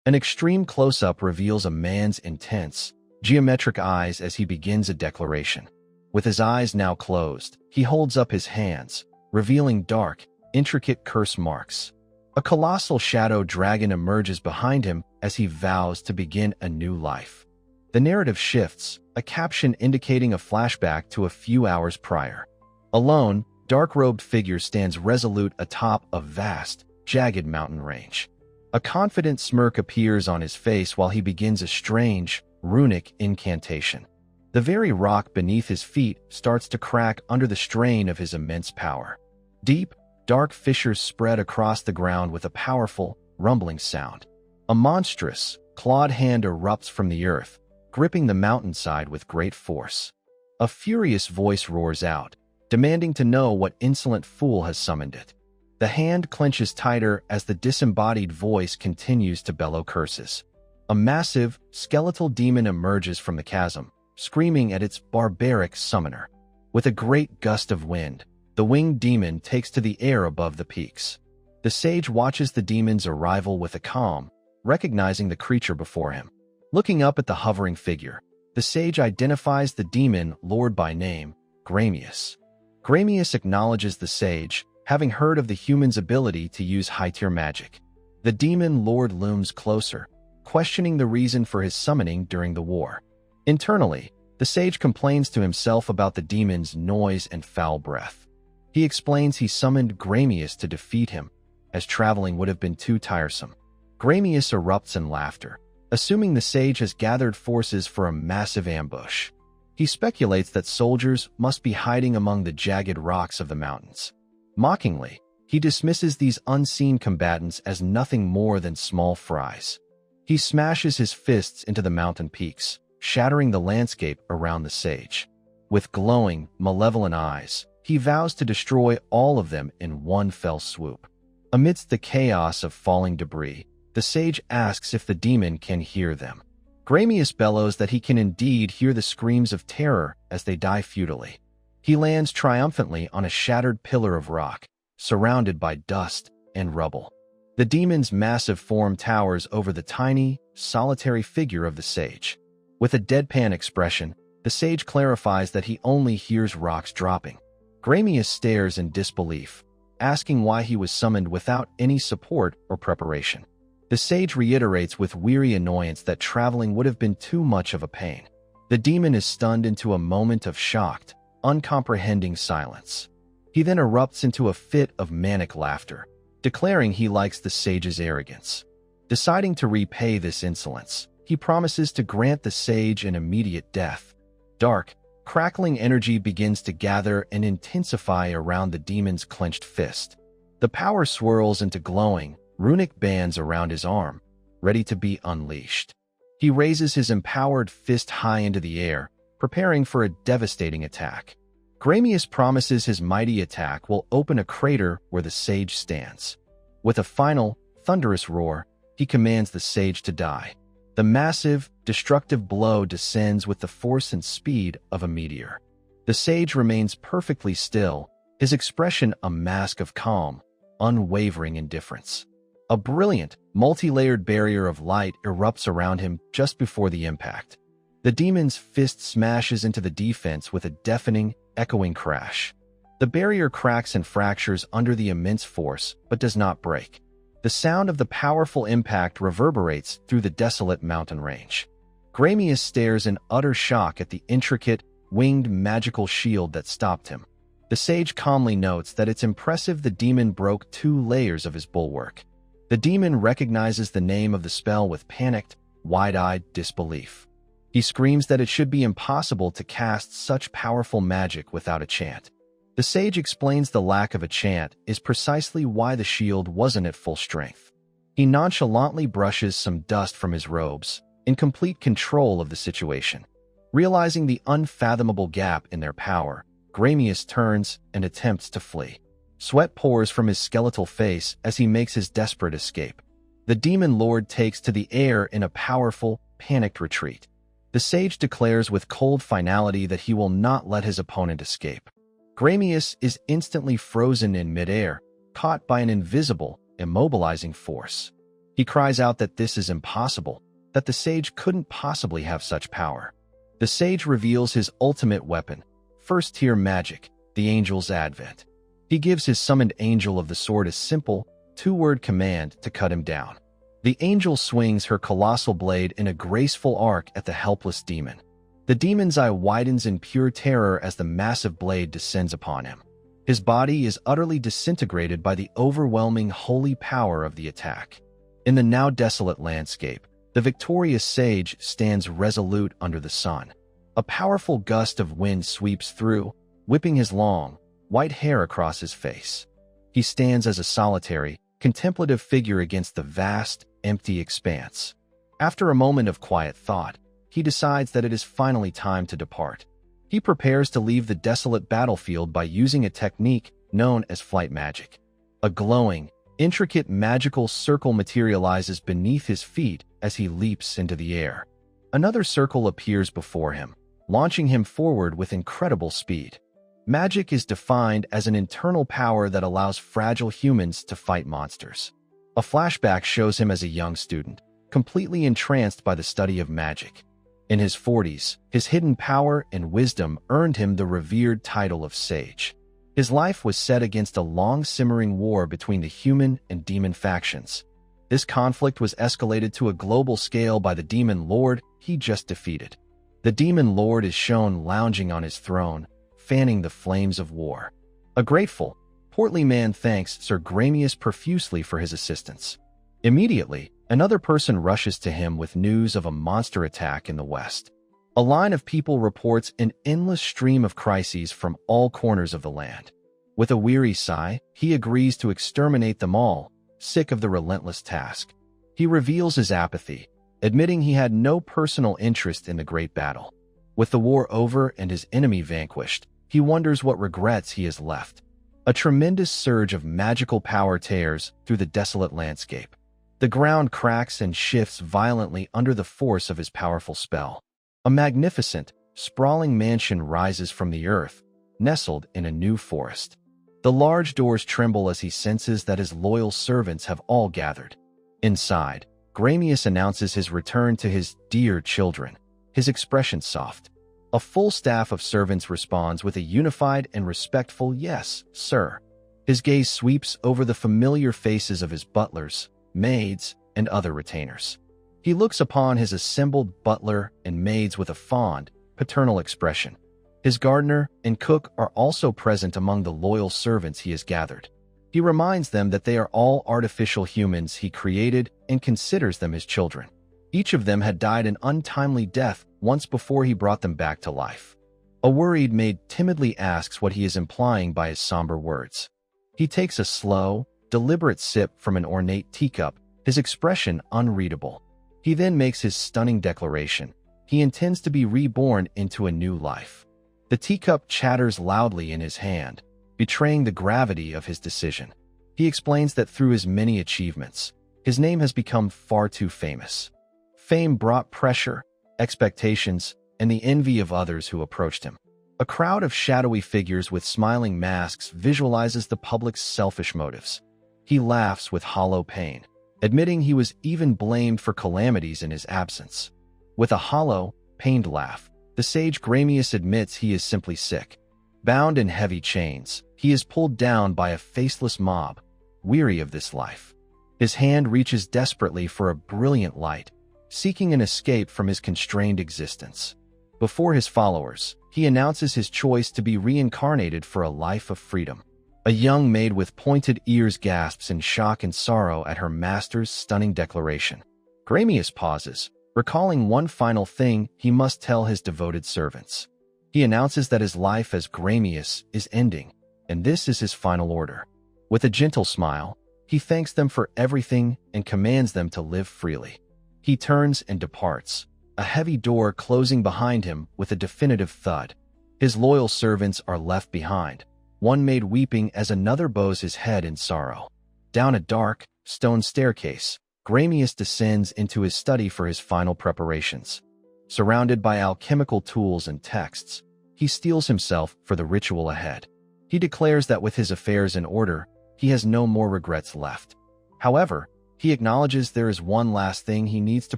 An extreme close-up reveals a man's intense, geometric eyes as he begins a declaration. With his eyes now closed, he holds up his hands, revealing dark, intricate curse marks. A colossal shadow dragon emerges behind him as he vows to begin a new life. The narrative shifts, a caption indicating a flashback to a few hours prior. Alone, dark-robed figure stands resolute atop a vast, jagged mountain range. A confident smirk appears on his face while he begins a strange, runic incantation. The very rock beneath his feet starts to crack under the strain of his immense power. Deep, dark fissures spread across the ground with a powerful, rumbling sound. A monstrous, clawed hand erupts from the earth, gripping the mountainside with great force. A furious voice roars out, demanding to know what insolent fool has summoned it. The hand clenches tighter as the disembodied voice continues to bellow curses. A massive, skeletal demon emerges from the chasm, screaming at its barbaric summoner. With a great gust of wind, the winged demon takes to the air above the peaks. The sage watches the demon's arrival with a calm, recognizing the creature before him. Looking up at the hovering figure, the sage identifies the demon lord by name, Gramius. Gramius acknowledges the sage, having heard of the human's ability to use high-tier magic. The demon lord looms closer, questioning the reason for his summoning during the war. Internally, the sage complains to himself about the demon's noise and foul breath. He explains he summoned Gramius to defeat him, as traveling would have been too tiresome. Gramius erupts in laughter, assuming the sage has gathered forces for a massive ambush. He speculates that soldiers must be hiding among the jagged rocks of the mountains. Mockingly, he dismisses these unseen combatants as nothing more than small fries. He smashes his fists into the mountain peaks, shattering the landscape around the sage. With glowing, malevolent eyes, he vows to destroy all of them in one fell swoop. Amidst the chaos of falling debris, the sage asks if the demon can hear them. Gramius bellows that he can indeed hear the screams of terror as they die futilely. He lands triumphantly on a shattered pillar of rock, surrounded by dust and rubble. The demon's massive form towers over the tiny, solitary figure of the sage. With a deadpan expression, the sage clarifies that he only hears rocks dropping. Gramius stares in disbelief, asking why he was summoned without any support or preparation. The sage reiterates with weary annoyance that traveling would have been too much of a pain. The demon is stunned into a moment of shocked, uncomprehending silence. He then erupts into a fit of manic laughter, declaring he likes the sage's arrogance. Deciding to repay this insolence, he promises to grant the sage an immediate death. Dark, crackling energy begins to gather and intensify around the demon's clenched fist. The power swirls into glowing, runic bands around his arm, ready to be unleashed. He raises his empowered fist high into the air, preparing for a devastating attack. Gramius promises his mighty attack will open a crater where the sage stands. With a final, thunderous roar, he commands the sage to die. The massive, destructive blow descends with the force and speed of a meteor. The sage remains perfectly still, his expression a mask of calm, unwavering indifference. A brilliant, multi-layered barrier of light erupts around him just before the impact. The demon's fist smashes into the defense with a deafening, echoing crash. The barrier cracks and fractures under the immense force, but does not break. The sound of the powerful impact reverberates through the desolate mountain range. Gramius stares in utter shock at the intricate, winged magical shield that stopped him. The sage calmly notes that it's impressive the demon broke 2 layers of his bulwark. The demon recognizes the name of the spell with panicked, wide-eyed disbelief. He screams that it should be impossible to cast such powerful magic without a chant. The sage explains the lack of a chant is precisely why the shield wasn't at full strength. He nonchalantly brushes some dust from his robes, in complete control of the situation. Realizing the unfathomable gap in their power, Gramius turns and attempts to flee. Sweat pours from his skeletal face as he makes his desperate escape. The demon lord takes to the air in a powerful, panicked retreat. The sage declares with cold finality that he will not let his opponent escape. Gramius is instantly frozen in midair, caught by an invisible, immobilizing force. He cries out that this is impossible, that the sage couldn't possibly have such power. The sage reveals his ultimate weapon, first-tier magic, the angel's advent. He gives his summoned angel of the sword a simple, two-word command to cut him down. The angel swings her colossal blade in a graceful arc at the helpless demon. The demon's eye widens in pure terror as the massive blade descends upon him. His body is utterly disintegrated by the overwhelming holy power of the attack. In the now desolate landscape, the victorious sage stands resolute under the sun. A powerful gust of wind sweeps through, whipping his long, white hair across his face. He stands as a solitary, contemplative figure against the vast, empty expanse. After a moment of quiet thought, he decides that it is finally time to depart. He prepares to leave the desolate battlefield by using a technique known as flight magic. A glowing, intricate magical circle materializes beneath his feet as he leaps into the air. Another circle appears before him, launching him forward with incredible speed. Magic is defined as an internal power that allows fragile humans to fight monsters. A flashback shows him as a young student, completely entranced by the study of magic. In his 40s, his hidden power and wisdom earned him the revered title of sage. His life was set against a long-simmering war between the human and demon factions. This conflict was escalated to a global scale by the demon lord he just defeated. The demon lord is shown lounging on his throne, fanning the flames of war. A grateful, portly man thanks Sir Gramius profusely for his assistance. Immediately, another person rushes to him with news of a monster attack in the west. A line of people reports an endless stream of crises from all corners of the land. With a weary sigh, he agrees to exterminate them all, sick of the relentless task. He reveals his apathy, admitting he had no personal interest in the great battle. With the war over and his enemy vanquished, he wonders what regrets he has left. A tremendous surge of magical power tears through the desolate landscape. The ground cracks and shifts violently under the force of his powerful spell. A magnificent, sprawling mansion rises from the earth, nestled in a new forest. The large doors tremble as he senses that his loyal servants have all gathered. Inside, Gramius announces his return to his dear children, his expression soft. A full staff of servants responds with a unified and respectful "Yes, sir." His gaze sweeps over the familiar faces of his butlers, maids, and other retainers. He looks upon his assembled butler and maids with a fond, paternal expression. His gardener and cook are also present among the loyal servants he has gathered. He reminds them that they are all artificial humans he created and considers them his children. Each of them had died an untimely death once before he brought them back to life. A worried maid timidly asks what he is implying by his somber words. He takes a slow, deliberate sip from an ornate teacup, his expression unreadable. He then makes his stunning declaration. He intends to be reborn into a new life. The teacup chatters loudly in his hand, betraying the gravity of his decision. He explains that through his many achievements, his name has become far too famous. Fame brought pressure, expectations, and the envy of others who approached him. A crowd of shadowy figures with smiling masks visualizes the public's selfish motives. He laughs with hollow pain, admitting he was even blamed for calamities in his absence. With a hollow, pained laugh, the sage Gramius admits he is simply sick. Bound in heavy chains, he is pulled down by a faceless mob, weary of this life. His hand reaches desperately for a brilliant light, seeking an escape from his constrained existence. Before his followers, he announces his choice to be reincarnated for a life of freedom. A young maid with pointed ears gasps in shock and sorrow at her master's stunning declaration. Gramius pauses, recalling one final thing he must tell his devoted servants. He announces that his life as Gramius is ending, and this is his final order. With a gentle smile, he thanks them for everything and commands them to live freely. He turns and departs, a heavy door closing behind him with a definitive thud. His loyal servants are left behind, one maid weeping as another bows his head in sorrow. Down a dark, stone staircase, Gramius descends into his study for his final preparations. Surrounded by alchemical tools and texts, he steels himself for the ritual ahead. He declares that with his affairs in order, he has no more regrets left. However, He acknowledges there is one last thing he needs to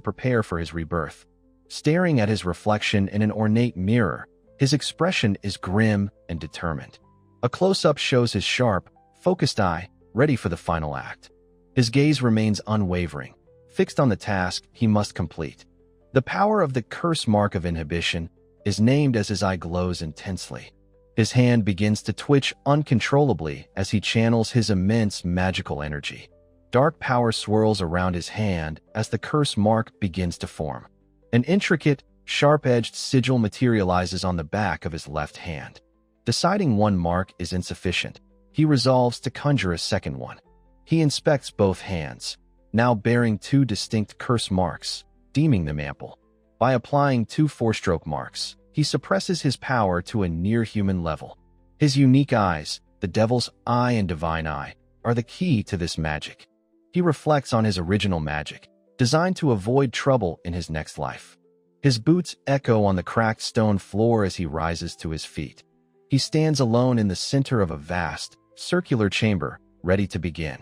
prepare for his rebirth. Staring at his reflection in an ornate mirror, his expression is grim and determined. A close-up shows his sharp, focused eye, ready for the final act. His gaze remains unwavering, fixed on the task he must complete. The power of the curse mark of inhibition is named as his eye glows intensely. His hand begins to twitch uncontrollably as he channels his immense magical energy. Dark power swirls around his hand as the curse mark begins to form. An intricate, sharp-edged sigil materializes on the back of his left hand. Deciding one mark is insufficient, he resolves to conjure a second one. He inspects both hands, now bearing two distinct curse marks, deeming them ample. By applying two four-stroke marks, he suppresses his power to a near-human level. His unique eyes, the Devil's Eye and Divine Eye, are the key to this magic. He reflects on his original magic, designed to avoid trouble in his next life. His boots echo on the cracked stone floor as he rises to his feet. He stands alone in the center of a vast, circular chamber, ready to begin.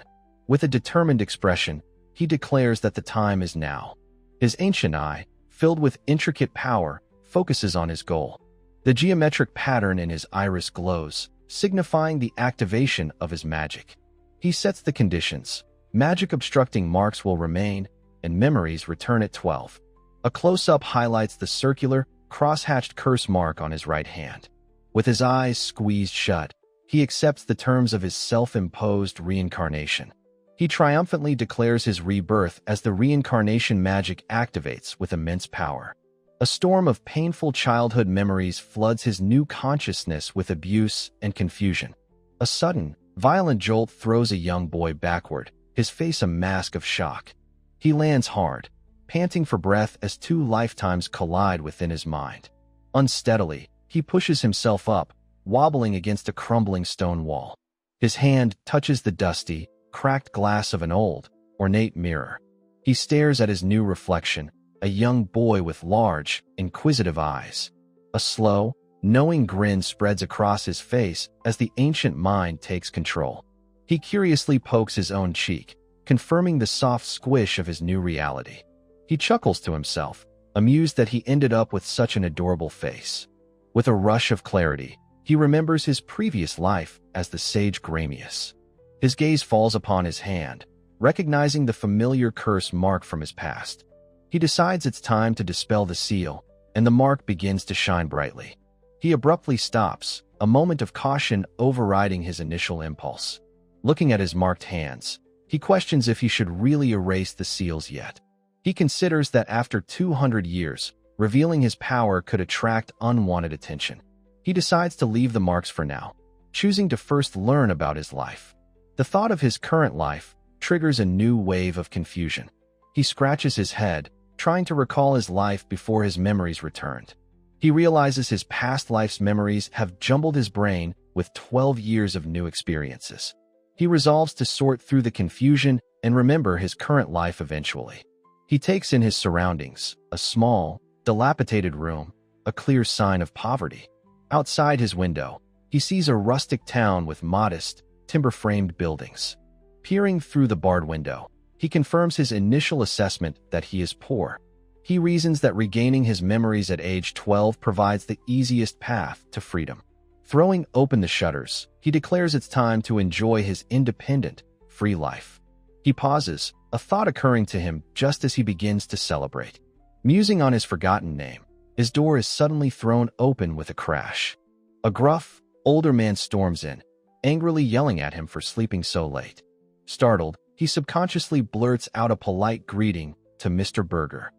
With a determined expression, he declares that the time is now. His ancient eye, filled with intricate power, focuses on his goal. The geometric pattern in his iris glows, signifying the activation of his magic. He sets the conditions. Magic obstructing marks will remain, and memories return at 12. A close-up highlights the circular, cross-hatched curse mark on his right hand. With his eyes squeezed shut, he accepts the terms of his self-imposed reincarnation. He triumphantly declares his rebirth as the reincarnation magic activates with immense power. A storm of painful childhood memories floods his new consciousness with abuse and confusion. A sudden, violent jolt throws a young boy backward, his face a mask of shock. He lands hard, panting for breath as two lifetimes collide within his mind. Unsteadily, he pushes himself up, wobbling against a crumbling stone wall. His hand touches the dusty, cracked glass of an old, ornate mirror. He stares at his new reflection, a young boy with large, inquisitive eyes. A slow, knowing grin spreads across his face as the ancient mind takes control. He curiously pokes his own cheek, confirming the soft squish of his new reality. He chuckles to himself, amused that he ended up with such an adorable face. With a rush of clarity, he remembers his previous life as the sage Gramius. His gaze falls upon his hand, recognizing the familiar curse mark from his past. He decides it's time to dispel the seal, and the mark begins to shine brightly. He abruptly stops, a moment of caution overriding his initial impulse. Looking at his marked hands, he questions if he should really erase the seals yet. He considers that after 200 years, revealing his power could attract unwanted attention. He decides to leave the marks for now, choosing to first learn about his life. The thought of his current life triggers a new wave of confusion. He scratches his head, trying to recall his life before his memories returned. He realizes his past life's memories have jumbled his brain with 12 years of new experiences. He resolves to sort through the confusion and remember his current life eventually. He takes in his surroundings, a small, dilapidated room, a clear sign of poverty. Outside his window, he sees a rustic town with modest, timber-framed buildings. Peering through the barred window, he confirms his initial assessment that he is poor. He reasons that regaining his memories at age 12 provides the easiest path to freedom. Throwing open the shutters, he declares it's time to enjoy his independent, free life. He pauses, a thought occurring to him just as he begins to celebrate. Musing on his forgotten name, his door is suddenly thrown open with a crash. A gruff, older man storms in, angrily yelling at him for sleeping so late. Startled, he subconsciously blurts out a polite greeting to Mr. Berger.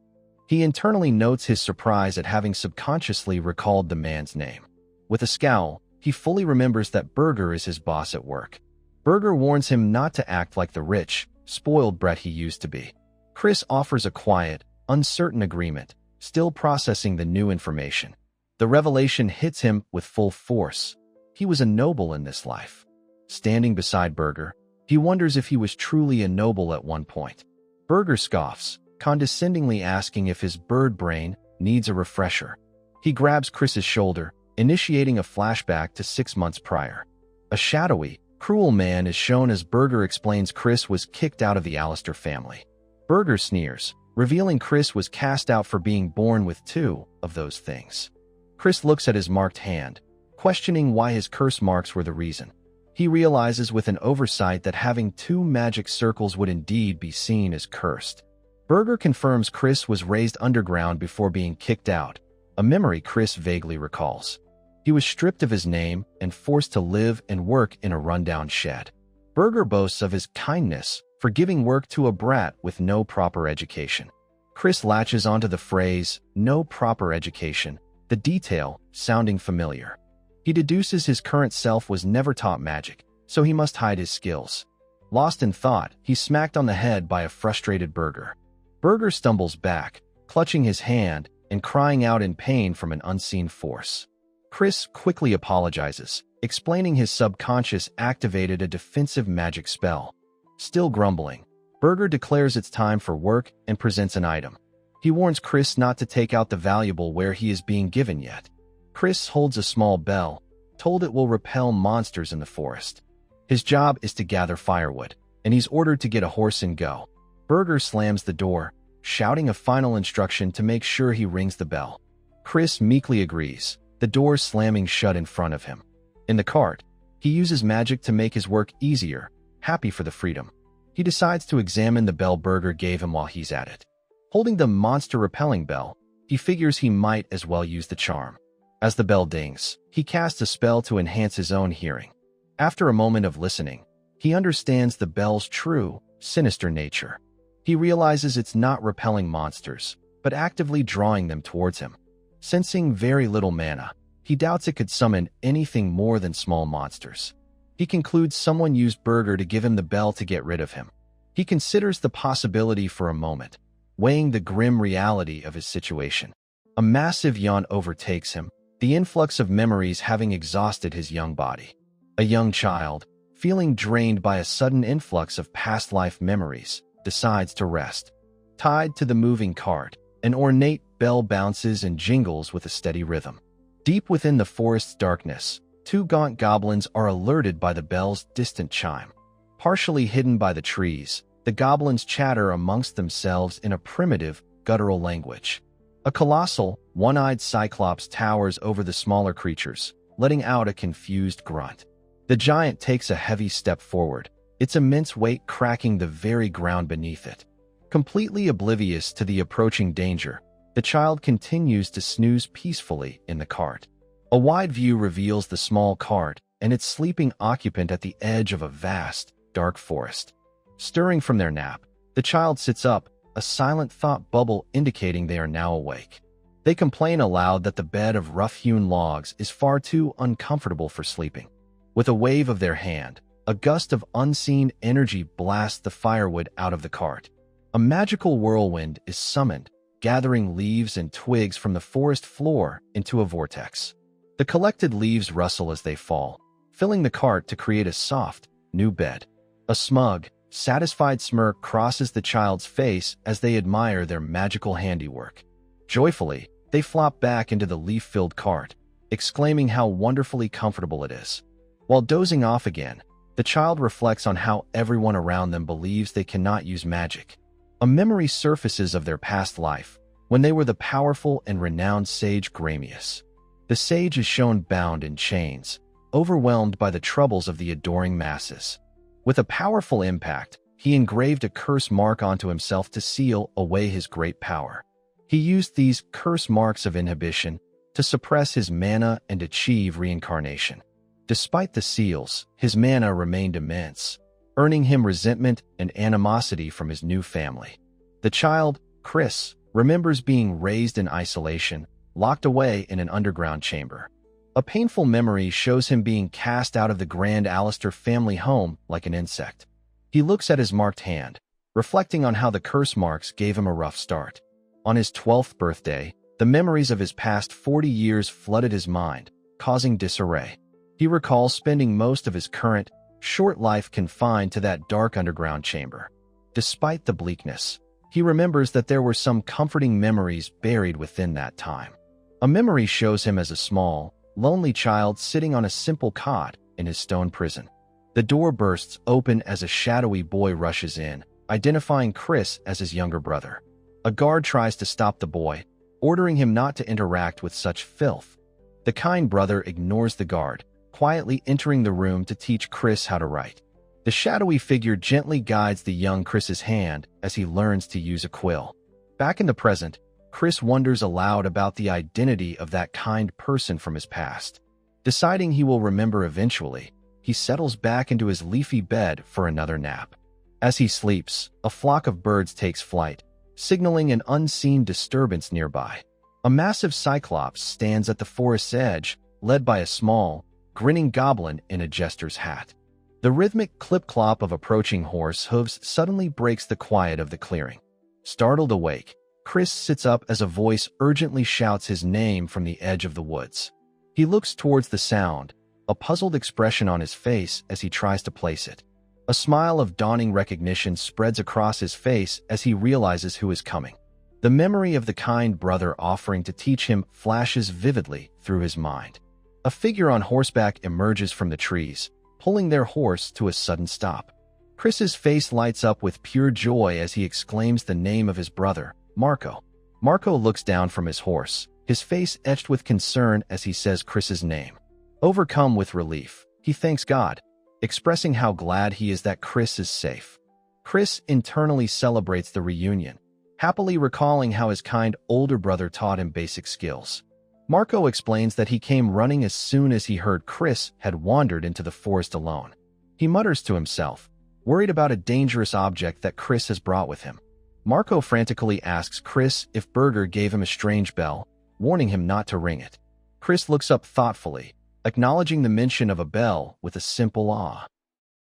He internally notes his surprise at having subconsciously recalled the man's name. With a scowl, he fully remembers that Berger is his boss at work. Berger warns him not to act like the rich, spoiled brat he used to be. Chris offers a quiet, uncertain agreement, still processing the new information. The revelation hits him with full force. He was a noble in this life. Standing beside Berger, he wonders if he was truly a noble at one point. Berger scoffs, condescendingly asking if his bird brain needs a refresher. He grabs Chris's shoulder, initiating a flashback to 6 months prior. A shadowy, Cruel man is shown as Burger explains Chris was kicked out of the Alistair family. Burger sneers, revealing Chris was cast out for being born with two of those things. Chris looks at his marked hand, questioning why his curse marks were the reason. He realizes with an oversight that having two magic circles would indeed be seen as cursed. Burger confirms Chris was raised underground before being kicked out, a memory Chris vaguely recalls. He was stripped of his name and forced to live and work in a rundown shed. Burger boasts of his kindness for giving work to a brat with no proper education. Chris latches onto the phrase, no proper education, the detail sounding familiar. He deduces his current self was never taught magic, so he must hide his skills. Lost in thought, he's smacked on the head by a frustrated Burger. Burger stumbles back, clutching his hand and crying out in pain from an unseen force. Chris quickly apologizes, explaining his subconscious activated a defensive magic spell. Still grumbling, Burger declares it's time for work and presents an item. He warns Chris not to take out the valuable where he is being given yet. Chris holds a small bell, told it will repel monsters in the forest. His job is to gather firewood, and he's ordered to get a horse and go. Burger slams the door, shouting a final instruction to make sure he rings the bell. Chris meekly agrees, the door slamming shut in front of him. In the cart, he uses magic to make his work easier, happy for the freedom. He decides to examine the bell Burger gave him while he's at it. Holding the monster-repelling bell, he figures he might as well use the charm. As the bell dings, he casts a spell to enhance his own hearing. After a moment of listening, he understands the bell's true, sinister nature. He realizes it's not repelling monsters, but actively drawing them towards him. Sensing very little mana, he doubts it could summon anything more than small monsters. He concludes someone used Burger to give him the bell to get rid of him. He considers the possibility for a moment, weighing the grim reality of his situation. A massive yawn overtakes him, the influx of memories having exhausted his young body. A young child, feeling drained by a sudden influx of past life memories, decides to rest. Tied to the moving cart, an ornate bell bounces and jingles with a steady rhythm. Deep within the forest's darkness, two gaunt goblins are alerted by the bell's distant chime. Partially hidden by the trees, the goblins chatter amongst themselves in a primitive, guttural language. A colossal, one-eyed cyclops towers over the smaller creatures, letting out a confused grunt. The giant takes a heavy step forward, its immense weight cracking the very ground beneath it. Completely oblivious to the approaching danger, the child continues to snooze peacefully in the cart. A wide view reveals the small cart and its sleeping occupant at the edge of a vast, dark forest. Stirring from their nap, the child sits up, a silent thought bubble indicating they are now awake. They complain aloud that the bed of rough-hewn logs is far too uncomfortable for sleeping. With a wave of their hand, a gust of unseen energy blasts the firewood out of the cart. A magical whirlwind is summoned, gathering leaves and twigs from the forest floor into a vortex. The collected leaves rustle as they fall, filling the cart to create a soft, new bed. A smug, satisfied smirk crosses the child's face as they admire their magical handiwork. Joyfully, they flop back into the leaf-filled cart, exclaiming how wonderfully comfortable it is. While dozing off again, the child reflects on how everyone around them believes they cannot use magic. A memory surfaces of their past life, when they were the powerful and renowned sage Gramius. The sage is shown bound in chains, overwhelmed by the troubles of the adoring masses. With a powerful impact, he engraved a curse mark onto himself to seal away his great power. He used these curse marks of inhibition to suppress his mana and achieve reincarnation. Despite the seals, his mana remained immense, earning him resentment and animosity from his new family. The child, Chris, remembers being raised in isolation, locked away in an underground chamber. A painful memory shows him being cast out of the grand Alistair family home like an insect. He looks at his marked hand, reflecting on how the curse marks gave him a rough start. On his 12th birthday, the memories of his past 40 years flooded his mind, causing disarray. He recalls spending most of his current, short life confined to that dark underground chamber. Despite the bleakness, he remembers that there were some comforting memories buried within that time. A memory shows him as a small, lonely child sitting on a simple cot in his stone prison. The door bursts open as a shadowy boy rushes in, identifying Chris as his younger brother. A guard tries to stop the boy, ordering him not to interact with such filth. The kind brother ignores the guard, quietly entering the room to teach Chris how to write. The shadowy figure gently guides the young Chris's hand as he learns to use a quill. Back in the present, Chris wonders aloud about the identity of that kind person from his past. Deciding he will remember eventually, he settles back into his leafy bed for another nap. As he sleeps, a flock of birds takes flight, signaling an unseen disturbance nearby. A massive cyclops stands at the forest's edge, led by a small, grinning goblin in a jester's hat. The rhythmic clip-clop of approaching horse hooves suddenly breaks the quiet of the clearing. Startled awake, Chris sits up as a voice urgently shouts his name from the edge of the woods. He looks towards the sound, a puzzled expression on his face as he tries to place it. A smile of dawning recognition spreads across his face as he realizes who is coming. The memory of the kind brother offering to teach him flashes vividly through his mind. A figure on horseback emerges from the trees, pulling their horse to a sudden stop. Chris's face lights up with pure joy as he exclaims the name of his brother, Marco. Marco looks down from his horse, his face etched with concern as he says Chris's name. Overcome with relief, he thanks God, expressing how glad he is that Chris is safe. Chris internally celebrates the reunion, happily recalling how his kind older brother taught him basic skills. Marco explains that he came running as soon as he heard Chris had wandered into the forest alone. He mutters to himself, worried about a dangerous object that Chris has brought with him. Marco frantically asks Chris if Berger gave him a strange bell, warning him not to ring it. Chris looks up thoughtfully, acknowledging the mention of a bell with a simple awe.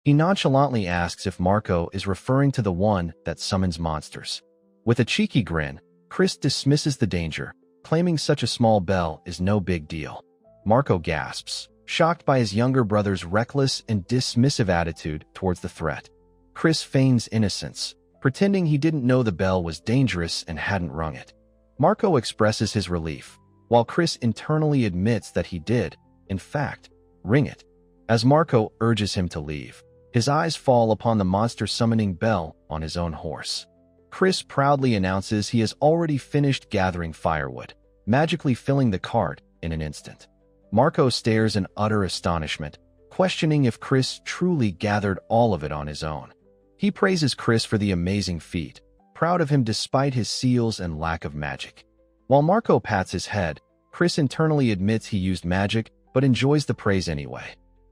He nonchalantly asks if Marco is referring to the one that summons monsters. With a cheeky grin, Chris dismisses the danger, claiming such a small bell is no big deal. Marco gasps, shocked by his younger brother's reckless and dismissive attitude towards the threat. Chris feigns innocence, pretending he didn't know the bell was dangerous and hadn't rung it. Marco expresses his relief, while Chris internally admits that he did, in fact, ring it. As Marco urges him to leave, his eyes fall upon the monster-summoning bell on his own horse. Chris proudly announces he has already finished gathering firewood, magically filling the cart in an instant. Marco stares in utter astonishment, questioning if Chris truly gathered all of it on his own. He praises Chris for the amazing feat, proud of him despite his seals and lack of magic. While Marco pats his head, Chris internally admits he used magic but enjoys the praise anyway.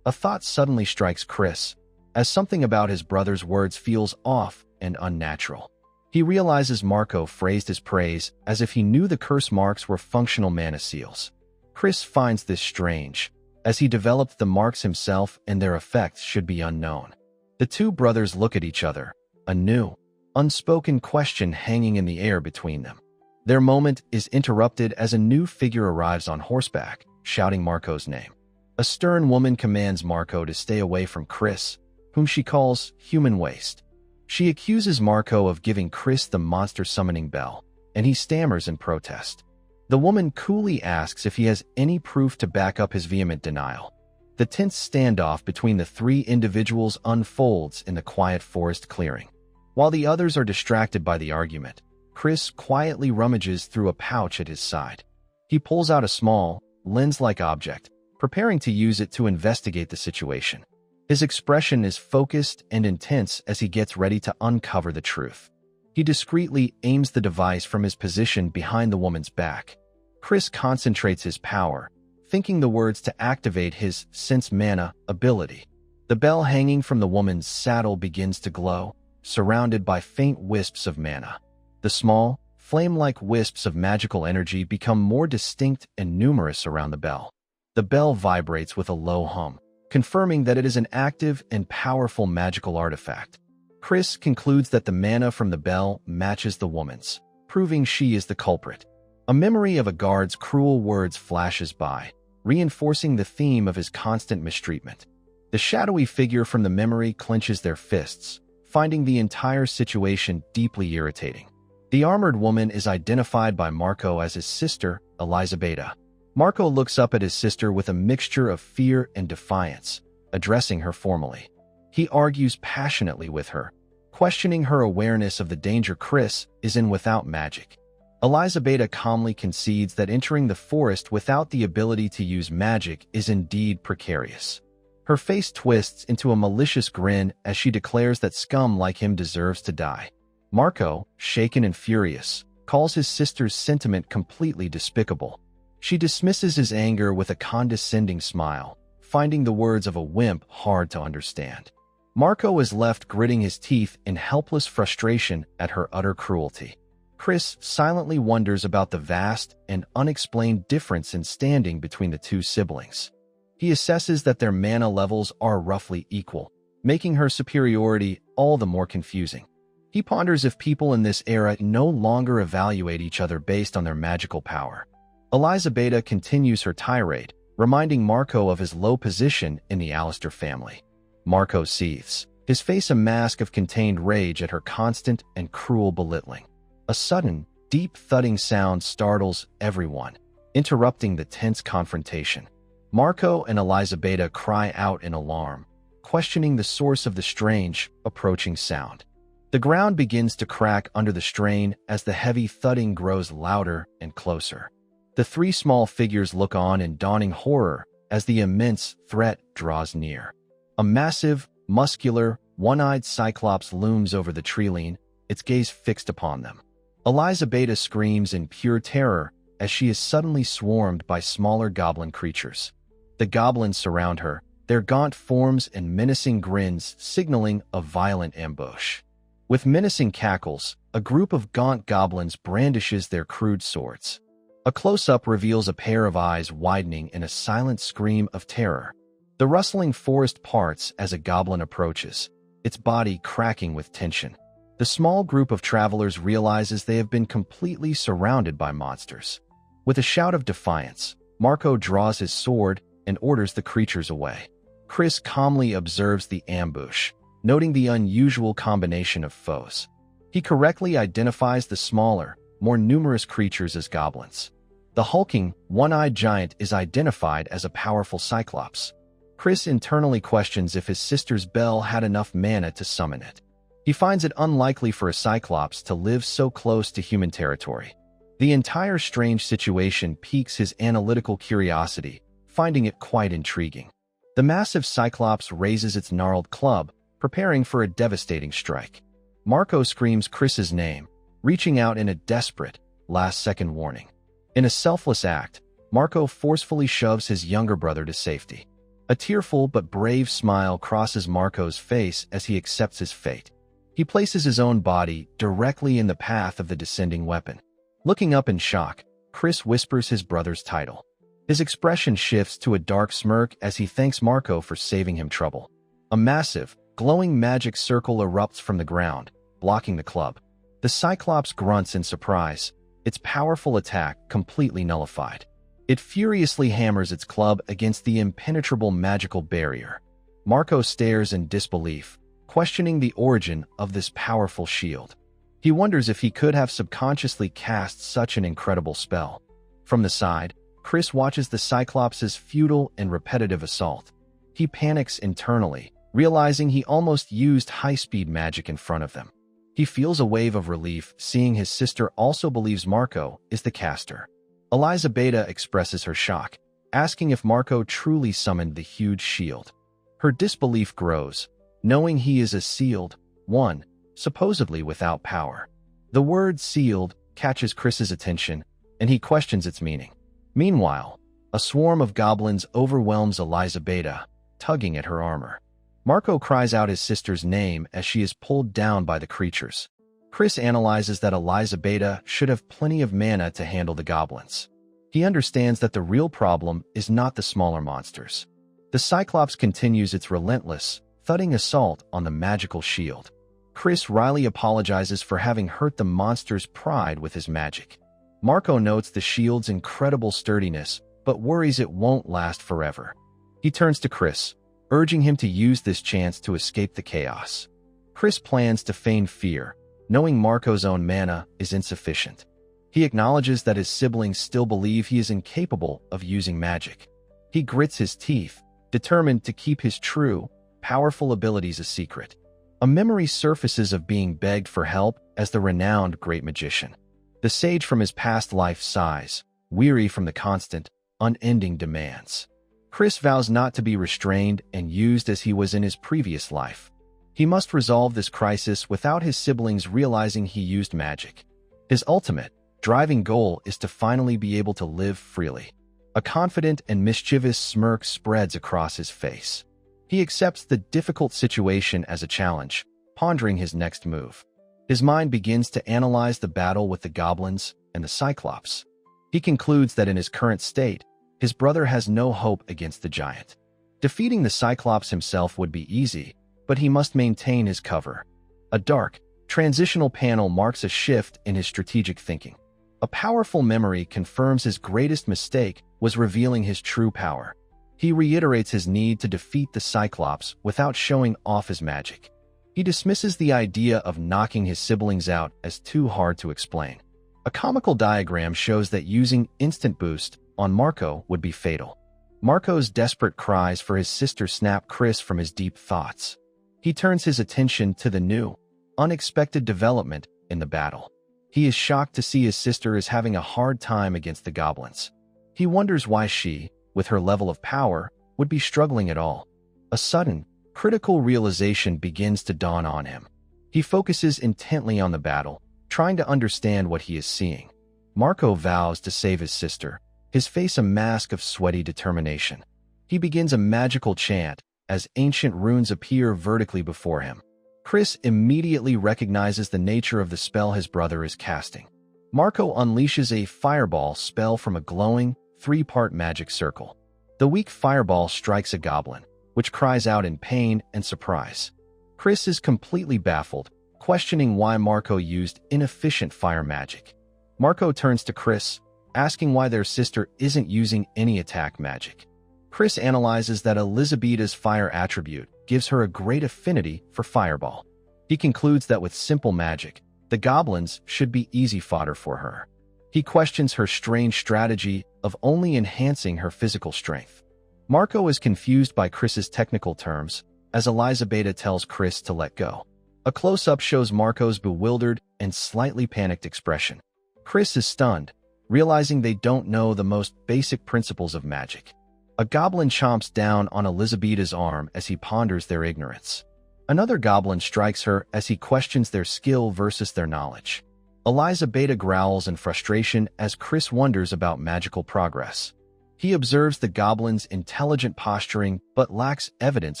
A thought suddenly strikes Chris, as something about his brother's words feels off and unnatural. He realizes Marco phrased his praise as if he knew the curse marks were functional mana seals. Chris finds this strange, as he developed the marks himself and their effects should be unknown. The two brothers look at each other, a new, unspoken question hanging in the air between them. Their moment is interrupted as a new figure arrives on horseback, shouting Marco's name. A stern woman commands Marco to stay away from Chris, whom she calls human waste. She accuses Marco of giving Chris the monster-summoning bell, and he stammers in protest. The woman coolly asks if he has any proof to back up his vehement denial. The tense standoff between the three individuals unfolds in the quiet forest clearing. While the others are distracted by the argument, Chris quietly rummages through a pouch at his side. He pulls out a small, lens-like object, preparing to use it to investigate the situation. His expression is focused and intense as he gets ready to uncover the truth. He discreetly aims the device from his position behind the woman's back. Chris concentrates his power, thinking the words to activate his sense mana ability. The bell hanging from the woman's saddle begins to glow, surrounded by faint wisps of mana. The small, flame-like wisps of magical energy become more distinct and numerous around the bell. The bell vibrates with a low hum, confirming that it is an active and powerful magical artifact. Chris concludes that the mana from the bell matches the woman's, proving she is the culprit. A memory of a guard's cruel words flashes by, reinforcing the theme of his constant mistreatment. The shadowy figure from the memory clenches their fists, finding the entire situation deeply irritating. The armored woman is identified by Marco as his sister, Elizabeta. Marco looks up at his sister with a mixture of fear and defiance, addressing her formally. He argues passionately with her, questioning her awareness of the danger Chris is in without magic. Elizabeth calmly concedes that entering the forest without the ability to use magic is indeed precarious. Her face twists into a malicious grin as she declares that scum like him deserves to die. Marco, shaken and furious, calls his sister's sentiment completely despicable. She dismisses his anger with a condescending smile, finding the words of a wimp hard to understand. Marco is left gritting his teeth in helpless frustration at her utter cruelty. Chris silently wonders about the vast and unexplained difference in standing between the two siblings. He assesses that their mana levels are roughly equal, making her superiority all the more confusing. He ponders if people in this era no longer evaluate each other based on their magical power. Elizabeth continues her tirade, reminding Marco of his low position in the Alistair family. Marco seethes, his face a mask of contained rage at her constant and cruel belittling. A sudden, deep thudding sound startles everyone, interrupting the tense confrontation. Marco and Elizabeth cry out in alarm, questioning the source of the strange, approaching sound. The ground begins to crack under the strain as the heavy thudding grows louder and closer. The three small figures look on in dawning horror as the immense threat draws near. A massive, muscular, one-eyed cyclops looms over the treeline, its gaze fixed upon them. Elizabeth screams in pure terror as she is suddenly swarmed by smaller goblin creatures. The goblins surround her, their gaunt forms and menacing grins signaling a violent ambush. With menacing cackles, a group of gaunt goblins brandishes their crude swords. A close-up reveals a pair of eyes widening in a silent scream of terror. The rustling forest parts as a goblin approaches, its body cracking with tension. The small group of travelers realizes they have been completely surrounded by monsters. With a shout of defiance, Marco draws his sword and orders the creatures away. Chris calmly observes the ambush, noting the unusual combination of foes. He correctly identifies the smaller, more numerous creatures as goblins. The hulking, one-eyed giant is identified as a powerful cyclops. Chris internally questions if his sister's bell had enough mana to summon it. He finds it unlikely for a cyclops to live so close to human territory. The entire strange situation piques his analytical curiosity, finding it quite intriguing. The massive cyclops raises its gnarled club, preparing for a devastating strike. Marco screams Chris's name, reaching out in a desperate, last-second warning. In a selfless act, Marco forcefully shoves his younger brother to safety. A tearful but brave smile crosses Marco's face as he accepts his fate. He places his own body directly in the path of the descending weapon. Looking up in shock, Chris whispers his brother's title. His expression shifts to a dark smirk as he thanks Marco for saving him trouble. A massive, glowing magic circle erupts from the ground, blocking the club. The Cyclops grunts in surprise, its powerful attack completely nullified. It furiously hammers its club against the impenetrable magical barrier. Marco stares in disbelief, questioning the origin of this powerful shield. He wonders if he could have subconsciously cast such an incredible spell. From the side, Chris watches the Cyclops' futile and repetitive assault. He panics internally, realizing he almost used high-speed magic in front of them. He feels a wave of relief, seeing his sister also believes Marco is the caster. Elizabeth expresses her shock, asking if Marco truly summoned the huge shield. Her disbelief grows, knowing he is a sealed one, supposedly without power. The word sealed catches Chris's attention, and he questions its meaning. Meanwhile, a swarm of goblins overwhelms Elizabeth, tugging at her armor. Marco cries out his sister's name as she is pulled down by the creatures. Chris analyzes that Elizabeth should have plenty of mana to handle the goblins. He understands that the real problem is not the smaller monsters. The Cyclops continues its relentless, thudding assault on the magical shield. Chris wryly apologizes for having hurt the monster's pride with his magic. Marco notes the shield's incredible sturdiness, but worries it won't last forever. He turns to Chris, urging him to use this chance to escape the chaos. Chris plans to feign fear, knowing Marco's own mana is insufficient. He acknowledges that his siblings still believe he is incapable of using magic. He grits his teeth, determined to keep his true, powerful abilities a secret. A memory surfaces of being begged for help as the renowned great magician. The sage from his past life sighs, weary from the constant, unending demands. Chris vows not to be restrained and used as he was in his previous life. He must resolve this crisis without his siblings realizing he used magic. His ultimate, driving goal is to finally be able to live freely. A confident and mischievous smirk spreads across his face. He accepts the difficult situation as a challenge, pondering his next move. His mind begins to analyze the battle with the goblins and the Cyclops. He concludes that in his current state, his brother has no hope against the giant. Defeating the Cyclops himself would be easy, but he must maintain his cover. A dark, transitional panel marks a shift in his strategic thinking. A powerful memory confirms his greatest mistake was revealing his true power. He reiterates his need to defeat the Cyclops without showing off his magic. He dismisses the idea of knocking his siblings out as too hard to explain. A comical diagram shows that using instant boost on Marco would be fatal. Marco's desperate cries for his sister snap Chris from his deep thoughts. He turns his attention to the new, unexpected development in the battle. He is shocked to see his sister is having a hard time against the goblins. He wonders why she, with her level of power, would be struggling at all. A sudden, critical realization begins to dawn on him. He focuses intently on the battle, trying to understand what he is seeing. Marco vows to save his sister, his face a mask of sweaty determination. He begins a magical chant as ancient runes appear vertically before him. Chris immediately recognizes the nature of the spell his brother is casting. Marco unleashes a fireball spell from a glowing, three-part magic circle. The weak fireball strikes a goblin, which cries out in pain and surprise. Chris is completely baffled, questioning why Marco used inefficient fire magic. Marco turns to Chris, asking why their sister isn't using any attack magic. Chris analyzes that Elizabeta's fire attribute gives her a great affinity for fireball. He concludes that with simple magic, the goblins should be easy fodder for her. He questions her strange strategy of only enhancing her physical strength. Marco is confused by Chris's technical terms, as Elizabeta tells Chris to let go. A close-up shows Marco's bewildered and slightly panicked expression. Chris is stunned, realizing they don't know the most basic principles of magic. A goblin chomps down on Elizabeta's arm as he ponders their ignorance. Another goblin strikes her as he questions their skill versus their knowledge. Elizabeta growls in frustration as Chris wonders about magical progress. He observes the goblin's intelligent posturing but lacks evidence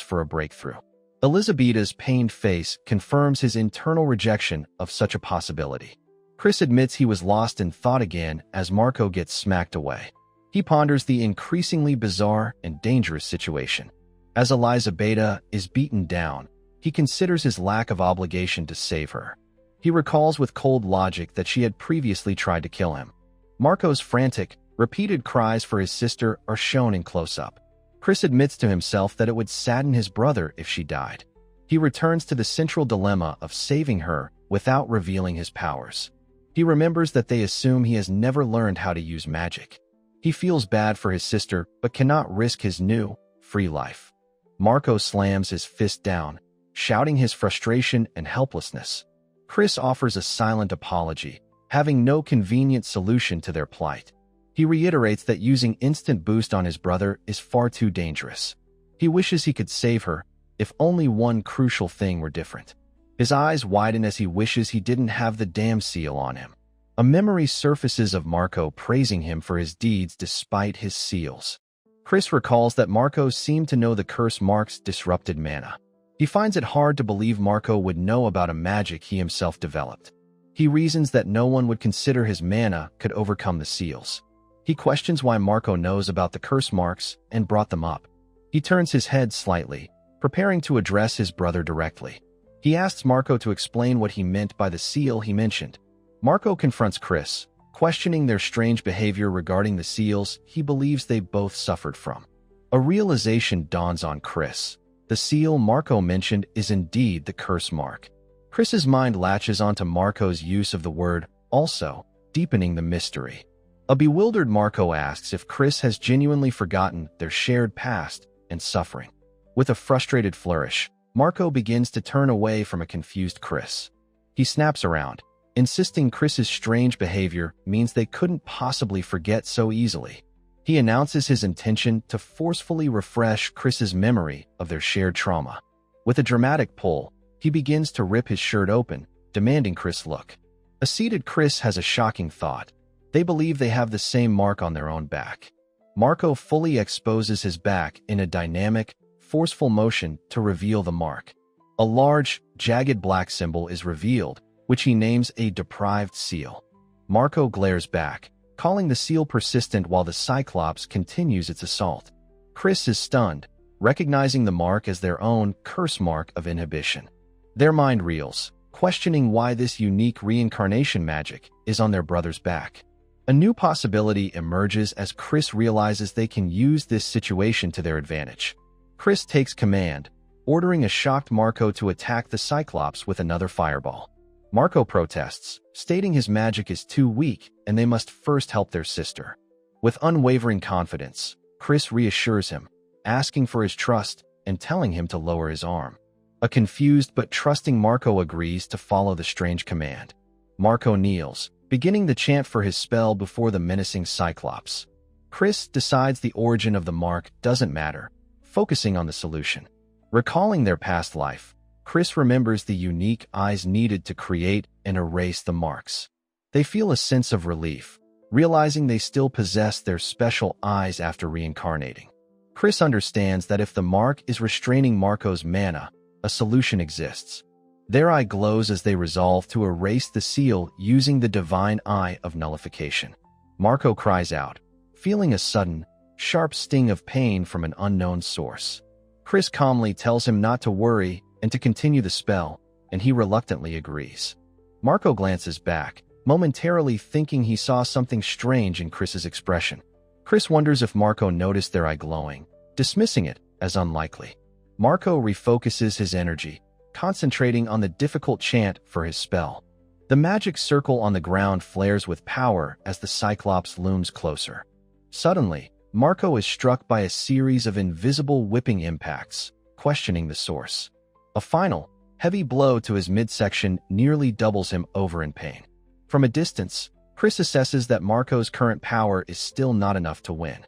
for a breakthrough. Elizabeta's pained face confirms his internal rejection of such a possibility. Chris admits he was lost in thought again as Marco gets smacked away. He ponders the increasingly bizarre and dangerous situation. As Elizabeta is beaten down, he considers his lack of obligation to save her. He recalls with cold logic that she had previously tried to kill him. Marco's frantic, repeated cries for his sister are shown in close-up. Chris admits to himself that it would sadden his brother if she died. He returns to the central dilemma of saving her without revealing his powers. He remembers that they assume he has never learned how to use magic. He feels bad for his sister, but cannot risk his new, free life. Marco slams his fist down, shouting his frustration and helplessness. Chris offers a silent apology, having no convenient solution to their plight. He reiterates that using instant boost on his brother is far too dangerous. He wishes he could save her, if only one crucial thing were different. His eyes widen as he wishes he didn't have the damn seal on him. A memory surfaces of Marco praising him for his deeds despite his seals. Chris recalls that Marco seemed to know the curse mark's disrupted mana. He finds it hard to believe Marco would know about a magic he himself developed. He reasons that no one would consider his mana could overcome the seals. He questions why Marco knows about the curse marks and brought them up. He turns his head slightly, preparing to address his brother directly. He asks Marco to explain what he meant by the seal he mentioned. Marco confronts Chris, questioning their strange behavior regarding the seals he believes they both suffered from. A realization dawns on Chris. The seal Marco mentioned is indeed the curse mark. Chris's mind latches onto Marco's use of the word also, deepening the mystery. A bewildered Marco asks if Chris has genuinely forgotten their shared past and suffering. With a frustrated flourish, Marco begins to turn away from a confused Chris. He snaps around, insisting Chris's strange behavior means they couldn't possibly forget so easily. He announces his intention to forcefully refresh Chris's memory of their shared trauma. With a dramatic pull, he begins to rip his shirt open, demanding Chris look. A seated Chris has a shocking thought. They believe they have the same mark on their own back. Marco fully exposes his back in a dynamic, forceful motion to reveal the mark. A large, jagged black symbol is revealed, which he names a deprived seal. Marco glares back, calling the seal persistent while the Cyclops continues its assault. Chris is stunned, recognizing the mark as their own curse mark of inhibition. Their mind reels, questioning why this unique reincarnation magic is on their brother's back. A new possibility emerges as Chris realizes they can use this situation to their advantage. Chris takes command, ordering a shocked Marco to attack the Cyclops with another fireball. Marco protests, stating his magic is too weak and they must first help their sister. With unwavering confidence, Chris reassures him, asking for his trust and telling him to lower his arm. A confused but trusting Marco agrees to follow the strange command. Marco kneels, beginning the chant for his spell before the menacing Cyclops. Chris decides the origin of the mark doesn't matter, focusing on the solution. Recalling their past life, Chris remembers the unique eyes needed to create and erase the marks. They feel a sense of relief, realizing they still possess their special eyes after reincarnating. Chris understands that if the mark is restraining Marco's mana, a solution exists. Their eye glows as they resolve to erase the seal using the divine eye of nullification. Marco cries out, feeling a sudden, sharp sting of pain from an unknown source. Chris calmly tells him not to worry and to continue the spell, and he reluctantly agrees. Marco glances back, momentarily thinking he saw something strange in Chris's expression. Chris wonders if Marco noticed their eye glowing, dismissing it as unlikely. Marco refocuses his energy, concentrating on the difficult chant for his spell. The magic circle on the ground flares with power as the Cyclops looms closer. Suddenly, Marco is struck by a series of invisible whipping impacts, questioning the source. A final, heavy blow to his midsection nearly doubles him over in pain. From a distance, Chris assesses that Marco's current power is still not enough to win.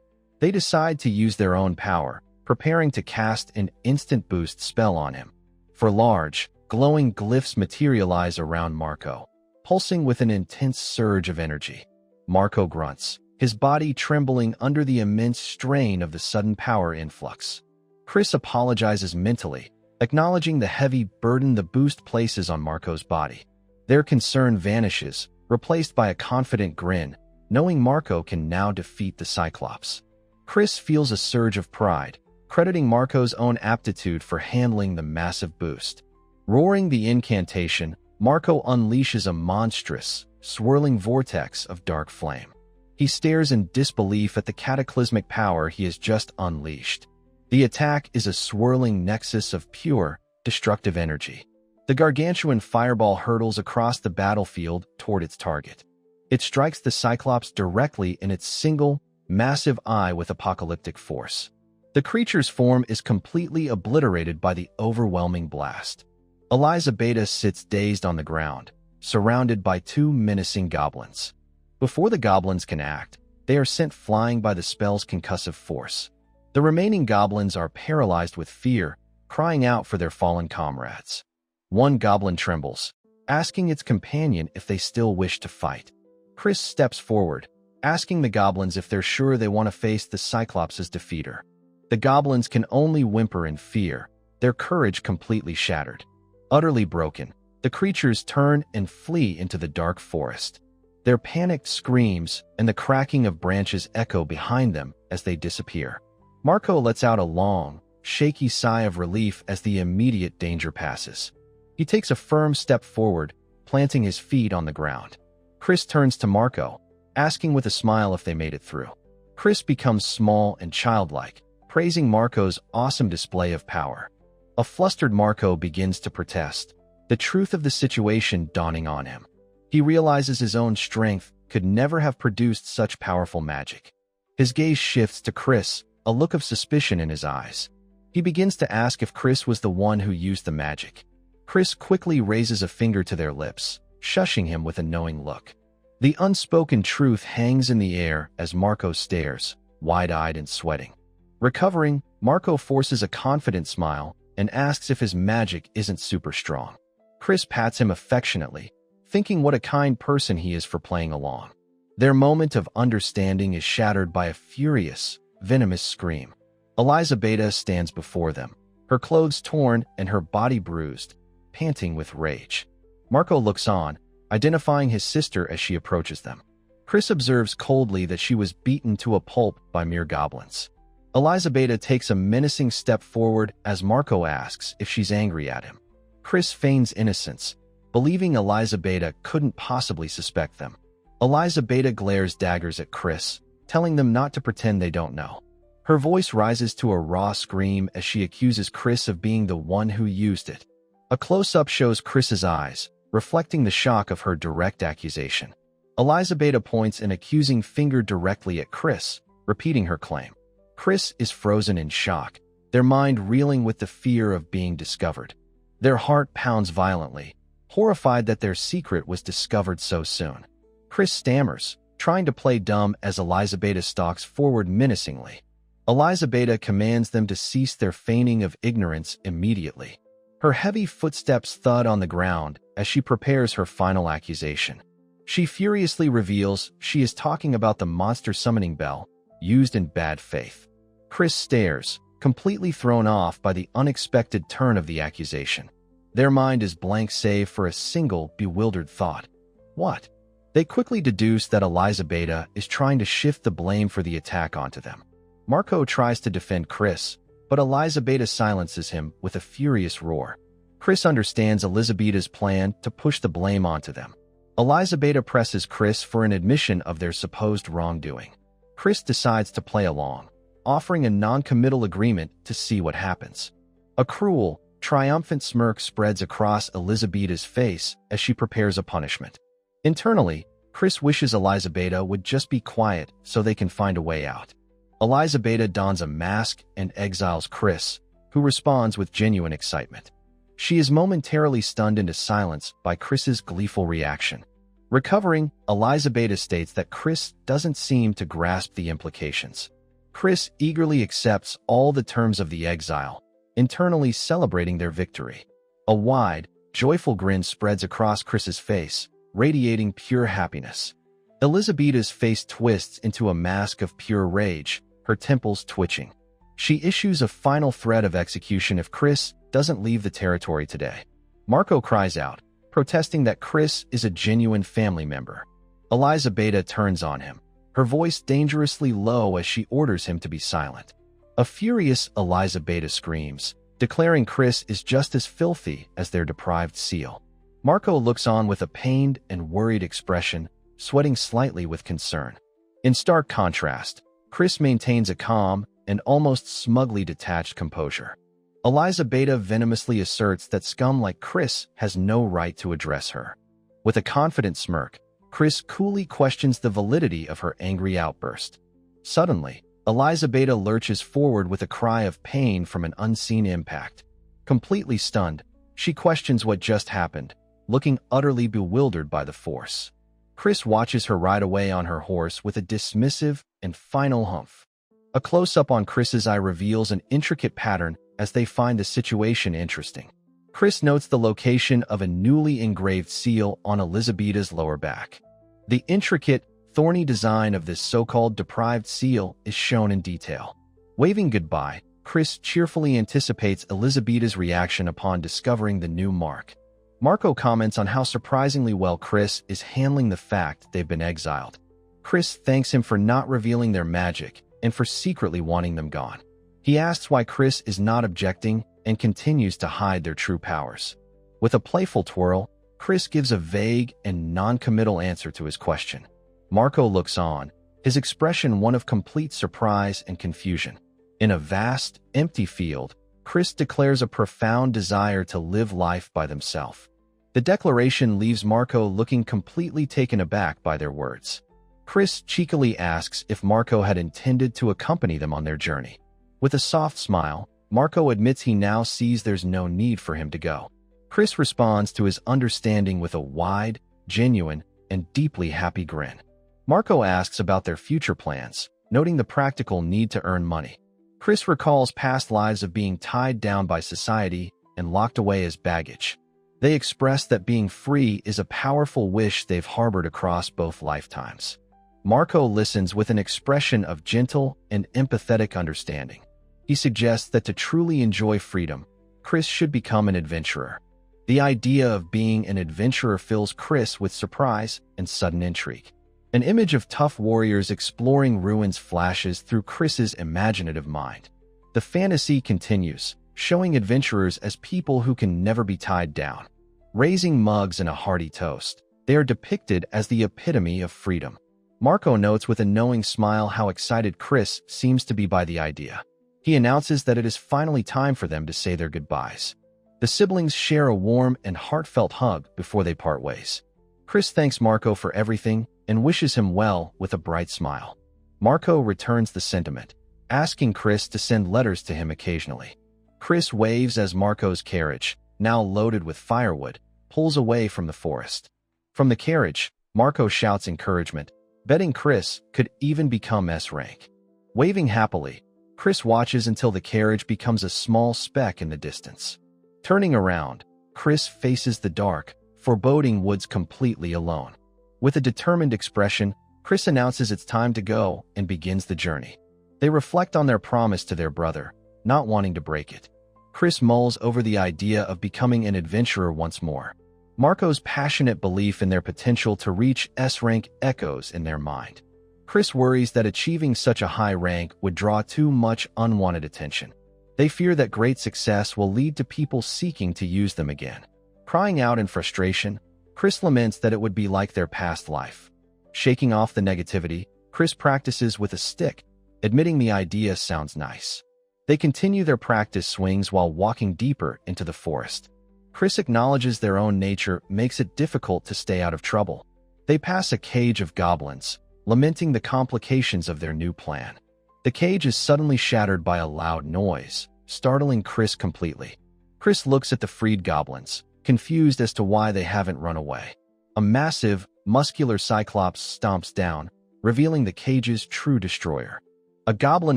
They decide to use their own power, preparing to cast an instant boost spell on him. For large, glowing glyphs materialize around Marco, pulsing with an intense surge of energy. Marco grunts, his body trembling under the immense strain of the sudden power influx. Chris apologizes mentally, acknowledging the heavy burden the boost places on Marco's body. Their concern vanishes, replaced by a confident grin, knowing Marco can now defeat the Cyclops. Chris feels a surge of pride, crediting Marco's own aptitude for handling the massive boost. Roaring the incantation, Marco unleashes a monstrous, swirling vortex of dark flame. He stares in disbelief at the cataclysmic power he has just unleashed. The attack is a swirling nexus of pure, destructive energy. The gargantuan fireball hurtles across the battlefield toward its target. It strikes the Cyclops directly in its single, massive eye with apocalyptic force. The creature's form is completely obliterated by the overwhelming blast. Eliza Beta sits dazed on the ground, surrounded by two menacing goblins. Before the goblins can act, they are sent flying by the spell's concussive force. The remaining goblins are paralyzed with fear, crying out for their fallen comrades. One goblin trembles, asking its companion if they still wish to fight. Chris steps forward, asking the goblins if they're sure they want to face the Cyclops' defeater. The goblins can only whimper in fear, their courage completely shattered. Utterly broken, the creatures turn and flee into the dark forest. Their panicked screams and the cracking of branches echo behind them as they disappear. Marco lets out a long, shaky sigh of relief as the immediate danger passes. He takes a firm step forward, planting his feet on the ground. Chris turns to Marco, asking with a smile if they made it through. Chris becomes small and childlike, praising Marco's awesome display of power. A flustered Marco begins to protest, the truth of the situation dawning on him. He realizes his own strength could never have produced such powerful magic. His gaze shifts to Chris, a look of suspicion in his eyes. He begins to ask if Chris was the one who used the magic. Chris quickly raises a finger to their lips, shushing him with a knowing look. The unspoken truth hangs in the air as Marco stares, wide-eyed and sweating. Recovering, Marco forces a confident smile and asks if his magic isn't super strong. Chris pats him affectionately, thinking what a kind person he is for playing along. Their moment of understanding is shattered by a furious, venomous scream. Eliza Beta stands before them, her clothes torn and her body bruised, panting with rage. Marco looks on, identifying his sister as she approaches them. Chris observes coldly that she was beaten to a pulp by mere goblins. Eliza Beta takes a menacing step forward as Marco asks if she's angry at him. Chris feigns innocence, believing Eliza Beta couldn't possibly suspect them. Eliza Beta glares daggers at Chris, telling them not to pretend they don't know. Her voice rises to a raw scream as she accuses Chris of being the one who used it. A close-up shows Chris's eyes, reflecting the shock of her direct accusation. Eliza Beta points an accusing finger directly at Chris, repeating her claim. Chris is frozen in shock, their mind reeling with the fear of being discovered. Their heart pounds violently, horrified that their secret was discovered so soon. Chris stammers, trying to play dumb as Eliza Beta stalks forward menacingly. Eliza Beta commands them to cease their feigning of ignorance immediately. Her heavy footsteps thud on the ground as she prepares her final accusation. She furiously reveals she is talking about the monster summoning bell, used in bad faith. Chris stares, completely thrown off by the unexpected turn of the accusation. Their mind is blank save for a single bewildered thought. What? They quickly deduce that Eliza Beta is trying to shift the blame for the attack onto them. Marco tries to defend Chris, but Eliza Beta silences him with a furious roar. Chris understands Elizabeta's plan to push the blame onto them. Eliza Beta presses Chris for an admission of their supposed wrongdoing. Chris decides to play along, offering a non-committal agreement to see what happens. A cruel, triumphant smirk spreads across Elizabeta's face as she prepares a punishment. Internally, Chris wishes Eliza Beta would just be quiet so they can find a way out. Eliza Beta dons a mask and exiles Chris, who responds with genuine excitement. She is momentarily stunned into silence by Chris's gleeful reaction. Recovering, Eliza Beta states that Chris doesn't seem to grasp the implications. Chris eagerly accepts all the terms of the exile, internally celebrating their victory. A wide, joyful grin spreads across Chris's face, radiating pure happiness. Elizabeta's face twists into a mask of pure rage, her temples twitching. She issues a final threat of execution if Chris doesn't leave the territory today. Marco cries out, protesting that Chris is a genuine family member. Eliza Beta turns on him, her voice dangerously low as she orders him to be silent. A furious Eliza Beta screams, declaring Chris is just as filthy as their deprived seal. Marco looks on with a pained and worried expression, sweating slightly with concern. In stark contrast, Chris maintains a calm and almost smugly detached composure. Eliza Beta venomously asserts that scum like Chris has no right to address her. With a confident smirk, Chris coolly questions the validity of her angry outburst. Suddenly, Eliza Beta lurches forward with a cry of pain from an unseen impact. Completely stunned, she questions what just happened, looking utterly bewildered by the force. Chris watches her ride away on her horse with a dismissive and final humph. A close-up on Chris's eye reveals an intricate pattern as they find the situation interesting. Chris notes the location of a newly engraved seal on Elizabeta's lower back. The intricate, thorny design of this so-called deprived seal is shown in detail. Waving goodbye, Chris cheerfully anticipates Elizabeta's reaction upon discovering the new mark. Marco comments on how surprisingly well Chris is handling the fact they've been exiled. Chris thanks him for not revealing their magic and for secretly wanting them gone. He asks why Chris is not objecting and continues to hide their true powers. With a playful twirl, Chris gives a vague and non-committal answer to his question. Marco looks on, his expression one of complete surprise and confusion. In a vast, empty field, Chris declares a profound desire to live life by themselves. The declaration leaves Marco looking completely taken aback by their words. Chris cheekily asks if Marco had intended to accompany them on their journey. With a soft smile, Marco admits he now sees there's no need for him to go. Chris responds to his understanding with a wide, genuine, and deeply happy grin. Marco asks about their future plans, noting the practical need to earn money. Chris recalls past lives of being tied down by society and locked away as baggage. They express that being free is a powerful wish they've harbored across both lifetimes. Marco listens with an expression of gentle and empathetic understanding. He suggests that to truly enjoy freedom, Chris should become an adventurer. The idea of being an adventurer fills Chris with surprise and sudden intrigue. An image of tough warriors exploring ruins flashes through Chris's imaginative mind. The fantasy continues, showing adventurers as people who can never be tied down. Raising mugs and a hearty toast, they are depicted as the epitome of freedom. Marco notes with a knowing smile how excited Chris seems to be by the idea. He announces that it is finally time for them to say their goodbyes. The siblings share a warm and heartfelt hug before they part ways. Chris thanks Marco for everything and wishes him well with a bright smile. Marco returns the sentiment, asking Chris to send letters to him occasionally. Chris waves as Marco's carriage, now loaded with firewood, pulls away from the forest. From the carriage, Marco shouts encouragement, betting Chris could even become S-rank. Waving happily, Chris watches until the carriage becomes a small speck in the distance. Turning around, Chris faces the dark, foreboding woods completely alone. With a determined expression, Chris announces it's time to go and begins the journey. They reflect on their promise to their brother, not wanting to break it. Chris mulls over the idea of becoming an adventurer once more. Marco's passionate belief in their potential to reach S-rank echoes in their mind. Chris worries that achieving such a high rank would draw too much unwanted attention. They fear that great success will lead to people seeking to use them again. Crying out in frustration, Chris laments that it would be like their past life. Shaking off the negativity, Chris practices with a stick, admitting the idea sounds nice. They continue their practice swings while walking deeper into the forest. Chris acknowledges their own nature makes it difficult to stay out of trouble. They pass a cage of goblins, lamenting the complications of their new plan. The cage is suddenly shattered by a loud noise, startling Chris completely. Chris looks at the freed goblins, confused as to why they haven't run away. A massive, muscular cyclops stomps down, revealing the cage's true destroyer. A goblin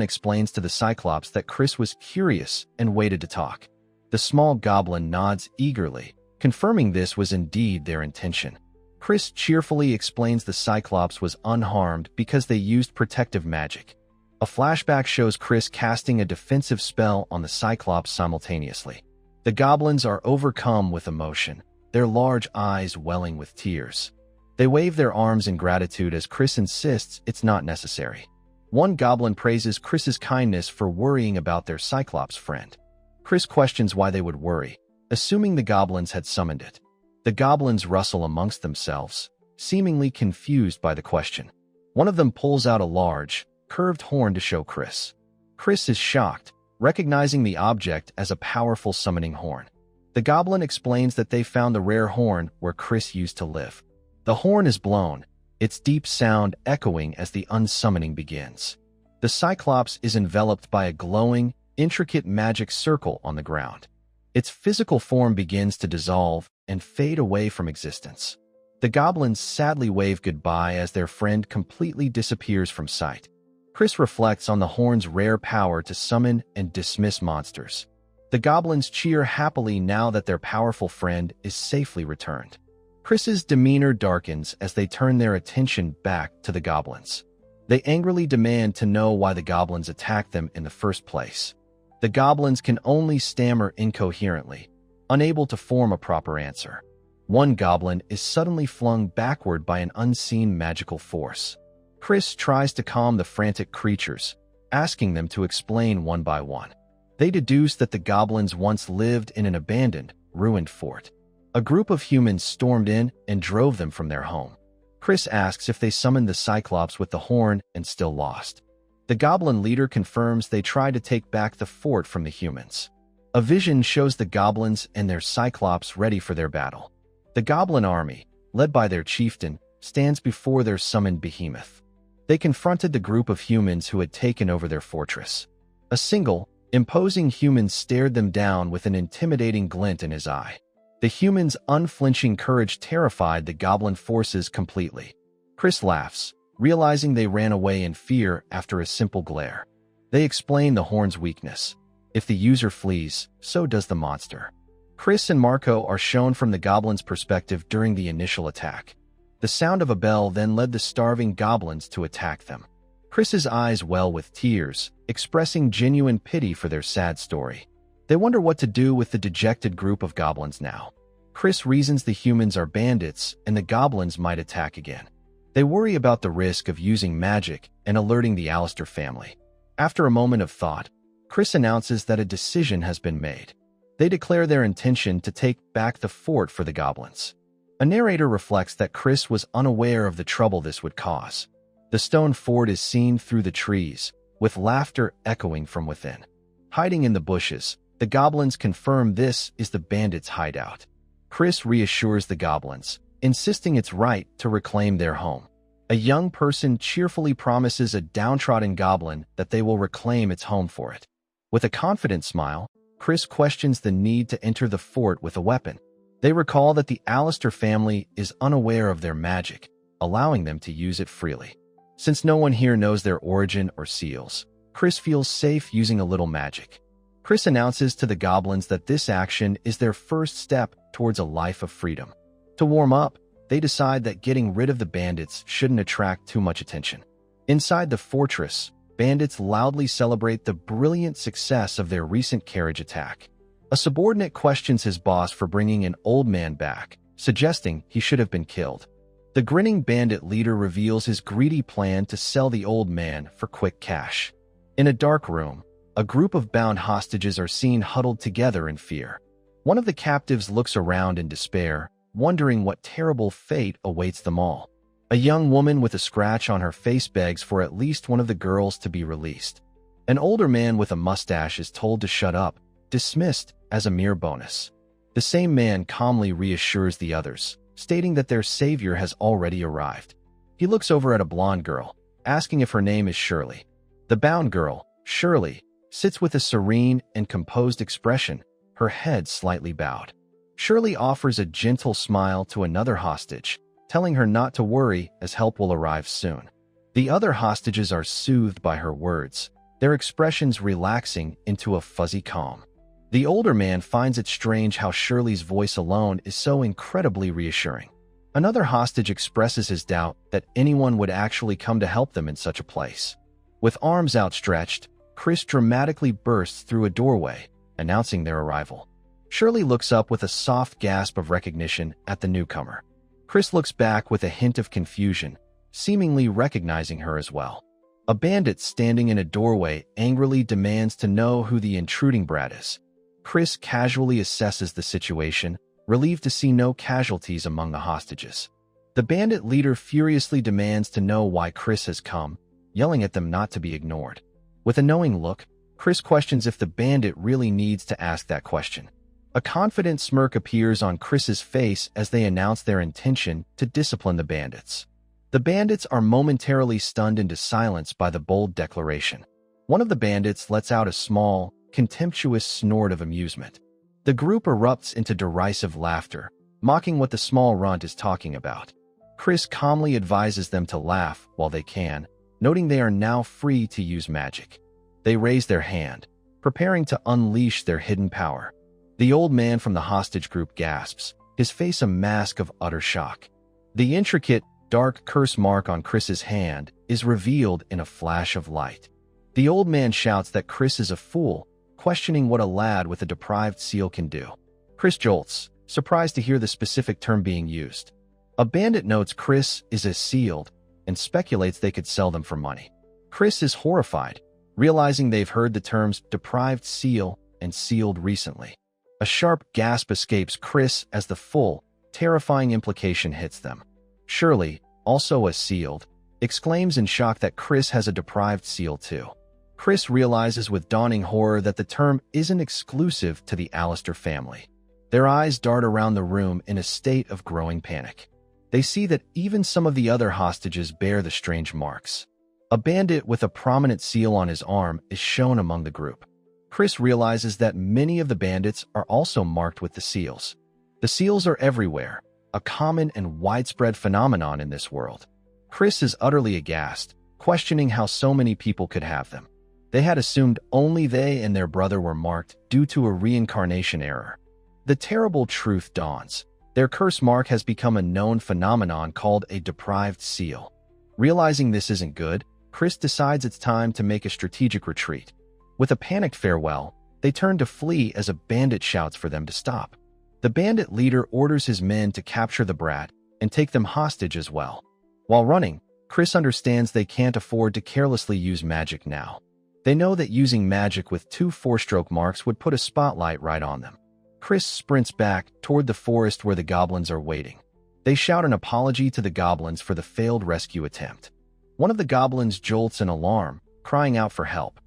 explains to the cyclops that Chris was curious and waited to talk. The small goblin nods eagerly, confirming this was indeed their intention. Chris cheerfully explains the cyclops was unharmed because they used protective magic. A flashback shows Chris casting a defensive spell on the cyclops simultaneously. The goblins are overcome with emotion, their large eyes welling with tears. They wave their arms in gratitude as Chris insists it's not necessary. One goblin praises Chris's kindness for worrying about their cyclops friend. Chris questions why they would worry, assuming the goblins had summoned it. The goblins rustle amongst themselves, seemingly confused by the question. One of them pulls out a large, curved horn to show Chris. Chris is shocked, recognizing the object as a powerful summoning horn. The goblin explains that they found the rare horn where Chris used to live. The horn is blown, its deep sound echoing as the unsummoning begins. The cyclops is enveloped by a glowing, intricate magic circle on the ground. Its physical form begins to dissolve and fade away from existence. The goblins sadly wave goodbye as their friend completely disappears from sight. Chris reflects on the horn's rare power to summon and dismiss monsters. The goblins cheer happily now that their powerful friend is safely returned. Chris's demeanor darkens as they turn their attention back to the goblins. They angrily demand to know why the goblins attacked them in the first place. The goblins can only stammer incoherently, unable to form a proper answer. One goblin is suddenly flung backward by an unseen magical force. Chris tries to calm the frantic creatures, asking them to explain one by one. They deduce that the goblins once lived in an abandoned, ruined fort. A group of humans stormed in and drove them from their home. Chris asks if they summoned the cyclops with the horn and still lost. The goblin leader confirms they tried to take back the fort from the humans. A vision shows the goblins and their cyclops ready for their battle. The goblin army, led by their chieftain, stands before their summoned behemoth. They confronted the group of humans who had taken over their fortress. A single, Imposing humans stared them down with an intimidating glint in his eye. The humans' unflinching courage terrified the goblin forces completely. Chris laughs, realizing they ran away in fear after a simple glare. They explain the horn's weakness. If the user flees, so does the monster. Chris and Marco are shown from the goblin's perspective during the initial attack. The sound of a bell then led the starving goblins to attack them. Chris's eyes well with tears, expressing genuine pity for their sad story. They wonder what to do with the dejected group of goblins now. Chris reasons the humans are bandits and the goblins might attack again. They worry about the risk of using magic and alerting the Alistair family. After a moment of thought, Chris announces that a decision has been made. They declare their intention to take back the fort for the goblins. A narrator reflects that Chris was unaware of the trouble this would cause. The stone fort is seen through the trees, with laughter echoing from within. Hiding in the bushes, the goblins confirm this is the bandits' hideout. Chris reassures the goblins, insisting it's right to reclaim their home. A young person cheerfully promises a downtrodden goblin that they will reclaim its home for it. With a confident smile, Chris questions the need to enter the fort with a weapon. They recall that the Alistair family is unaware of their magic, allowing them to use it freely. Since no one here knows their origin or seals, Chris feels safe using a little magic. Chris announces to the goblins that this action is their first step towards a life of freedom. To warm up, they decide that getting rid of the bandits shouldn't attract too much attention. Inside the fortress, bandits loudly celebrate the brilliant success of their recent carriage attack. A subordinate questions his boss for bringing an old man back, suggesting he should have been killed. The grinning bandit leader reveals his greedy plan to sell the old man for quick cash. In a dark room, a group of bound hostages are seen huddled together in fear. One of the captives looks around in despair, wondering what terrible fate awaits them all. A young woman with a scratch on her face begs for at least one of the girls to be released. An older man with a mustache is told to shut up, dismissed as a mere bonus. The same man calmly reassures the others, stating that their savior has already arrived. He looks over at a blonde girl, asking if her name is Shirley. The bound girl, Shirley, sits with a serene and composed expression, her head slightly bowed. Shirley offers a gentle smile to another hostage, telling her not to worry as help will arrive soon. The other hostages are soothed by her words, their expressions relaxing into a fuzzy calm. The older man finds it strange how Shirley's voice alone is so incredibly reassuring. Another hostage expresses his doubt that anyone would actually come to help them in such a place. With arms outstretched, Chris dramatically bursts through a doorway, announcing their arrival. Shirley looks up with a soft gasp of recognition at the newcomer. Chris looks back with a hint of confusion, seemingly recognizing her as well. A bandit standing in a doorway angrily demands to know who the intruding brat is. Chris casually assesses the situation, relieved to see no casualties among the hostages. The bandit leader furiously demands to know why Chris has come, yelling at them not to be ignored. With a knowing look, Chris questions if the bandit really needs to ask that question. A confident smirk appears on Chris's face as they announce their intention to discipline the bandits. The bandits are momentarily stunned into silence by the bold declaration. One of the bandits lets out a small, contemptuous snort of amusement. The group erupts into derisive laughter, mocking what the small runt is talking about. Chris calmly advises them to laugh while they can, noting they are now free to use magic. They raise their hand, preparing to unleash their hidden power. The old man from the hostage group gasps, his face a mask of utter shock. The intricate, dark curse mark on Chris's hand is revealed in a flash of light. The old man shouts that Chris is a fool, questioning what a lad with a deprived seal can do. Chris jolts, surprised to hear the specific term being used. A bandit notes Chris is a sealed and speculates they could sell them for money. Chris is horrified, realizing they've heard the terms deprived seal and sealed recently. A sharp gasp escapes Chris as the full, terrifying implication hits them. Shirley, also a sealed, exclaims in shock that Chris has a deprived seal too. Chris realizes with dawning horror that the term isn't exclusive to the Alistair family. Their eyes dart around the room in a state of growing panic. They see that even some of the other hostages bear the strange marks. A bandit with a prominent seal on his arm is shown among the group. Chris realizes that many of the bandits are also marked with the seals. The seals are everywhere, a common and widespread phenomenon in this world. Chris is utterly aghast, questioning how so many people could have them. They had assumed only they and their brother were marked due to a reincarnation error. The terrible truth dawns. Their curse mark has become a known phenomenon called a deprived seal. Realizing this isn't good, Chris decides it's time to make a strategic retreat. With a panicked farewell, they turn to flee as a bandit shouts for them to stop. The bandit leader orders his men to capture the brat and take them hostage as well. While running, Chris understands they can't afford to carelessly use magic now. They know that using magic with 2 4-stroke marks would put a spotlight right on them. Chris sprints back toward the forest where the goblins are waiting. They shout an apology to the goblins for the failed rescue attempt. One of the goblins jolts in alarm, crying out for help.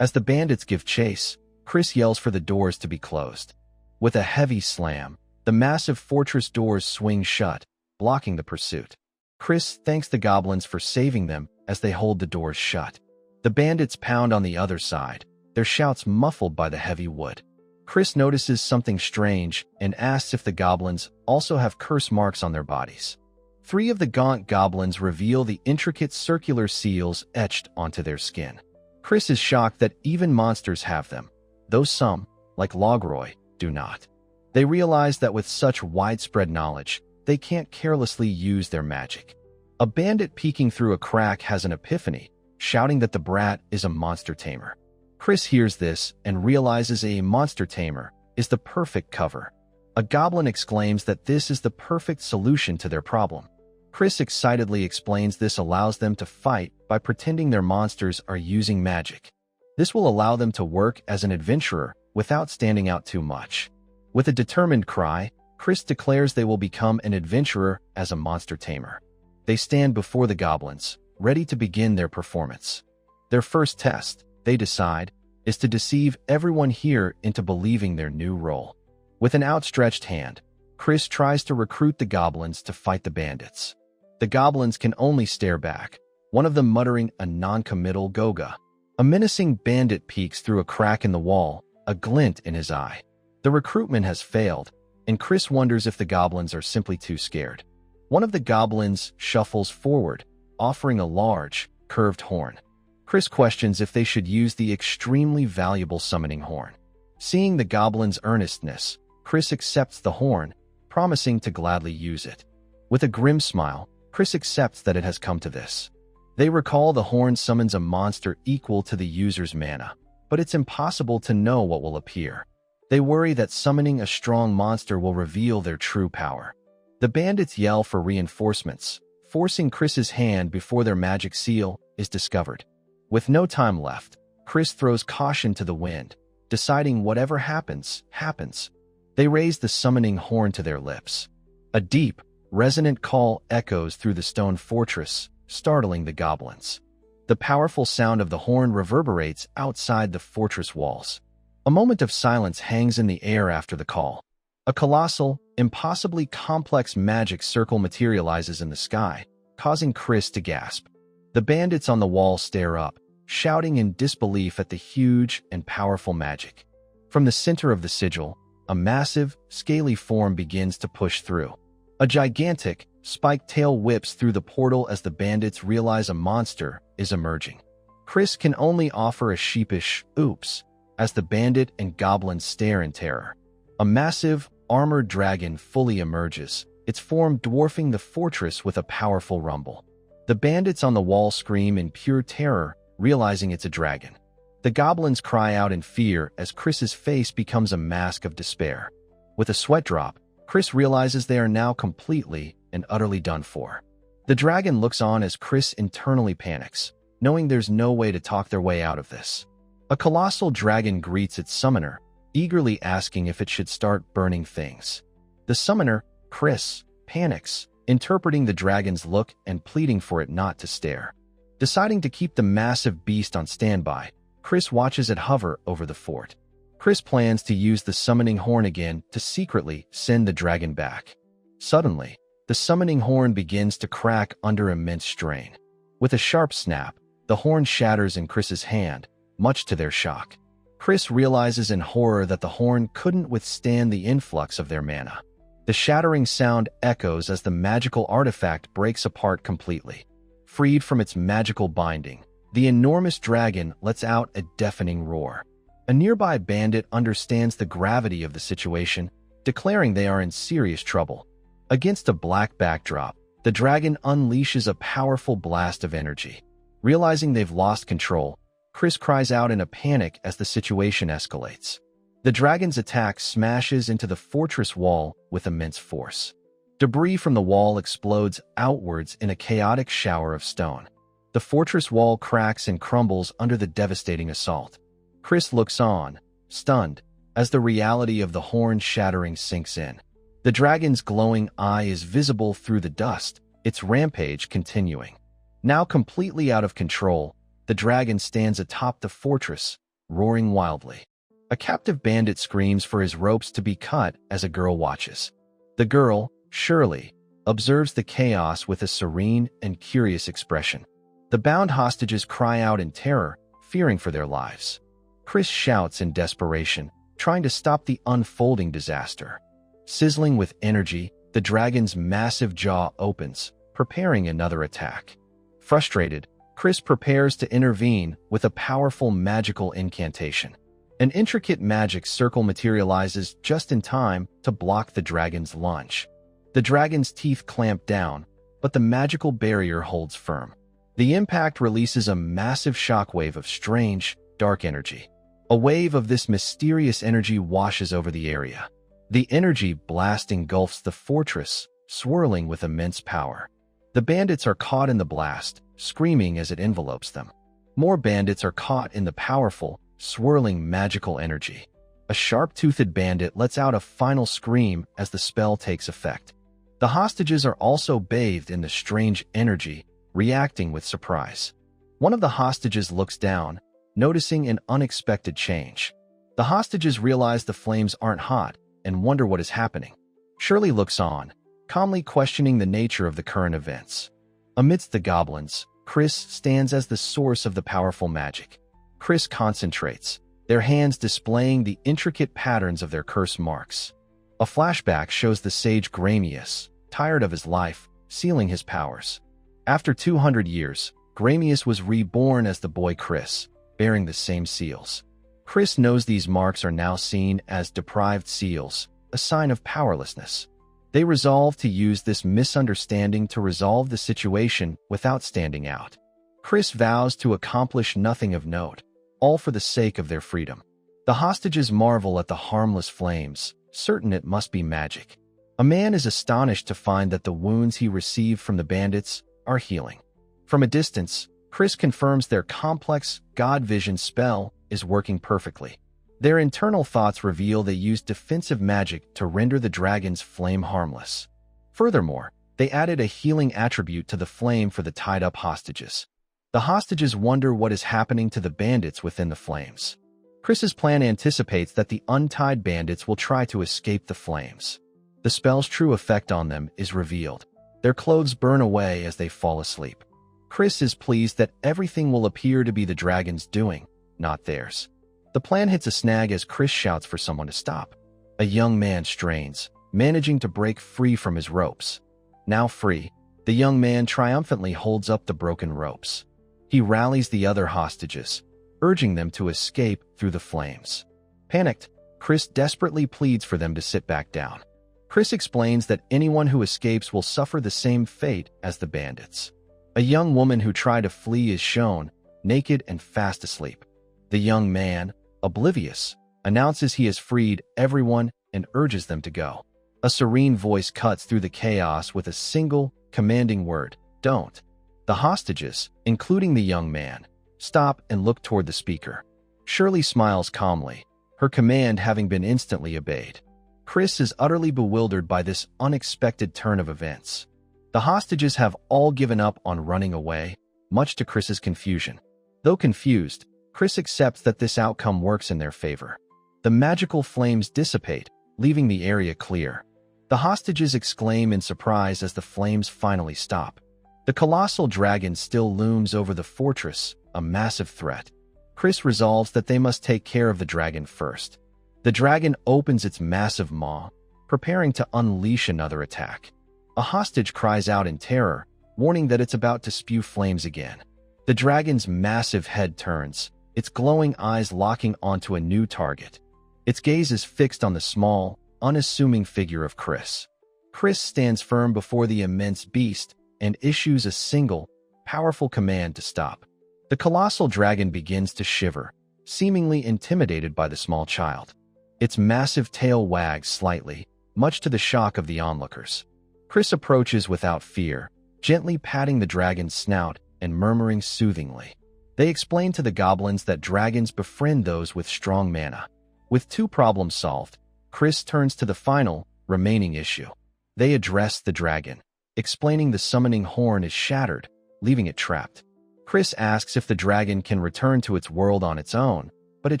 As the bandits give chase, Chris yells for the doors to be closed. With a heavy slam, the massive fortress doors swing shut, blocking the pursuit. Chris thanks the goblins for saving them as they hold the doors shut. The bandits pound on the other side, their shouts muffled by the heavy wood. Chris notices something strange and asks if the goblins also have curse marks on their bodies. 3 of the gaunt goblins reveal the intricate circular seals etched onto their skin. Chris is shocked that even monsters have them, though some, like Logroy, do not. They realize that with such widespread knowledge, they can't carelessly use their magic. A bandit peeking through a crack has an epiphany, shouting that the brat is a monster tamer. Chris hears this and realizes a monster tamer is the perfect cover. A goblin exclaims that this is the perfect solution to their problem. Chris excitedly explains this allows them to fight by pretending their monsters are using magic. This will allow them to work as an adventurer without standing out too much. With a determined cry, Chris declares they will become an adventurer as a monster tamer. They stand before the goblins, ready to begin their performance. Their first test, they decide, is to deceive everyone here into believing their new role. With an outstretched hand, Chris tries to recruit the goblins to fight the bandits. The goblins can only stare back, one of them muttering a non-committal Goga. A menacing bandit peeks through a crack in the wall, a glint in his eye. The recruitment has failed, and Chris wonders if the goblins are simply too scared. One of the goblins shuffles forward, offering a large, curved horn. Chris questions if they should use the extremely valuable summoning horn. Seeing the goblin's earnestness, Chris accepts the horn, promising to gladly use it. With a grim smile, Chris accepts that it has come to this. They recall the horn summons a monster equal to the user's mana, but it's impossible to know what will appear. They worry that summoning a strong monster will reveal their true power. The bandits yell for reinforcements, forcing Chris's hand before their magic seal is discovered. With no time left, Chris throws caution to the wind, deciding whatever happens, happens. They raise the summoning horn to their lips. A deep, resonant call echoes through the stone fortress, startling the goblins. The powerful sound of the horn reverberates outside the fortress walls. A moment of silence hangs in the air after the call. A colossal, impossibly complex magic circle materializes in the sky, causing Chris to gasp. The bandits on the wall stare up, shouting in disbelief at the huge and powerful magic. From the center of the sigil, a massive, scaly form begins to push through. A gigantic, spiked tail whips through the portal as the bandits realize a monster is emerging. Chris can only offer a sheepish, oops, as the bandit and goblins stare in terror. A massive, armored dragon fully emerges, its form dwarfing the fortress with a powerful rumble. The bandits on the wall scream in pure terror, realizing it's a dragon. The goblins cry out in fear as Chris's face becomes a mask of despair. With a sweat drop, Chris realizes they are now completely and utterly done for. The dragon looks on as Chris internally panics, knowing there's no way to talk their way out of this. A colossal dragon greets its summoner, eagerly asking if it should start burning things. The summoner, Chris, panics, interpreting the dragon's look and pleading for it not to stare. Deciding to keep the massive beast on standby, Chris watches it hover over the fort. Chris plans to use the summoning horn again to secretly send the dragon back. Suddenly, the summoning horn begins to crack under immense strain. With a sharp snap, the horn shatters in Chris's hand, much to their shock. Chris realizes in horror that the horn couldn't withstand the influx of their mana. The shattering sound echoes as the magical artifact breaks apart completely. Freed from its magical binding, the enormous dragon lets out a deafening roar. A nearby bandit understands the gravity of the situation, declaring they are in serious trouble. Against a black backdrop, the dragon unleashes a powerful blast of energy. Realizing they've lost control, Chris cries out in a panic as the situation escalates. The dragon's attack smashes into the fortress wall with immense force. Debris from the wall explodes outwards in a chaotic shower of stone. The fortress wall cracks and crumbles under the devastating assault. Chris looks on, stunned, as the reality of the horn shattering sinks in. The dragon's glowing eye is visible through the dust, its rampage continuing. Now completely out of control, the dragon stands atop the fortress, roaring wildly. A captive bandit screams for his ropes to be cut as a girl watches. The girl, Shirley, observes the chaos with a serene and curious expression. The bound hostages cry out in terror, fearing for their lives. Chris shouts in desperation, trying to stop the unfolding disaster. Sizzling with energy, the dragon's massive jaw opens, preparing another attack. Frustrated, Chris prepares to intervene with a powerful magical incantation. An intricate magic circle materializes just in time to block the dragon's launch. The dragon's teeth clamp down, but the magical barrier holds firm. The impact releases a massive shockwave of strange, dark energy. A wave of this mysterious energy washes over the area. The energy blast engulfs the fortress, swirling with immense power. The bandits are caught in the blast, screaming as it envelopes them. More bandits are caught in the powerful, swirling magical energy. A sharp-toothed bandit lets out a final scream as the spell takes effect. The hostages are also bathed in the strange energy, reacting with surprise. One of the hostages looks down, noticing an unexpected change. The hostages realize the flames aren't hot and wonder what is happening. Shirley looks on, calmly questioning the nature of the current events. Amidst the goblins, Chris stands as the source of the powerful magic. Chris concentrates, their hands displaying the intricate patterns of their curse marks. A flashback shows the sage Gramius, tired of his life, sealing his powers. After 200 years, Gramius was reborn as the boy Chris, bearing the same seals. Chris knows these marks are now seen as deprived seals, a sign of powerlessness. They resolve to use this misunderstanding to resolve the situation without standing out. Chris vows to accomplish nothing of note, all for the sake of their freedom. The hostages marvel at the harmless flames, certain it must be magic. A man is astonished to find that the wounds he received from the bandits are healing. From a distance, Chris confirms their complex God Vision spell is working perfectly. Their internal thoughts reveal they used defensive magic to render the dragon's flame harmless. Furthermore, they added a healing attribute to the flame for the tied-up hostages. The hostages wonder what is happening to the bandits within the flames. Chris's plan anticipates that the untied bandits will try to escape the flames. The spell's true effect on them is revealed. Their clothes burn away as they fall asleep. Chris is pleased that everything will appear to be the dragon's doing, not theirs. The plan hits a snag as Chris shouts for someone to stop. A young man strains, managing to break free from his ropes. Now free, the young man triumphantly holds up the broken ropes. He rallies the other hostages, urging them to escape through the flames. Panicked, Chris desperately pleads for them to sit back down. Chris explains that anyone who escapes will suffer the same fate as the bandits. A young woman who tried to flee is shown, naked and fast asleep. The young man, oblivious, announces he has freed everyone and urges them to go. A serene voice cuts through the chaos with a single, commanding word, "Don't." The hostages, including the young man, stop and look toward the speaker. Shirley smiles calmly, her command having been instantly obeyed. Chris is utterly bewildered by this unexpected turn of events. The hostages have all given up on running away, much to Chris's confusion. Though confused, Chris accepts that this outcome works in their favor. The magical flames dissipate, leaving the area clear. The hostages exclaim in surprise as the flames finally stop. The colossal dragon still looms over the fortress, a massive threat. Chris resolves that they must take care of the dragon first. The dragon opens its massive maw, preparing to unleash another attack. A hostage cries out in terror, warning that it's about to spew flames again. The dragon's massive head turns, its glowing eyes locking onto a new target. Its gaze is fixed on the small, unassuming figure of Chris. Chris stands firm before the immense beast and issues a single, powerful command to stop. The colossal dragon begins to shiver, seemingly intimidated by the small child. Its massive tail wags slightly, much to the shock of the onlookers. Chris approaches without fear, gently patting the dragon's snout and murmuring soothingly. They explain to the goblins that dragons befriend those with strong mana. With 2 problems solved, Chris turns to the final, remaining issue. They address the dragon, explaining the summoning horn is shattered, leaving it trapped. Chris asks if the dragon can return to its world on its own, but it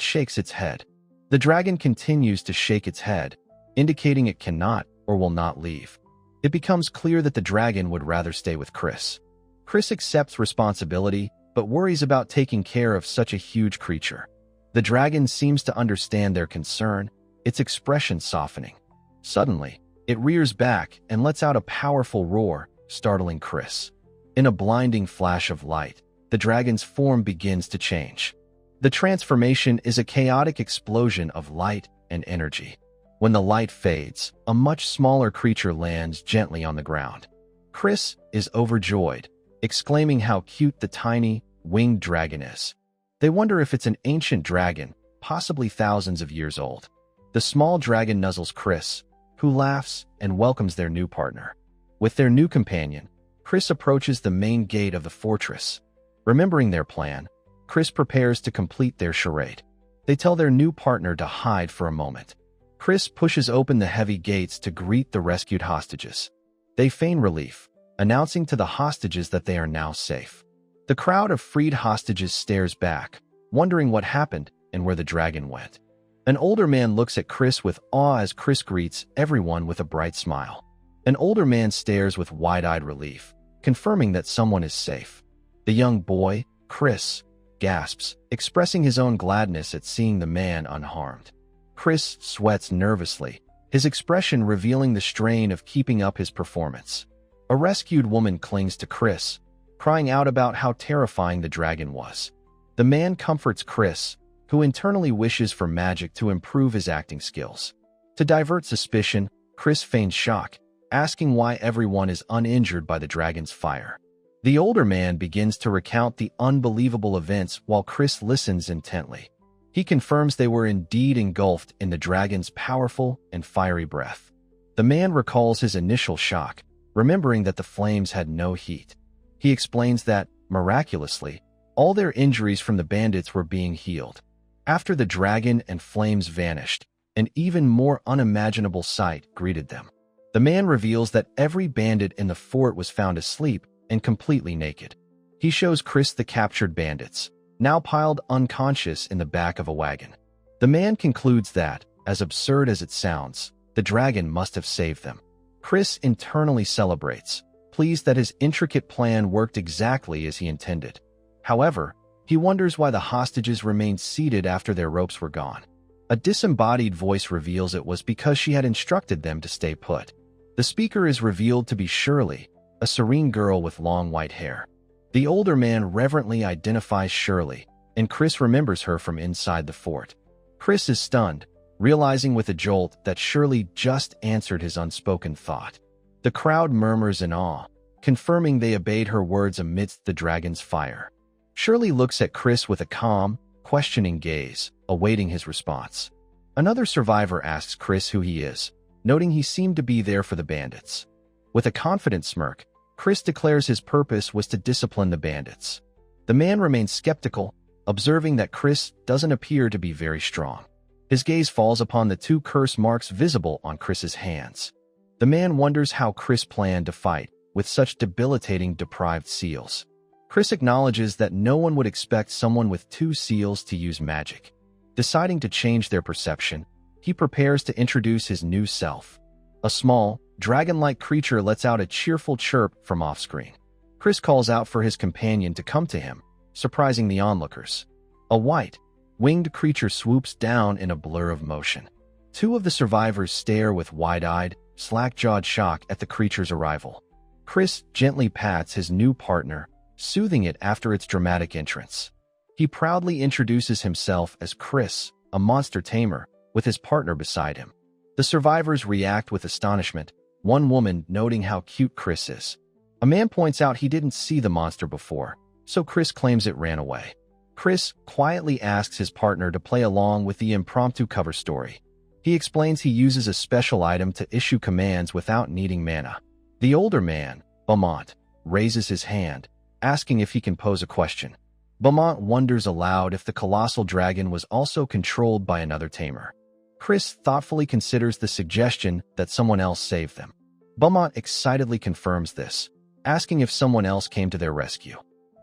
shakes its head. The dragon continues to shake its head, indicating it cannot or will not leave. It becomes clear that the dragon would rather stay with Chris. Chris accepts responsibility, but worries about taking care of such a huge creature. The dragon seems to understand their concern, its expression softening. Suddenly, it rears back and lets out a powerful roar, startling Chris. In a blinding flash of light, the dragon's form begins to change. The transformation is a chaotic explosion of light and energy. When the light fades, a much smaller creature lands gently on the ground. Chris is overjoyed, exclaiming how cute the tiny, winged dragon is. They wonder if it's an ancient dragon, possibly thousands of years old. The small dragon nuzzles Chris, who laughs and welcomes their new partner. With their new companion, Chris approaches the main gate of the fortress. Remembering their plan, Chris prepares to complete their charade. They tell their new partner to hide for a moment. Chris pushes open the heavy gates to greet the rescued hostages. They feign relief, announcing to the hostages that they are now safe. The crowd of freed hostages stares back, wondering what happened and where the dragon went. An older man looks at Chris with awe as Chris greets everyone with a bright smile. An older man stares with wide-eyed relief, confirming that someone is safe. The young boy, Chris, gasps, expressing his own gladness at seeing the man unharmed. Chris sweats nervously, his expression revealing the strain of keeping up his performance. A rescued woman clings to Chris, crying out about how terrifying the dragon was. The man comforts Chris, who internally wishes for magic to improve his acting skills. To divert suspicion, Chris feigns shock, asking why everyone is uninjured by the dragon's fire. The older man begins to recount the unbelievable events while Chris listens intently. He confirms they were indeed engulfed in the dragon's powerful and fiery breath. The man recalls his initial shock, remembering that the flames had no heat. He explains that, miraculously, all their injuries from the bandits were being healed. After the dragon and flames vanished, an even more unimaginable sight greeted them. The man reveals that every bandit in the fort was found asleep and completely naked. He shows Chris the captured bandits, now piled unconscious in the back of a wagon. The man concludes that, as absurd as it sounds, the dragon must have saved them. Chris internally celebrates, pleased that his intricate plan worked exactly as he intended. However, he wonders why the hostages remained seated after their ropes were gone. A disembodied voice reveals it was because she had instructed them to stay put. The speaker is revealed to be Shirley, a serene girl with long white hair. The older man reverently identifies Shirley, and Chris remembers her from inside the fort. Chris is stunned, realizing with a jolt that Shirley just answered his unspoken thought. The crowd murmurs in awe, confirming they obeyed her words amidst the dragon's fire. Shirley looks at Chris with a calm, questioning gaze, awaiting his response. Another survivor asks Chris who he is, noting he seemed to be there for the bandits. With a confident smirk, Chris declares his purpose was to discipline the bandits. The man remains skeptical, observing that Chris doesn't appear to be very strong. His gaze falls upon the 2 curse marks visible on Chris's hands. The man wonders how Chris planned to fight with such debilitating deprived seals. Chris acknowledges that no one would expect someone with 2 seals to use magic. Deciding to change their perception, he prepares to introduce his new self. A small, dragon-like creature lets out a cheerful chirp from off-screen. Chris calls out for his companion to come to him, surprising the onlookers. A white, winged creature swoops down in a blur of motion. Two of the survivors stare with wide-eyed, slack-jawed shock at the creature's arrival. Chris gently pats his new partner, soothing it after its dramatic entrance. He proudly introduces himself as Chris, a monster tamer, with his partner beside him. The survivors react with astonishment, one woman noting how cute Chris is. A man points out he didn't see the monster before, so Chris claims it ran away. Chris quietly asks his partner to play along with the impromptu cover story. He explains he uses a special item to issue commands without needing mana. The older man, Beaumont, raises his hand, asking if he can pose a question. Beaumont wonders aloud if the colossal dragon was also controlled by another tamer. Chris thoughtfully considers the suggestion that someone else saved them. Beaumont excitedly confirms this, asking if someone else came to their rescue.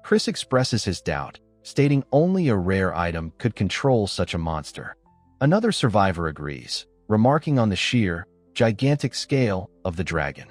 Chris expresses his doubt, stating only a rare item could control such a monster. Another survivor agrees, remarking on the sheer, gigantic scale of the dragon.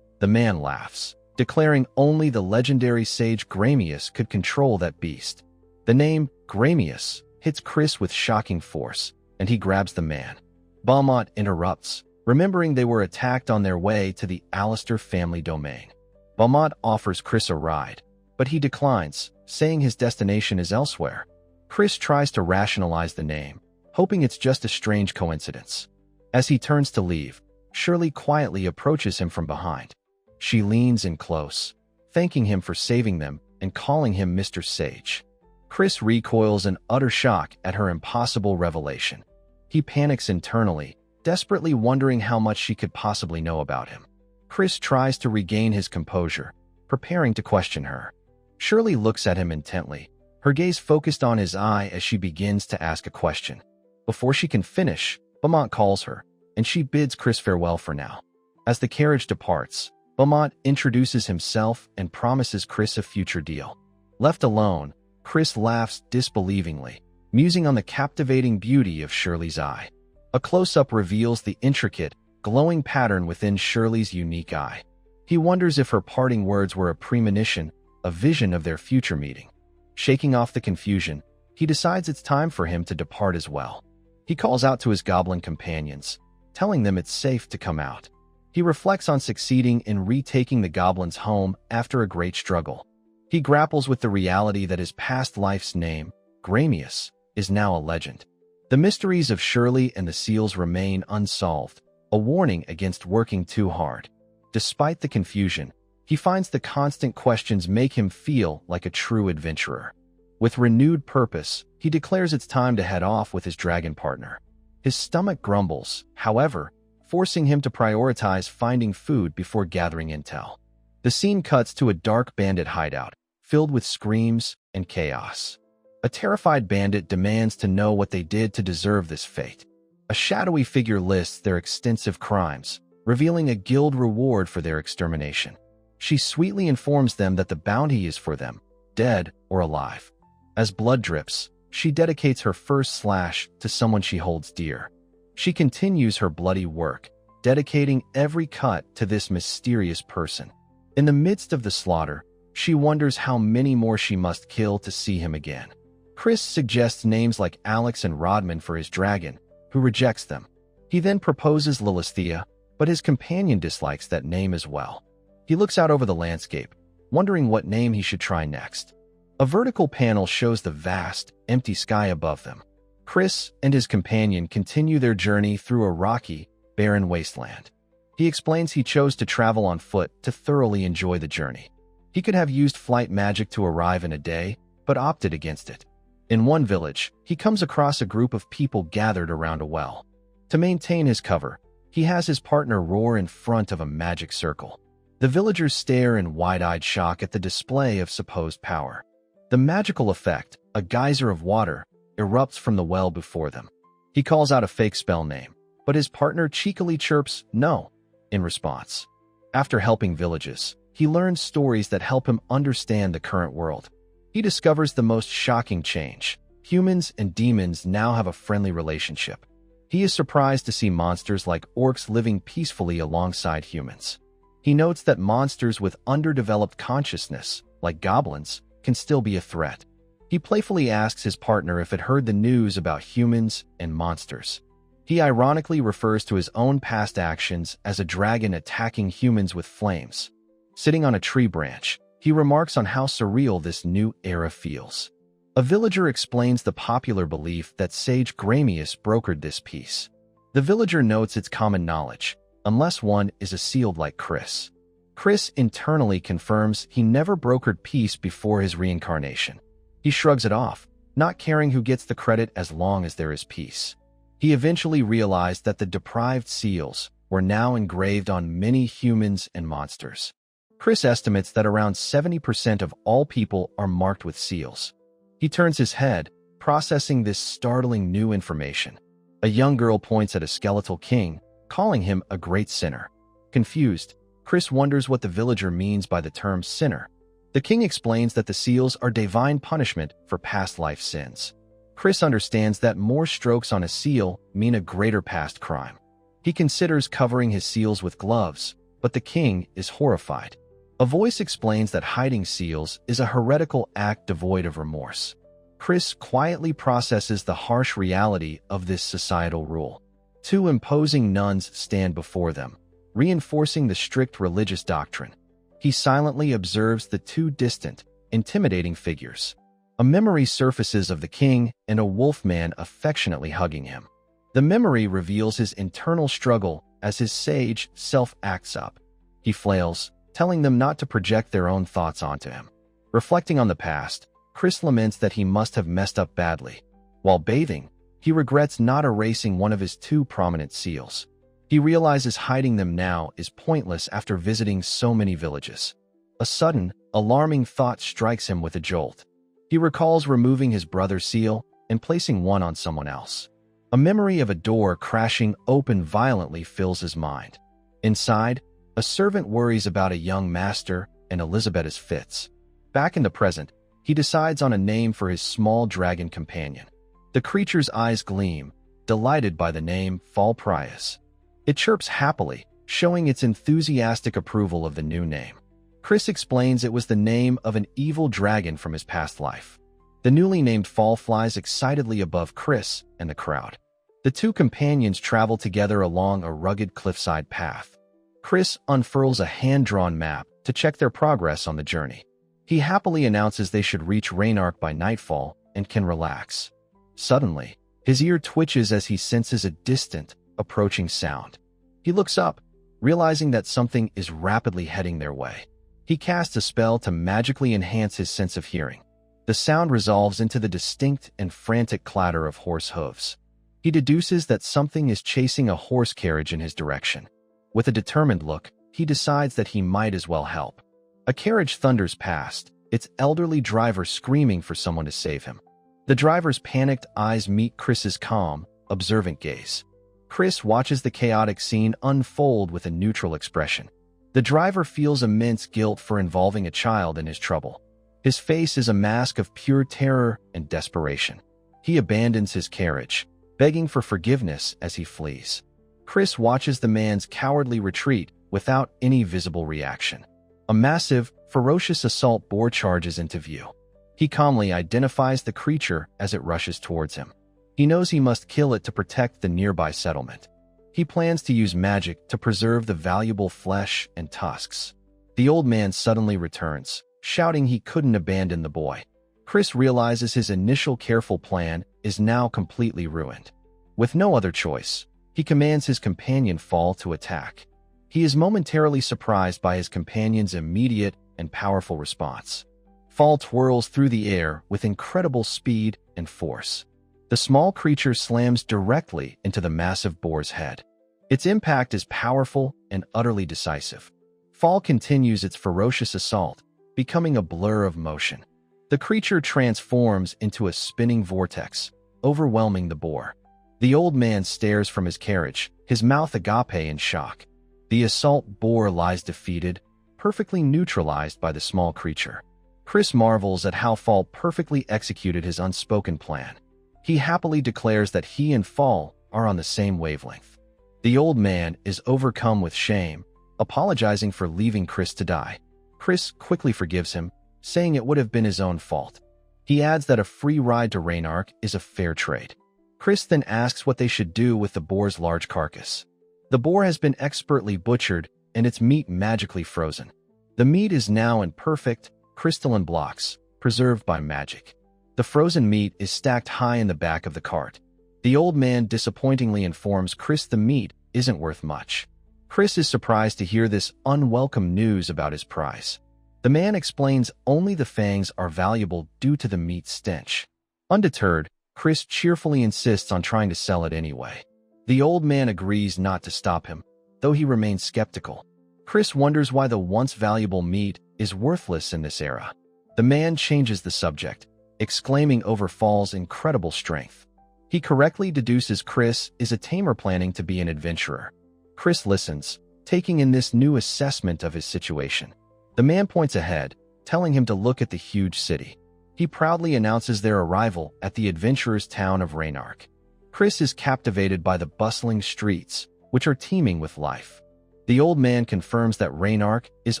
The man laughs, declaring only the legendary sage Gramius could control that beast. The name Gramius hits Chris with shocking force, and he grabs the man. Beaumont interrupts, remembering they were attacked on their way to the Alistair family domain. Beaumont offers Chris a ride, but he declines, saying his destination is elsewhere. Chris tries to rationalize the name, hoping it's just a strange coincidence. As he turns to leave, Shirley quietly approaches him from behind. She leans in close, thanking him for saving them and calling him Mr. Sage. Chris recoils in utter shock at her impossible revelation. He panics internally, desperately wondering how much she could possibly know about him. Chris tries to regain his composure, preparing to question her. Shirley looks at him intently, her gaze focused on his eye as she begins to ask a question. Before she can finish, Beaumont calls her, and she bids Chris farewell for now. As the carriage departs, Beaumont introduces himself and promises Chris a future deal. Left alone, Chris laughs disbelievingly, musing on the captivating beauty of Shirley's eye. A close-up reveals the intricate, glowing pattern within Shirley's unique eye. He wonders if her parting words were a premonition, a vision of their future meeting. Shaking off the confusion, he decides it's time for him to depart as well. He calls out to his goblin companions, telling them it's safe to come out. He reflects on succeeding in retaking the goblins' home after a great struggle. He grapples with the reality that his past life's name, Gramius, is now a legend. The mysteries of Shirley and the seals remain unsolved, a warning against working too hard. Despite the confusion, he finds the constant questions make him feel like a true adventurer. With renewed purpose, he declares it's time to head off with his dragon partner. His stomach grumbles, however, forcing him to prioritize finding food before gathering intel. The scene cuts to a dark bandit hideout, filled with screams and chaos. A terrified bandit demands to know what they did to deserve this fate. A shadowy figure lists their extensive crimes, revealing a guild reward for their extermination. She sweetly informs them that the bounty is for them, dead or alive. As blood drips, she dedicates her first slash to someone she holds dear. She continues her bloody work, dedicating every cut to this mysterious person. In the midst of the slaughter, she wonders how many more she must kill to see him again. Chris suggests names like Alex and Rodman for his dragon, who rejects them. He then proposes Lilithea, but his companion dislikes that name as well. He looks out over the landscape, wondering what name he should try next. A vertical panel shows the vast, empty sky above them. Chris and his companion continue their journey through a rocky, barren wasteland. He explains he chose to travel on foot to thoroughly enjoy the journey. He could have used flight magic to arrive in a day, but opted against it. In one village, he comes across a group of people gathered around a well. To maintain his cover, he has his partner roar in front of a magic circle. The villagers stare in wide-eyed shock at the display of supposed power. The magical effect, a geyser of water, erupts from the well before them. He calls out a fake spell name, but his partner cheekily chirps, "No," in response. After helping villages, he learns stories that help him understand the current world. He discovers the most shocking change. Humans and demons now have a friendly relationship. He is surprised to see monsters like orcs living peacefully alongside humans. He notes that monsters with underdeveloped consciousness, like goblins, can still be a threat. He playfully asks his partner if it heard the news about humans and monsters. He ironically refers to his own past actions as a dragon attacking humans with flames. Sitting on a tree branch, he remarks on how surreal this new era feels. A villager explains the popular belief that Sage Gramius brokered this peace. The villager notes it's common knowledge, unless one is a sealed like Chris. Chris internally confirms he never brokered peace before his reincarnation. He shrugs it off, not caring who gets the credit as long as there is peace. He eventually realized that the deprived seals were now engraved on many humans and monsters. Chris estimates that around 70% of all people are marked with seals. He turns his head, processing this startling new information. A young girl points at a skeletal king, calling him a great sinner. Confused, Chris wonders what the villager means by the term sinner. The king explains that the seals are divine punishment for past life sins. Chris understands that more strokes on a seal mean a greater past crime. He considers covering his seals with gloves, but the king is horrified. A voice explains that hiding seals is a heretical act devoid of remorse. Chris quietly processes the harsh reality of this societal rule. Two imposing nuns stand before them, reinforcing the strict religious doctrine. He silently observes the two distant, intimidating figures. A memory surfaces of the king and a wolfman affectionately hugging him. The memory reveals his internal struggle as his sage self acts up. He flails, telling them not to project their own thoughts onto him. Reflecting on the past, Chris laments that he must have messed up badly. While bathing, he regrets not erasing one of his two prominent seals. He realizes hiding them now is pointless after visiting so many villages. A sudden, alarming thought strikes him with a jolt. He recalls removing his brother's seal and placing one on someone else. A memory of a door crashing open violently fills his mind. Inside, a servant worries about a young master and Elizabeth's fits. Back in the present, he decides on a name for his small dragon companion. The creature's eyes gleam, delighted by the name Fall Prius. It chirps happily, showing its enthusiastic approval of the new name. Chris explains it was the name of an evil dragon from his past life. The newly named Fall flies excitedly above Chris and the crowd. The two companions travel together along a rugged cliffside path. Chris unfurls a hand-drawn map to check their progress on the journey. He happily announces they should reach Rainark by nightfall and can relax. Suddenly, his ear twitches as he senses a distant, approaching sound. He looks up, realizing that something is rapidly heading their way. He casts a spell to magically enhance his sense of hearing. The sound resolves into the distinct and frantic clatter of horse hooves. He deduces that something is chasing a horse carriage in his direction. With a determined look, he decides that he might as well help. A carriage thunders past, its elderly driver screaming for someone to save him. The driver's panicked eyes meet Chris's calm, observant gaze. Chris watches the chaotic scene unfold with a neutral expression. The driver feels immense guilt for involving a child in his trouble. His face is a mask of pure terror and desperation. He abandons his carriage, begging for forgiveness as he flees. Chris watches the man's cowardly retreat without any visible reaction. A massive, ferocious assault boar charges into view. He calmly identifies the creature as it rushes towards him. He knows he must kill it to protect the nearby settlement. He plans to use magic to preserve the valuable flesh and tusks. The old man suddenly returns, shouting he couldn't abandon the boy. Chris realizes his initial careful plan is now completely ruined. With no other choice, he commands his companion Fall to attack. He is momentarily surprised by his companion's immediate and powerful response. Fall twirls through the air with incredible speed and force. The small creature slams directly into the massive boar's head. Its impact is powerful and utterly decisive. Fall continues its ferocious assault, becoming a blur of motion. The creature transforms into a spinning vortex, overwhelming the boar. The old man stares from his carriage, his mouth agape in shock. The assault boar lies defeated, perfectly neutralized by the small creature. Chris marvels at how Fall perfectly executed his unspoken plan. He happily declares that he and Fall are on the same wavelength. The old man is overcome with shame, apologizing for leaving Chris to die. Chris quickly forgives him, saying it would have been his own fault. He adds that a free ride to Reinark is a fair trade. Chris then asks what they should do with the boar's large carcass. The boar has been expertly butchered and its meat magically frozen. The meat is now in perfect, crystalline blocks, preserved by magic. The frozen meat is stacked high in the back of the cart. The old man disappointingly informs Chris the meat isn't worth much. Chris is surprised to hear this unwelcome news about his prize. The man explains only the fangs are valuable due to the meat's stench. Undeterred, Chris cheerfully insists on trying to sell it anyway. The old man agrees not to stop him, though he remains skeptical. Chris wonders why the once valuable meat is worthless in this era. The man changes the subject, exclaiming over Fall's incredible strength. He correctly deduces Chris is a tamer planning to be an adventurer. Chris listens, taking in this new assessment of his situation. The man points ahead, telling him to look at the huge city. He proudly announces their arrival at the adventurers' town of Reinark. Chris is captivated by the bustling streets, which are teeming with life. The old man confirms that Reinark is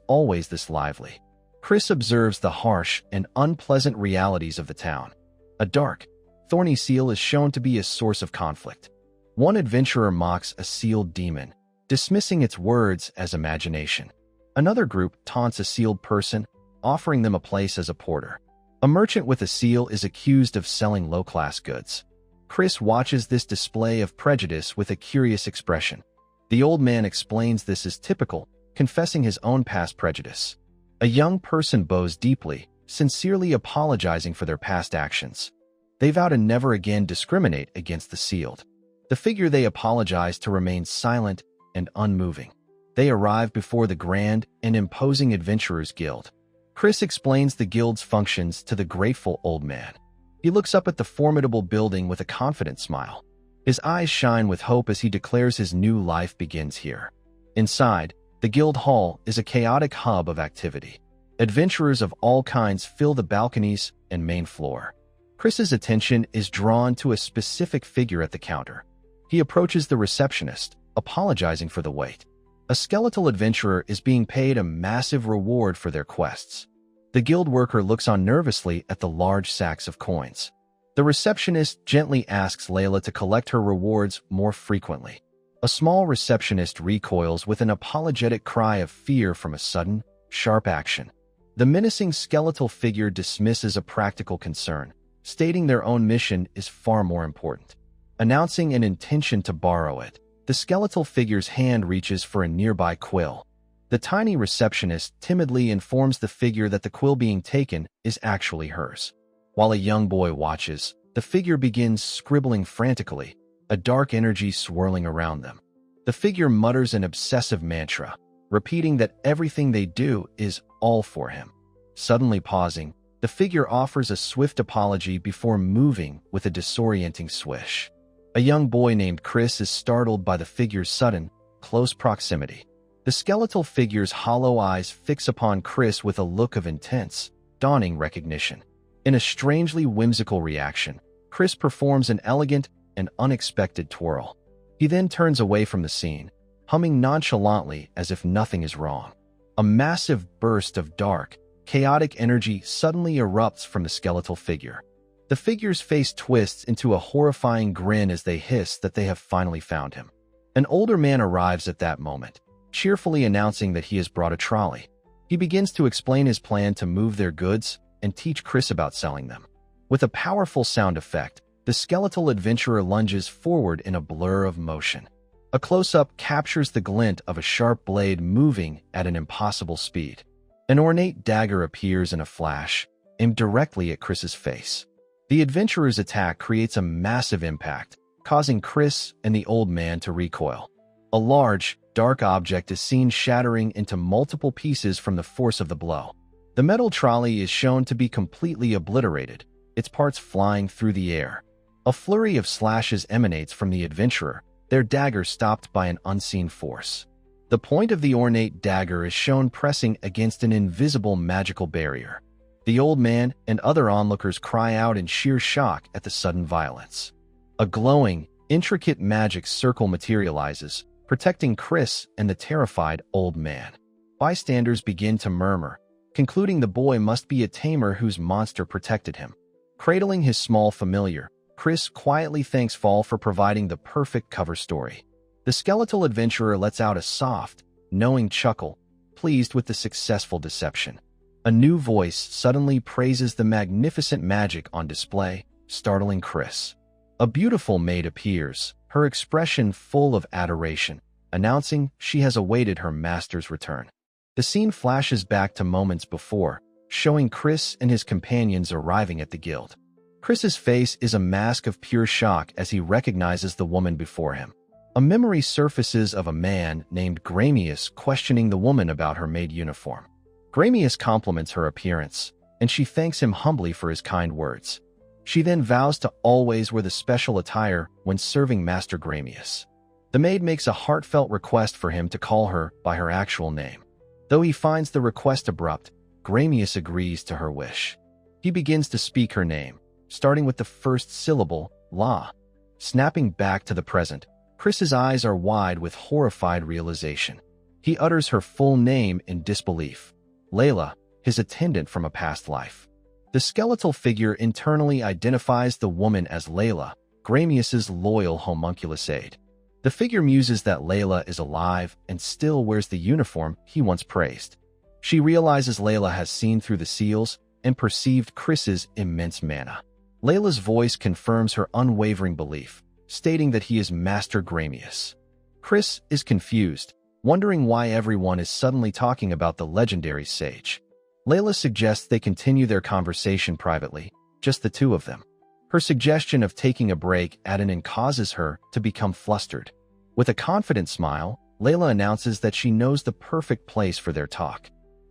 always this lively. Chris observes the harsh and unpleasant realities of the town. A dark, thorny seal is shown to be a source of conflict. One adventurer mocks a sealed demon, dismissing its words as imagination. Another group taunts a sealed person, offering them a place as a porter. A merchant with a seal is accused of selling low-class goods. Chris watches this display of prejudice with a curious expression. The old man explains this is typical, confessing his own past prejudice. A young person bows deeply, sincerely apologizing for their past actions. They vow to never again discriminate against the sealed. The figure they apologize to remains silent and unmoving. They arrive before the grand and imposing Adventurers Guild. Chris explains the guild's functions to the grateful old man. He looks up at the formidable building with a confident smile. His eyes shine with hope as he declares his new life begins here. Inside, the guild hall is a chaotic hub of activity. Adventurers of all kinds fill the balconies and main floor. Chris's attention is drawn to a specific figure at the counter. He approaches the receptionist, apologizing for the wait. A skeletal adventurer is being paid a massive reward for their quests. The guild worker looks on nervously at the large sacks of coins. The receptionist gently asks Layla to collect her rewards more frequently. A small receptionist recoils with an apologetic cry of fear from a sudden, sharp action. The menacing skeletal figure dismisses a practical concern, stating their own mission is far more important. Announcing an intention to borrow it, the skeletal figure's hand reaches for a nearby quill. The tiny receptionist timidly informs the figure that the quill being taken is actually hers. While a young boy watches, the figure begins scribbling frantically, a dark energy swirling around them. The figure mutters an obsessive mantra, repeating that everything they do is all for him. Suddenly pausing, the figure offers a swift apology before moving with a disorienting swish. A young boy named Chris is startled by the figure's sudden, close proximity. The skeletal figure's hollow eyes fix upon Chris with a look of intense, dawning recognition. In a strangely whimsical reaction, Chris performs an elegant and unexpected twirl. He then turns away from the scene, humming nonchalantly as if nothing is wrong. A massive burst of dark, chaotic energy suddenly erupts from the skeletal figure. The figure's face twists into a horrifying grin as they hiss that they have finally found him. An older man arrives at that moment, cheerfully announcing that he has brought a trolley. He begins to explain his plan to move their goods and teach Chris about selling them. With a powerful sound effect, the skeletal adventurer lunges forward in a blur of motion. A close-up captures the glint of a sharp blade moving at an impossible speed. An ornate dagger appears in a flash, aimed directly at Chris's face. The adventurer's attack creates a massive impact, causing Chris and the old man to recoil. A large, dark object is seen shattering into multiple pieces from the force of the blow. The metal trolley is shown to be completely obliterated, its parts flying through the air. A flurry of slashes emanates from the adventurer, their dagger stopped by an unseen force. The point of the ornate dagger is shown pressing against an invisible magical barrier. The old man and other onlookers cry out in sheer shock at the sudden violence. A glowing, intricate magic circle materializes, protecting Chris and the terrified old man. Bystanders begin to murmur, concluding the boy must be a tamer whose monster protected him. Cradling his small familiar, Chris quietly thanks Fall for providing the perfect cover story. The skeletal adventurer lets out a soft, knowing chuckle, pleased with the successful deception. A new voice suddenly praises the magnificent magic on display, startling Chris. A beautiful maid appears, her expression full of adoration, announcing she has awaited her master's return. The scene flashes back to moments before, showing Chris and his companions arriving at the guild. Chris's face is a mask of pure shock as he recognizes the woman before him. A memory surfaces of a man named Gramius questioning the woman about her maid uniform. Gramius compliments her appearance, and she thanks him humbly for his kind words. She then vows to always wear the special attire when serving Master Gramius. The maid makes a heartfelt request for him to call her by her actual name. Though he finds the request abrupt, Gramius agrees to her wish. He begins to speak her name, starting with the first syllable, La. Snapping back to the present, Chris's eyes are wide with horrified realization. He utters her full name in disbelief. Layla, his attendant from a past life. The skeletal figure internally identifies the woman as Layla, Gramius's loyal homunculus aide. The figure muses that Layla is alive and still wears the uniform he once praised. She realizes Layla has seen through the seals and perceived Chris's immense mana. Layla's voice confirms her unwavering belief, stating that he is Master Gramius. Chris is confused, wondering why everyone is suddenly talking about the legendary sage. Layla suggests they continue their conversation privately, just the two of them. Her suggestion of taking a break at an inn causes her to become flustered. With a confident smile, Layla announces that she knows the perfect place for their talk.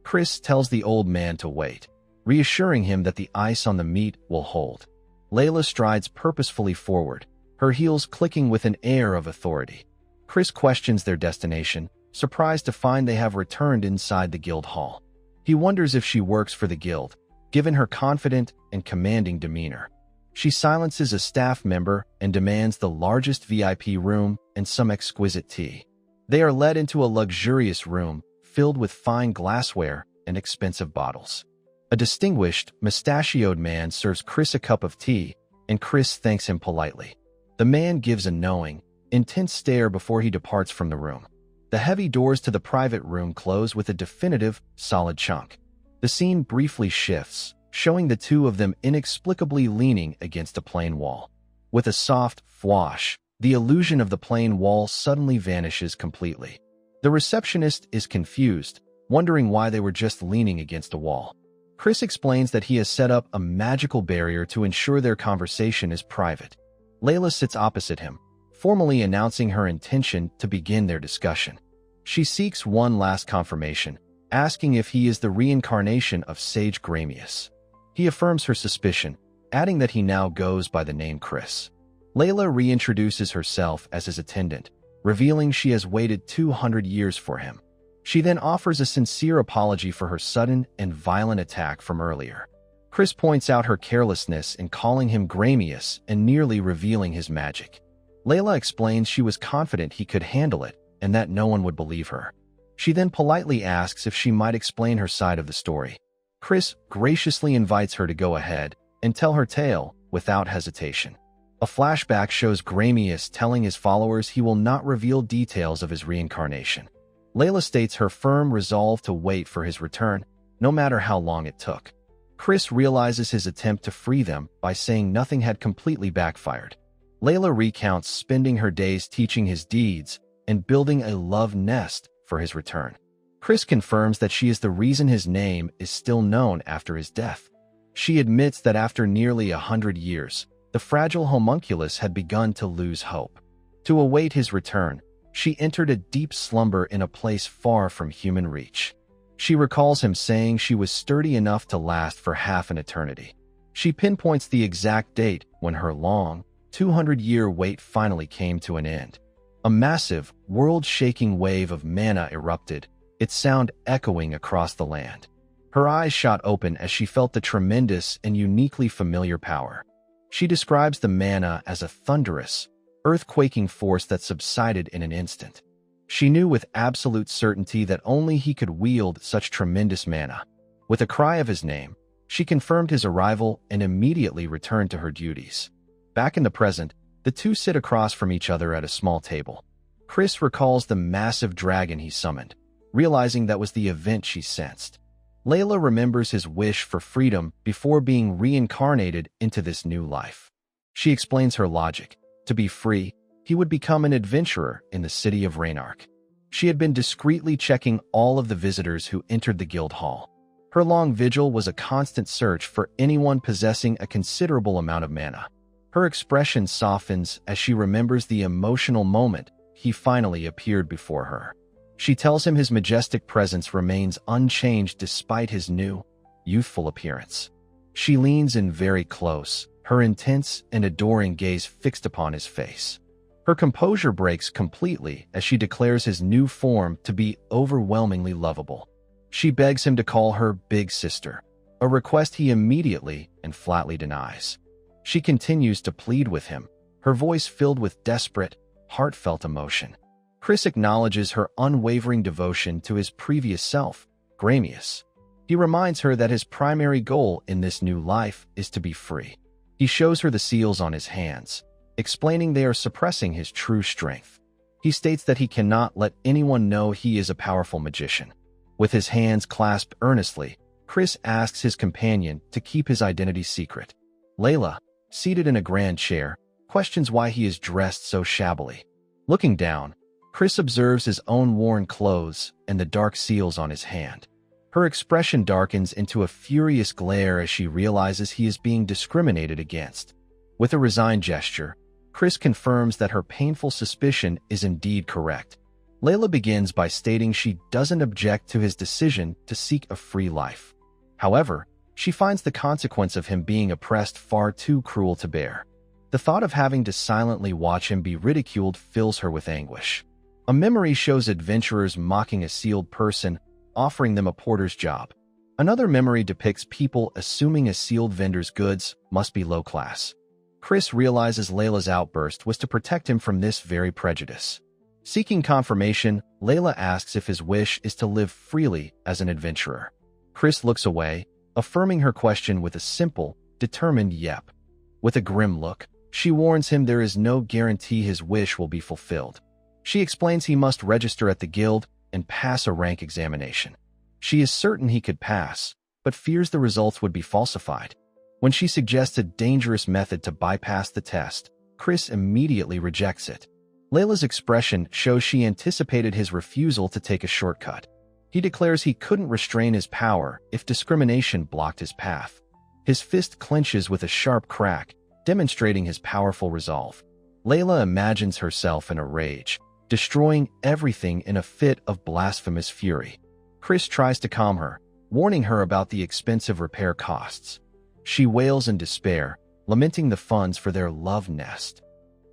Chris tells the old man to wait, reassuring him that the ice on the meat will hold. Layla strides purposefully forward, her heels clicking with an air of authority. Chris questions their destination, surprised to find they have returned inside the guild hall. He wonders if she works for the guild, given her confident and commanding demeanor. She silences a staff member and demands the largest VIP room and some exquisite tea. They are led into a luxurious room filled with fine glassware and expensive bottles. A distinguished, mustachioed man serves Chris a cup of tea, and Chris thanks him politely. The man gives a knowing, intense stare before he departs from the room. The heavy doors to the private room close with a definitive, solid chunk. The scene briefly shifts, showing the two of them inexplicably leaning against a plain wall. With a soft fwash, the illusion of the plain wall suddenly vanishes completely. The receptionist is confused, wondering why they were just leaning against a wall. Chris explains that he has set up a magical barrier to ensure their conversation is private. Layla sits opposite him, formally announcing her intention to begin their discussion. She seeks one last confirmation, asking if he is the reincarnation of Sage Gramius. He affirms her suspicion, adding that he now goes by the name Chris. Layla reintroduces herself as his attendant, revealing she has waited 200 years for him. She then offers a sincere apology for her sudden and violent attack from earlier. Chris points out her carelessness in calling him Gramius and nearly revealing his magic. Layla explains she was confident he could handle it and that no one would believe her. She then politely asks if she might explain her side of the story. Chris graciously invites her to go ahead and tell her tale without hesitation. A flashback shows Gramius telling his followers he will not reveal details of his reincarnation. Layla states her firm resolve to wait for his return, no matter how long it took. Chris realizes his attempt to free them by saying nothing had completely backfired. Layla recounts spending her days teaching his deeds and building a love nest for his return. Chris confirms that she is the reason his name is still known after his death. She admits that after nearly 100 years, the fragile homunculus had begun to lose hope. To await his return, she entered a deep slumber in a place far from human reach. She recalls him saying she was sturdy enough to last for half an eternity. She pinpoints the exact date when her long, 200-year wait finally came to an end. A massive, world-shaking wave of mana erupted, its sound echoing across the land. Her eyes shot open as she felt the tremendous and uniquely familiar power. She describes the mana as a thunderous, earth-quaking force that subsided in an instant. She knew with absolute certainty that only he could wield such tremendous mana. With a cry of his name, She confirmed his arrival and immediately returned to her duties. Back in the present, the two sit across from each other at a small table. Chris recalls the massive dragon he summoned, realizing that was the event she sensed. Layla remembers his wish for freedom before being reincarnated into this new life. She explains her logic. To be free, he would become an adventurer in the city of Rainark. She had been discreetly checking all of the visitors who entered the guild hall. Her long vigil was a constant search for anyone possessing a considerable amount of mana. Her expression softens as she remembers the emotional moment he finally appeared before her. She tells him his majestic presence remains unchanged despite his new, youthful appearance. She leans in very close, her intense and adoring gaze fixed upon his face. Her composure breaks completely as she declares his new form to be overwhelmingly lovable. She begs him to call her Big Sister, a request he immediately and flatly denies. She continues to plead with him, her voice filled with desperate, heartfelt emotion. Chris acknowledges her unwavering devotion to his previous self, Gramius. He reminds her that his primary goal in this new life is to be free. He shows her the seals on his hands, explaining they are suppressing his true strength. He states that he cannot let anyone know he is a powerful magician. With his hands clasped earnestly, Chris asks his companion to keep his identity secret. Layla, seated in a grand chair, questions why he is dressed so shabbily. Looking down, Chris observes his own worn clothes and the dark seals on his hand. Her expression darkens into a furious glare as she realizes he is being discriminated against. With a resigned gesture, Chris confirms that her painful suspicion is indeed correct. Layla begins by stating she doesn't object to his decision to seek a free life. However, she finds the consequence of him being oppressed far too cruel to bear. The thought of having to silently watch him be ridiculed fills her with anguish. A memory shows adventurers mocking a sealed person, offering them a porter's job. Another memory depicts people assuming a sealed vendor's goods must be low class. Chris realizes Layla's outburst was to protect him from this very prejudice. Seeking confirmation, Layla asks if his wish is to live freely as an adventurer. Chris looks away, affirming her question with a simple, determined yep. With a grim look, she warns him there is no guarantee his wish will be fulfilled. She explains he must register at the guild and pass a rank examination. She is certain he could pass, but fears the results would be falsified. When she suggests a dangerous method to bypass the test, Chris immediately rejects it. Layla's expression shows she anticipated his refusal to take a shortcut. He declares he couldn't restrain his power if discrimination blocked his path. His fist clenches with a sharp crack, demonstrating his powerful resolve. Layla imagines herself in a rage, destroying everything in a fit of blasphemous fury. Chris tries to calm her, warning her about the expensive repair costs. She wails in despair, lamenting the funds for their love nest.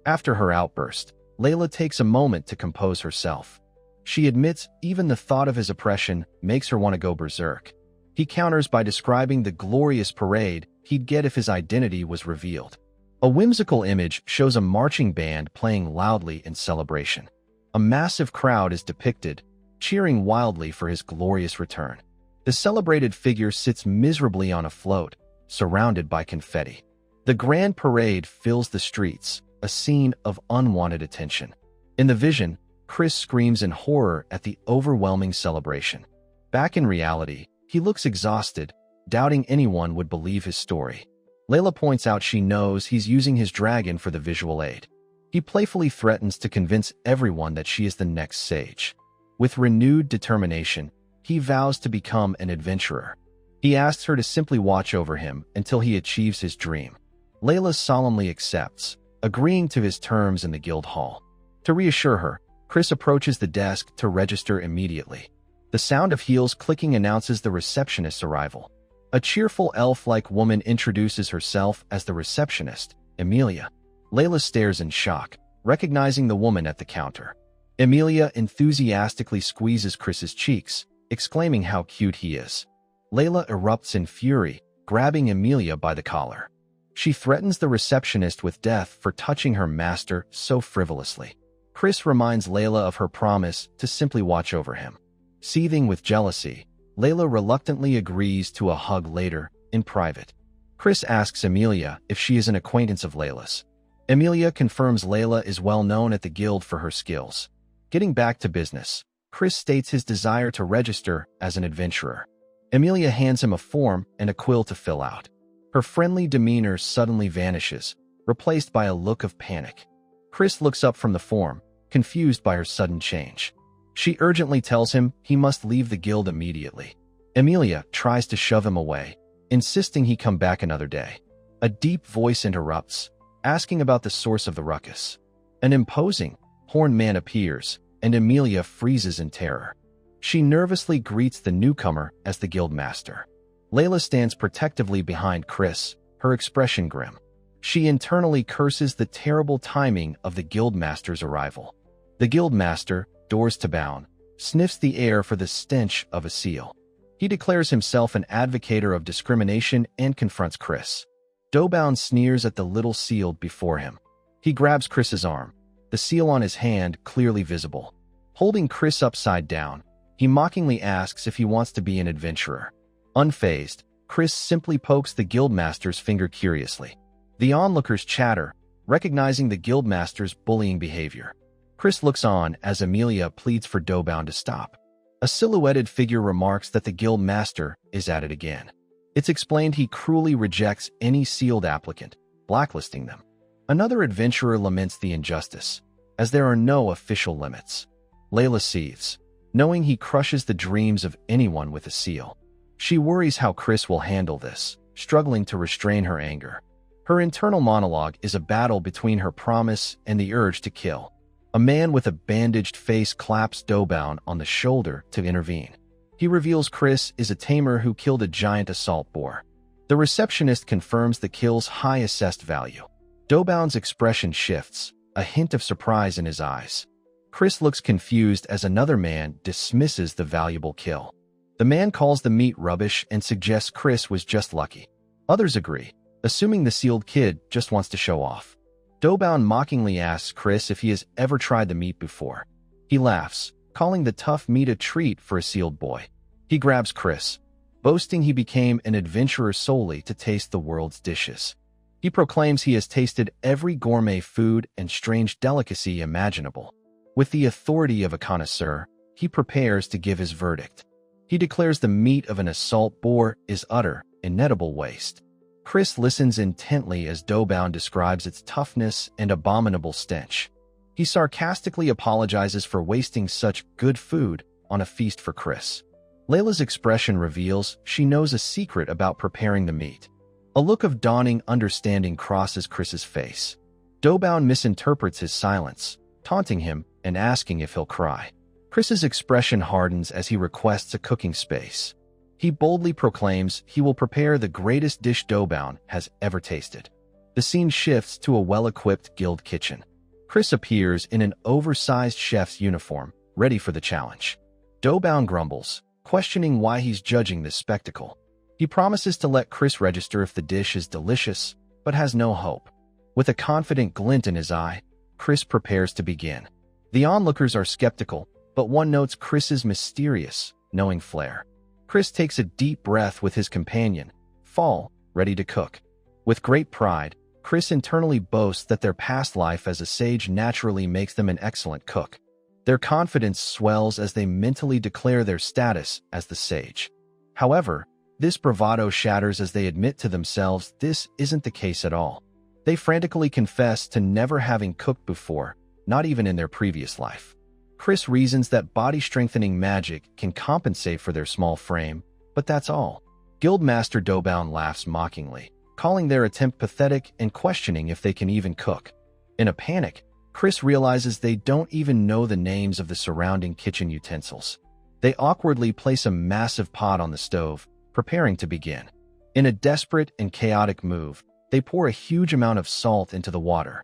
After her outburst, Layla takes a moment to compose herself. She admits even the thought of his oppression makes her want to go berserk. He counters by describing the glorious parade he'd get if his identity was revealed. A whimsical image shows a marching band playing loudly in celebration. A massive crowd is depicted, cheering wildly for his glorious return. The celebrated figure sits miserably on a float, surrounded by confetti. The grand parade fills the streets, a scene of unwanted attention. In the vision, Chris screams in horror at the overwhelming celebration. Back in reality, he looks exhausted, doubting anyone would believe his story. Layla points out she knows he's using his dragon for the visual aid. He playfully threatens to convince everyone that she is the next sage. With renewed determination, he vows to become an adventurer. He asks her to simply watch over him until he achieves his dream. Layla solemnly accepts, agreeing to his terms in the guild hall. To reassure her, Chris approaches the desk to register immediately. The sound of heels clicking announces the receptionist's arrival. A cheerful elf-like woman introduces herself as the receptionist, Emilia. Layla stares in shock, recognizing the woman at the counter. Emilia enthusiastically squeezes Chris's cheeks, exclaiming how cute he is. Layla erupts in fury, grabbing Emilia by the collar. She threatens the receptionist with death for touching her master so frivolously. Chris reminds Layla of her promise to simply watch over him. Seething with jealousy, Layla reluctantly agrees to a hug later, in private. Chris asks Emilia if she is an acquaintance of Layla's. Emilia confirms Layla is well known at the guild for her skills. Getting back to business, Chris states his desire to register as an adventurer. Emilia hands him a form and a quill to fill out. Her friendly demeanor suddenly vanishes, replaced by a look of panic. Chris looks up from the form, confused by her sudden change. She urgently tells him he must leave the guild immediately. Emilia tries to shove him away, insisting he come back another day. A deep voice interrupts, asking about the source of the ruckus. An imposing, horned man appears, and Emilia freezes in terror. She nervously greets the newcomer as the guild master. Layla stands protectively behind Chris, her expression grim. She internally curses the terrible timing of the guild master's arrival. The guild master, doors to bound, sniffs the air for the stench of a seal. He declares himself an advocator of discrimination and confronts Chris. Doubound sneers at the little seal before him. He grabs Chris's arm, the seal on his hand clearly visible. Holding Chris upside down, he mockingly asks if he wants to be an adventurer. Unfazed, Chris simply pokes the guildmaster's finger curiously. The onlookers chatter, recognizing the guildmaster's bullying behavior. Chris looks on as Emilia pleads for Doubound to stop. A silhouetted figure remarks that the guildmaster is at it again. It's explained he cruelly rejects any sealed applicant, blacklisting them. Another adventurer laments the injustice, as there are no official limits. Layla seethes, knowing he crushes the dreams of anyone with a seal. She worries how Chris will handle this, struggling to restrain her anger. Her internal monologue is a battle between her promise and the urge to kill. A man with a bandaged face claps Doubound on the shoulder to intervene. He reveals Chris is a tamer who killed a giant assault boar. The receptionist confirms the kill's high assessed value. Doubound's expression shifts, a hint of surprise in his eyes. Chris looks confused as another man dismisses the valuable kill. The man calls the meat rubbish and suggests Chris was just lucky. Others agree, assuming the sealed kid just wants to show off. Doubound mockingly asks Chris if he has ever tried the meat before. He laughs, calling the tough meat a treat for a sealed boy. He grabs Chris, boasting he became an adventurer solely to taste the world's dishes. He proclaims he has tasted every gourmet food and strange delicacy imaginable. With the authority of a connoisseur, he prepares to give his verdict. He declares the meat of an assault boar is utter, inedible waste. Chris listens intently as Doubound describes its toughness and abominable stench. He sarcastically apologizes for wasting such good food on a feast for Chris. Layla's expression reveals she knows a secret about preparing the meat. A look of dawning understanding crosses Chris's face. Doubound misinterprets his silence, taunting him and asking if he'll cry. Chris's expression hardens as he requests a cooking space. He boldly proclaims he will prepare the greatest dish Doubound has ever tasted. The scene shifts to a well-equipped guild kitchen. Chris appears in an oversized chef's uniform, ready for the challenge. Doubound grumbles, questioning why he's judging this spectacle. He promises to let Chris register if the dish is delicious, but has no hope. With a confident glint in his eye, Chris prepares to begin. The onlookers are skeptical, but one notes Chris's mysterious, knowing flair. Chris takes a deep breath with his companion, Fall, ready to cook. With great pride, Chris internally boasts that their past life as a sage naturally makes them an excellent cook. Their confidence swells as they mentally declare their status as the sage. However, this bravado shatters as they admit to themselves this isn't the case at all. They frantically confess to never having cooked before, not even in their previous life. Chris reasons that body-strengthening magic can compensate for their small frame, but that's all. Guildmaster Doubound laughs mockingly, calling their attempt pathetic and questioning if they can even cook. In a panic, Chris realizes they don't even know the names of the surrounding kitchen utensils. They awkwardly place a massive pot on the stove, preparing to begin. In a desperate and chaotic move, they pour a huge amount of salt into the water.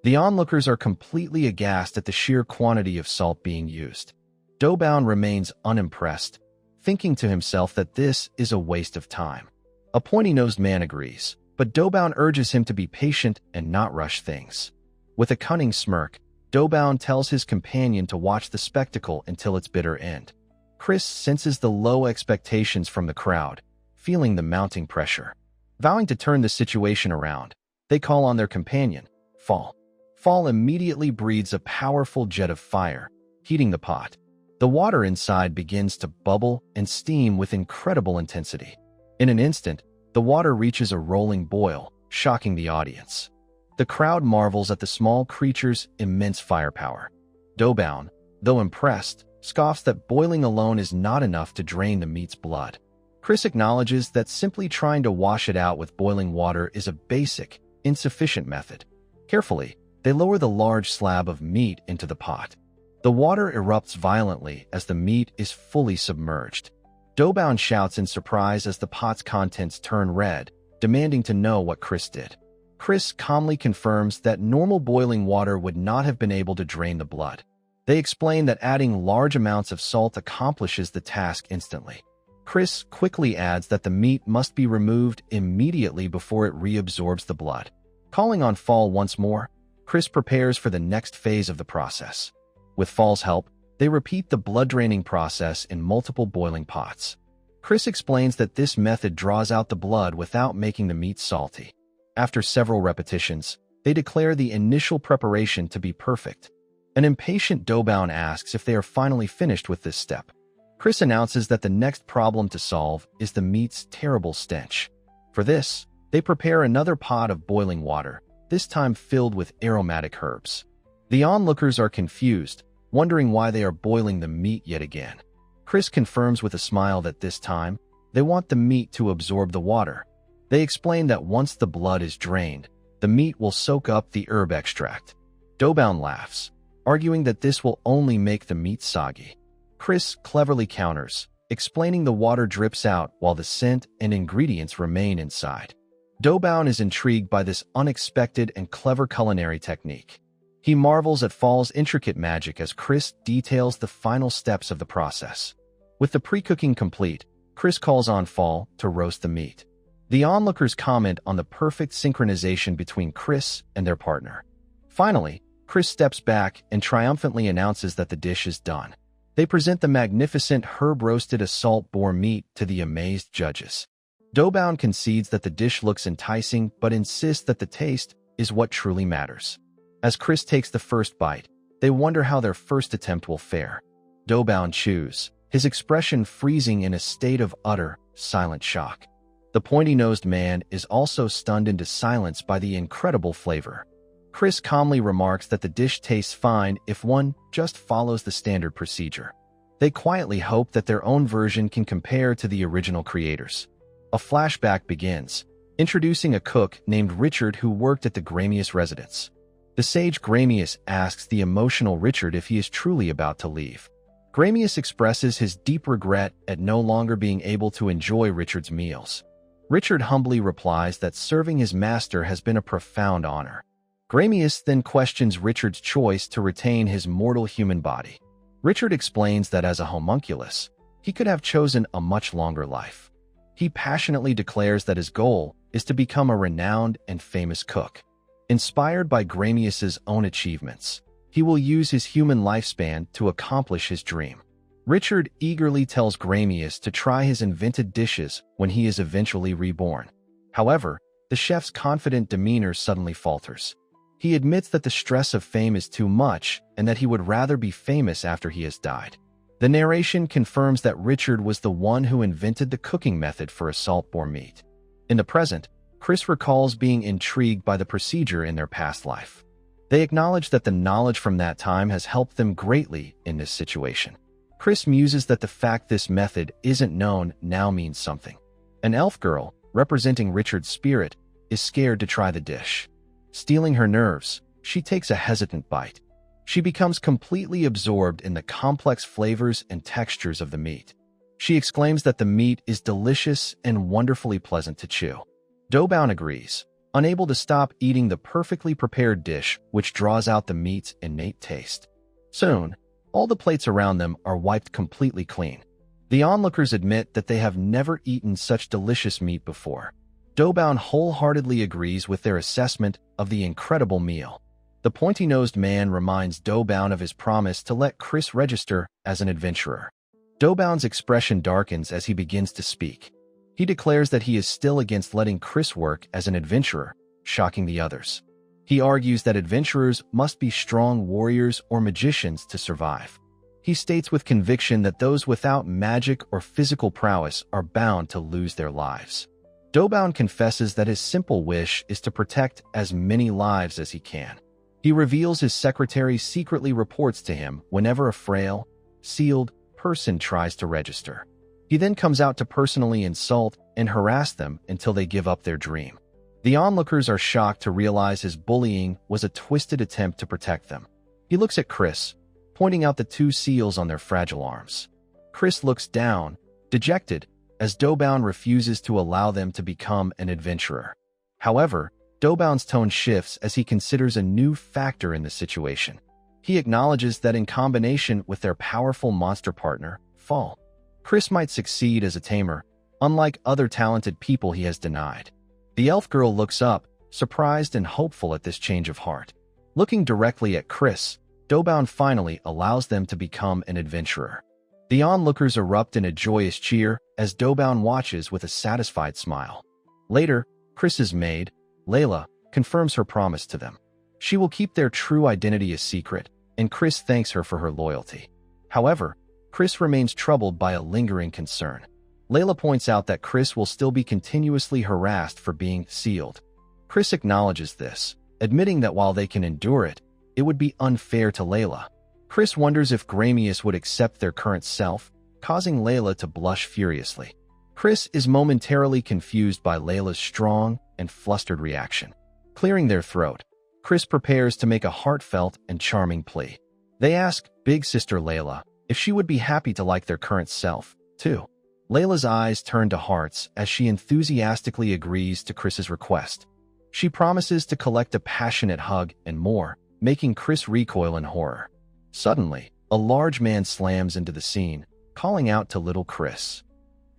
The onlookers are completely aghast at the sheer quantity of salt being used. Doubound remains unimpressed, thinking to himself that this is a waste of time. A pointy-nosed man agrees, but Doubound urges him to be patient and not rush things. With a cunning smirk, Doubound tells his companion to watch the spectacle until its bitter end. Chris senses the low expectations from the crowd, feeling the mounting pressure. Vowing to turn the situation around, they call on their companion, Fall. Fall immediately breathes a powerful jet of fire, heating the pot. The water inside begins to bubble and steam with incredible intensity. In an instant, the water reaches a rolling boil, shocking the audience. The crowd marvels at the small creature's immense firepower. Douban, though impressed, scoffs that boiling alone is not enough to drain the meat's blood. Chris acknowledges that simply trying to wash it out with boiling water is a basic, insufficient method. Carefully, they lower the large slab of meat into the pot. The water erupts violently as the meat is fully submerged. Douban shouts in surprise as the pot's contents turn red, demanding to know what Chris did. Chris calmly confirms that normal boiling water would not have been able to drain the blood. They explain that adding large amounts of salt accomplishes the task instantly. Chris quickly adds that the meat must be removed immediately before it reabsorbs the blood. Calling on Fall once more, Chris prepares for the next phase of the process. With Fall's help, they repeat the blood-draining process in multiple boiling pots. Chris explains that this method draws out the blood without making the meat salty. After several repetitions, they declare the initial preparation to be perfect. An impatient Douban asks if they are finally finished with this step. Chris announces that the next problem to solve is the meat's terrible stench. For this, they prepare another pot of boiling water, this time filled with aromatic herbs. The onlookers are confused, wondering why they are boiling the meat yet again. Chris confirms with a smile that this time, they want the meat to absorb the water. They explain that once the blood is drained, the meat will soak up the herb extract. Douban laughs, arguing that this will only make the meat soggy. Chris cleverly counters, explaining the water drips out while the scent and ingredients remain inside. Douban is intrigued by this unexpected and clever culinary technique. He marvels at Fall's intricate magic as Chris details the final steps of the process. With the pre-cooking complete, Chris calls on Fall to roast the meat. The onlookers comment on the perfect synchronization between Chris and their partner. Finally, Chris steps back and triumphantly announces that the dish is done. They present the magnificent herb-roasted assault boar meat to the amazed judges. Douban concedes that the dish looks enticing but insists that the taste is what truly matters. As Chris takes the first bite, they wonder how their first attempt will fare. Douban chews, his expression freezing in a state of utter, silent shock. The pointy-nosed man is also stunned into silence by the incredible flavor. Chris calmly remarks that the dish tastes fine if one just follows the standard procedure. They quietly hope that their own version can compare to the original creators. A flashback begins, introducing a cook named Richard who worked at the Gramius residence. The sage Gramius asks the emotional Richard if he is truly about to leave. Gramius expresses his deep regret at no longer being able to enjoy Richard's meals. Richard humbly replies that serving his master has been a profound honor. Gramius then questions Richard's choice to retain his mortal human body. Richard explains that as a homunculus, he could have chosen a much longer life. He passionately declares that his goal is to become a renowned and famous cook. Inspired by Gramius's own achievements, he will use his human lifespan to accomplish his dream. Richard eagerly tells Gramius to try his invented dishes when he is eventually reborn. However, the chef's confident demeanor suddenly falters. He admits that the stress of fame is too much and that he would rather be famous after he has died. The narration confirms that Richard was the one who invented the cooking method for assault boar meat. In the present, Chris recalls being intrigued by the procedure in their past life. They acknowledge that the knowledge from that time has helped them greatly in this situation. Chris muses that the fact this method isn't known now means something. An elf girl, representing Richard's spirit, is scared to try the dish. Stealing her nerves, she takes a hesitant bite. She becomes completely absorbed in the complex flavors and textures of the meat. She exclaims that the meat is delicious and wonderfully pleasant to chew. Douban agrees, unable to stop eating the perfectly prepared dish which draws out the meat's innate taste. Soon, all the plates around them are wiped completely clean. The onlookers admit that they have never eaten such delicious meat before. Douban wholeheartedly agrees with their assessment of the incredible meal. The pointy-nosed man reminds Douban of his promise to let Chris register as an adventurer. Douban's expression darkens as he begins to speak. He declares that he is still against letting Chris work as an adventurer, shocking the others. He argues that adventurers must be strong warriors or magicians to survive. He states with conviction that those without magic or physical prowess are bound to lose their lives. Doban confesses that his simple wish is to protect as many lives as he can. He reveals his secretary secretly reports to him whenever a frail, sealed person tries to register. He then comes out to personally insult and harass them until they give up their dream. The onlookers are shocked to realize his bullying was a twisted attempt to protect them. He looks at Chris, pointing out the two seals on their fragile arms. Chris looks down, dejected, as Doban refuses to allow them to become an adventurer. However, Doban's tone shifts as he considers a new factor in the situation. He acknowledges that in combination with their powerful monster partner, Fall, Chris might succeed as a tamer, unlike other talented people he has denied. The elf girl looks up, surprised and hopeful at this change of heart. Looking directly at Chris, Doban finally allows them to become an adventurer. The onlookers erupt in a joyous cheer as Doban watches with a satisfied smile. Later, Chris's maid, Layla, confirms her promise to them. She will keep their true identity a secret, and Chris thanks her for her loyalty. However, Chris remains troubled by a lingering concern. Layla points out that Chris will still be continuously harassed for being sealed. Chris acknowledges this, admitting that while they can endure it, it would be unfair to Layla. Chris wonders if Gramius would accept their current self, causing Layla to blush furiously. Chris is momentarily confused by Layla's strong and flustered reaction. Clearing their throat, Chris prepares to make a heartfelt and charming plea. They ask Big Sister Layla if she would be happy to like their current self, too. Layla's eyes turn to hearts as she enthusiastically agrees to Chris's request. She promises to collect a passionate hug and more, making Chris recoil in horror. Suddenly, a large man slams into the scene, calling out to little Chris.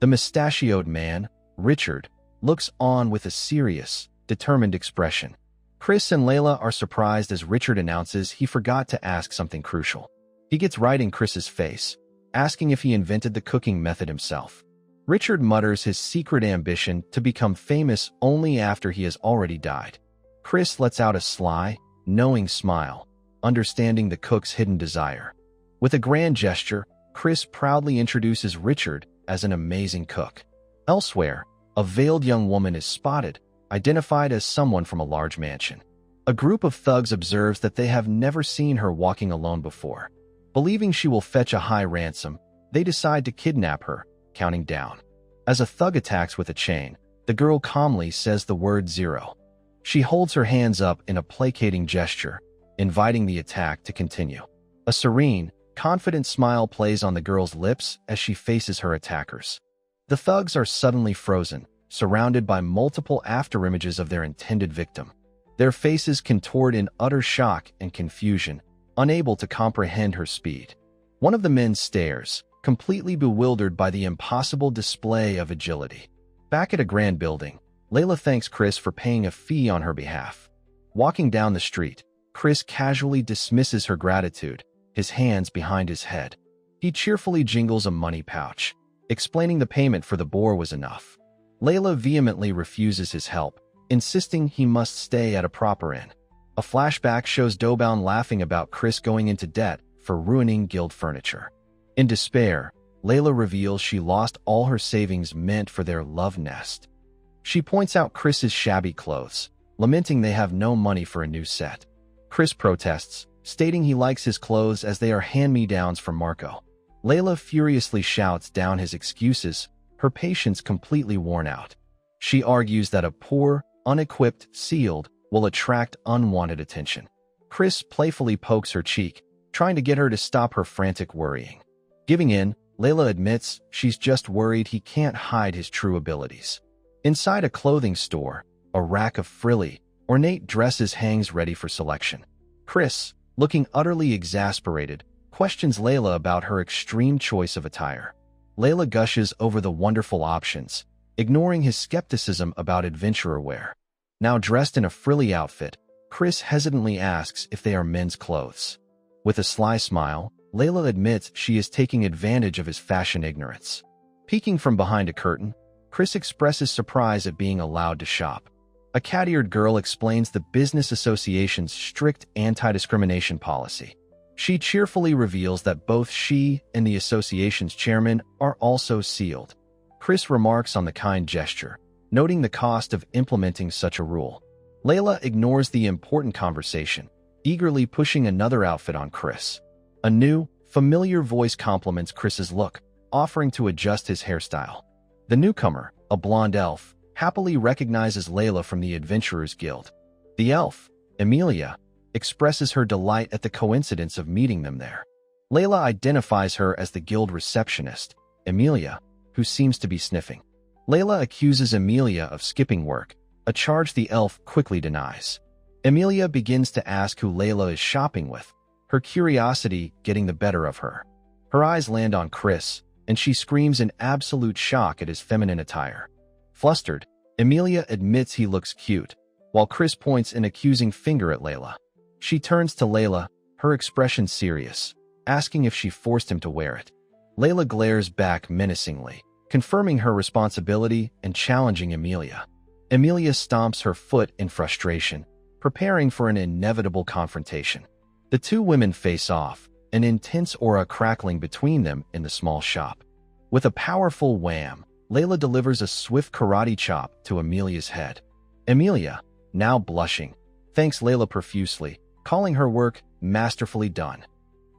The mustachioed man, Richard, looks on with a serious, determined expression. Chris and Layla are surprised as Richard announces he forgot to ask something crucial. He gets right in Chris's face, asking if he invented the cooking method himself. Richard mutters his secret ambition to become famous only after he has already died. Chris lets out a sly, knowing smile, understanding the cook's hidden desire. With a grand gesture, Chris proudly introduces Richard as an amazing cook. Elsewhere, a veiled young woman is spotted, identified as someone from a large mansion. A group of thugs observes that they have never seen her walking alone before. Believing she will fetch a high ransom, they decide to kidnap her, counting down. As a thug attacks with a chain, the girl calmly says the word 0. She holds her hands up in a placating gesture, inviting the attack to continue. A serene, confident smile plays on the girl's lips as she faces her attackers. The thugs are suddenly frozen, surrounded by multiple afterimages of their intended victim. Their faces contort in utter shock and confusion, unable to comprehend her speed. One of the men stares, completely bewildered by the impossible display of agility. Back at a grand building, Layla thanks Chris for paying a fee on her behalf. Walking down the street, Chris casually dismisses her gratitude, his hands behind his head. He cheerfully jingles a money pouch, explaining the payment for the boar was enough. Layla vehemently refuses his help, insisting he must stay at a proper inn. A flashback shows Doban laughing about Chris going into debt for ruining guild furniture. In despair, Layla reveals she lost all her savings meant for their love nest. She points out Chris's shabby clothes, lamenting they have no money for a new set. Chris protests, stating he likes his clothes as they are hand-me-downs from Marco. Layla furiously shouts down his excuses, her patience completely worn out. She argues that a poor, unequipped, sealed will attract unwanted attention. Chris playfully pokes her cheek, trying to get her to stop her frantic worrying. Giving in, Layla admits she's just worried he can't hide his true abilities. Inside a clothing store, a rack of frilly, ornate dresses hangs ready for selection. Chris, looking utterly exasperated, questions Layla about her extreme choice of attire. Layla gushes over the wonderful options, ignoring his skepticism about adventurer wear. Now dressed in a frilly outfit, Chris hesitantly asks if they are men's clothes. With a sly smile, Layla admits she is taking advantage of his fashion ignorance. Peeking from behind a curtain, Chris expresses surprise at being allowed to shop. A cat-eared girl explains the business association's strict anti-discrimination policy. She cheerfully reveals that both she and the association's chairman are also sealed. Chris remarks on the kind gesture, noting the cost of implementing such a rule. Layla ignores the important conversation, eagerly pushing another outfit on Chris. A new, familiar voice compliments Chris's look, offering to adjust his hairstyle. The newcomer, a blonde elf, happily recognizes Layla from the Adventurers Guild. The elf, Emilia, expresses her delight at the coincidence of meeting them there. Layla identifies her as the guild receptionist, Emilia, who seems to be sniffing. Layla accuses Emilia of skipping work, a charge the elf quickly denies. Emilia begins to ask who Layla is shopping with, her curiosity getting the better of her. Her eyes land on Chris, and she screams in absolute shock at his feminine attire. Flustered, Emilia admits he looks cute, while Chris points an accusing finger at Layla. She turns to Layla, her expression serious, asking if she forced him to wear it. Layla glares back menacingly, confirming her responsibility and challenging Emilia. Emilia stomps her foot in frustration, preparing for an inevitable confrontation. The two women face off, an intense aura crackling between them in the small shop. With a powerful wham, Layla delivers a swift karate chop to Emilia's head. Emilia, now blushing, thanks Layla profusely, calling her work masterfully done.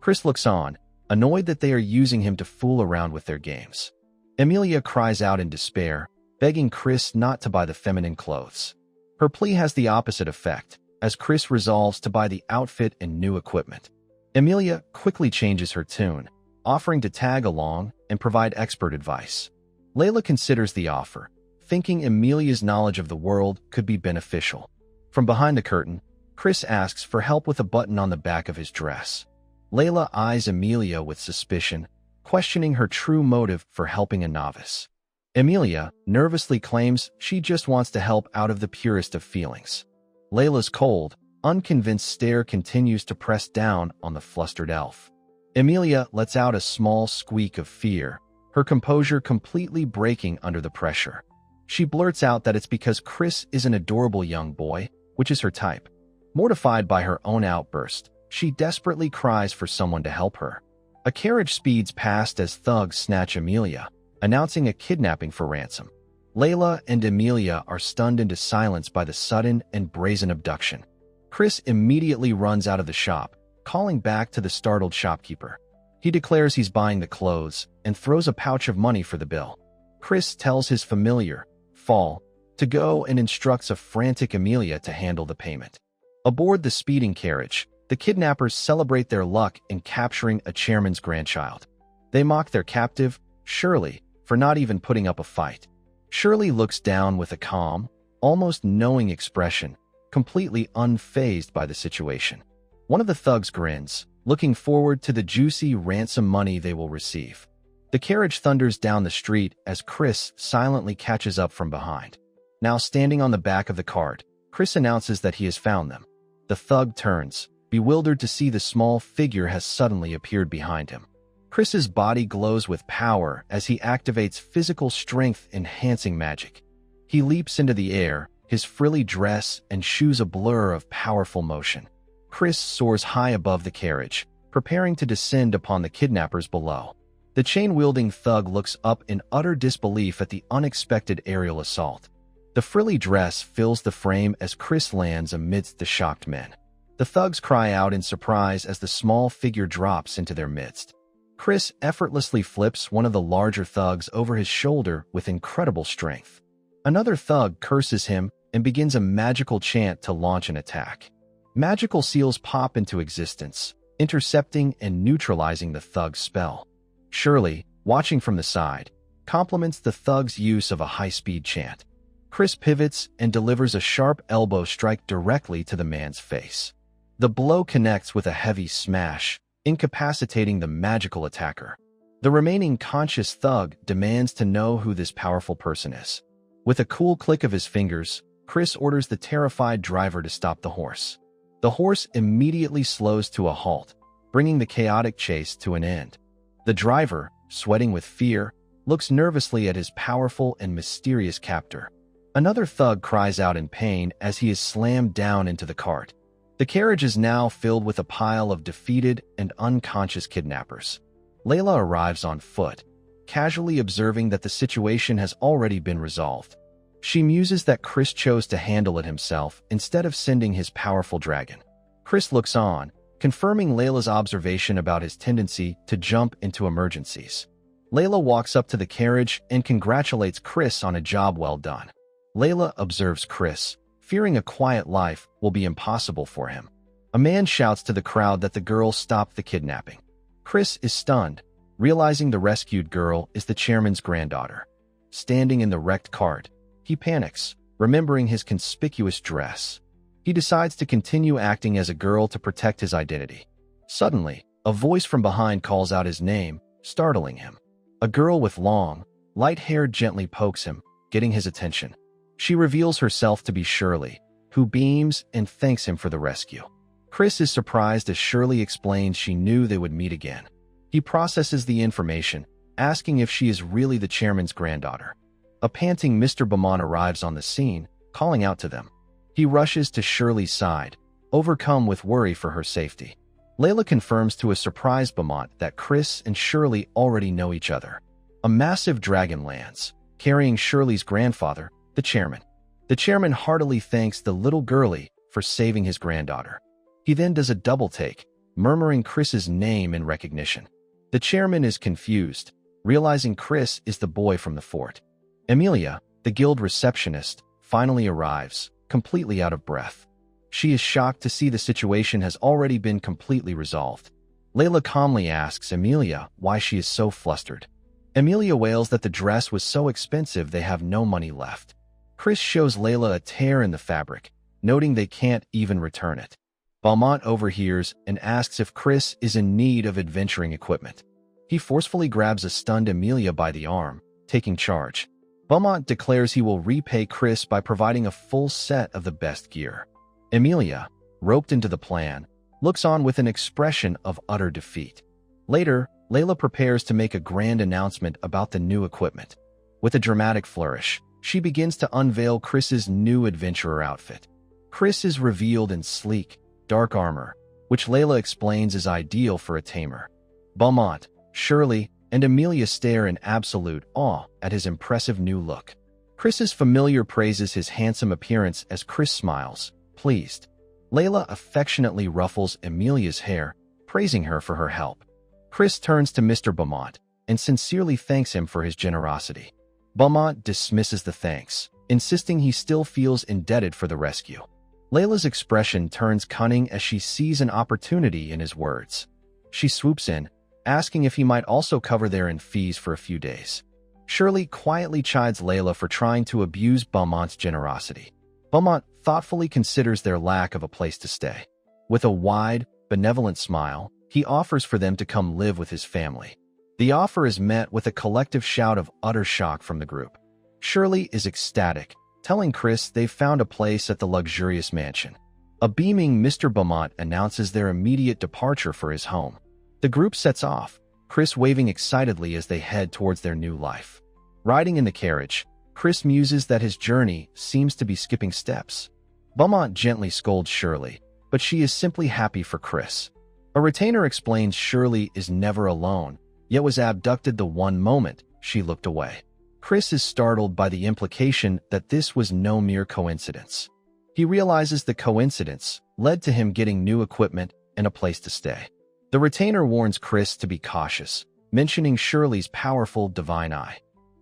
Chris looks on, annoyed that they are using him to fool around with their games. Emilia cries out in despair, begging Chris not to buy the feminine clothes. Her plea has the opposite effect, as Chris resolves to buy the outfit and new equipment. Emilia quickly changes her tune, offering to tag along and provide expert advice. Layla considers the offer, thinking Emilia's knowledge of the world could be beneficial. From behind the curtain, Chris asks for help with a button on the back of his dress. Layla eyes Emilia with suspicion, questioning her true motive for helping a novice. Emilia nervously claims she just wants to help out of the purest of feelings. Layla's cold, unconvinced stare continues to press down on the flustered elf. Emilia lets out a small squeak of fear, her composure completely breaking under the pressure. She blurts out that it's because Chris is an adorable young boy, which is her type. Mortified by her own outburst, she desperately cries for someone to help her. A carriage speeds past as thugs snatch Emilia, announcing a kidnapping for ransom. Layla and Emilia are stunned into silence by the sudden and brazen abduction. Chris immediately runs out of the shop, calling back to the startled shopkeeper. He declares he's buying the clothes and throws a pouch of money for the bill. Chris tells his familiar, Fall, to go and instructs a frantic Emilia to handle the payment. Aboard the speeding carriage, the kidnappers celebrate their luck in capturing a chairman's grandchild. They mock their captive, Shirley, for not even putting up a fight. Shirley looks down with a calm, almost knowing expression, completely unfazed by the situation. One of the thugs grins, looking forward to the juicy ransom money they will receive. The carriage thunders down the street as Chris silently catches up from behind. Now standing on the back of the cart, Chris announces that he has found them. The thug turns, bewildered to see the small figure has suddenly appeared behind him. Chris's body glows with power as he activates physical strength-enhancing magic. He leaps into the air, his frilly dress and shoes a blur of powerful motion. Chris soars high above the carriage, preparing to descend upon the kidnappers below. The chain-wielding thug looks up in utter disbelief at the unexpected aerial assault. The frilly dress fills the frame as Chris lands amidst the shocked men. The thugs cry out in surprise as the small figure drops into their midst. Chris effortlessly flips one of the larger thugs over his shoulder with incredible strength. Another thug curses him and begins a magical chant to launch an attack. Magical seals pop into existence, intercepting and neutralizing the thug's spell. Shirley, watching from the side, compliments the thug's use of a high-speed chant. Chris pivots and delivers a sharp elbow strike directly to the man's face. The blow connects with a heavy smash, incapacitating the magical attacker. The remaining conscious thug demands to know who this powerful person is. With a cool click of his fingers, Chris orders the terrified driver to stop the horse. The horse immediately slows to a halt, bringing the chaotic chase to an end. The driver, sweating with fear, looks nervously at his powerful and mysterious captor. Another thug cries out in pain as he is slammed down into the cart. The carriage is now filled with a pile of defeated and unconscious kidnappers. Layla arrives on foot, casually observing that the situation has already been resolved. She muses that Chris chose to handle it himself instead of sending his powerful dragon. Chris looks on, confirming Layla's observation about his tendency to jump into emergencies. Layla walks up to the carriage and congratulates Chris on a job well done. Layla observes Chris, fearing a quiet life will be impossible for him. A man shouts to the crowd that the girl stopped the kidnapping. Chris is stunned, realizing the rescued girl is the chairman's granddaughter. Standing in the wrecked cart, he panics, remembering his conspicuous dress. He decides to continue acting as a girl to protect his identity. Suddenly, a voice from behind calls out his name, startling him. A girl with long, light hair gently pokes him, getting his attention. She reveals herself to be Shirley, who beams and thanks him for the rescue. Chris is surprised as Shirley explains she knew they would meet again. He processes the information, asking if she is really the chairman's granddaughter. A panting Mr. Beaumont arrives on the scene, calling out to them. He rushes to Shirley's side, overcome with worry for her safety. Layla confirms to a surprised Beaumont that Chris and Shirley already know each other. A massive dragon lands, carrying Shirley's grandfather, the chairman. The chairman heartily thanks the little girlie for saving his granddaughter. He then does a double take, murmuring Chris's name in recognition. The chairman is confused, realizing Chris is the boy from the fort. Emilia, the guild receptionist, finally arrives, completely out of breath. She is shocked to see the situation has already been completely resolved. Layla calmly asks Emilia why she is so flustered. Emilia wails that the dress was so expensive they have no money left. Chris shows Layla a tear in the fabric, noting they can't even return it. Beaumont overhears and asks if Chris is in need of adventuring equipment. He forcefully grabs a stunned Emilia by the arm, taking charge. Beaumont declares he will repay Chris by providing a full set of the best gear. Emilia, roped into the plan, looks on with an expression of utter defeat. Later, Layla prepares to make a grand announcement about the new equipment. With a dramatic flourish, she begins to unveil Chris's new adventurer outfit. Chris is revealed in sleek, dark armor, which Layla explains is ideal for a tamer. Beaumont, Shirley, and Emilia stare in absolute awe at his impressive new look. Chris's familiar praises his handsome appearance as Chris smiles, pleased. Layla affectionately ruffles Emilia's hair, praising her for her help. Chris turns to Mr. Beaumont and sincerely thanks him for his generosity. Beaumont dismisses the thanks, insisting he still feels indebted for the rescue. Layla's expression turns cunning as she sees an opportunity in his words. She swoops in, asking if he might also cover their fees for a few days. Shirley quietly chides Layla for trying to abuse Beaumont's generosity. Beaumont thoughtfully considers their lack of a place to stay. With a wide, benevolent smile, he offers for them to come live with his family. The offer is met with a collective shout of utter shock from the group. Shirley is ecstatic, telling Chris they've found a place at the luxurious mansion. A beaming Mr. Beaumont announces their immediate departure for his home. The group sets off, Chris waving excitedly as they head towards their new life. Riding in the carriage, Chris muses that his journey seems to be skipping steps. Beaumont gently scolds Shirley, but she is simply happy for Chris. A retainer explains Shirley is never alone, yet was abducted the one moment she looked away. Chris is startled by the implication that this was no mere coincidence. He realizes the coincidence led to him getting new equipment and a place to stay. The retainer warns Chris to be cautious, mentioning Shirley's powerful divine eye.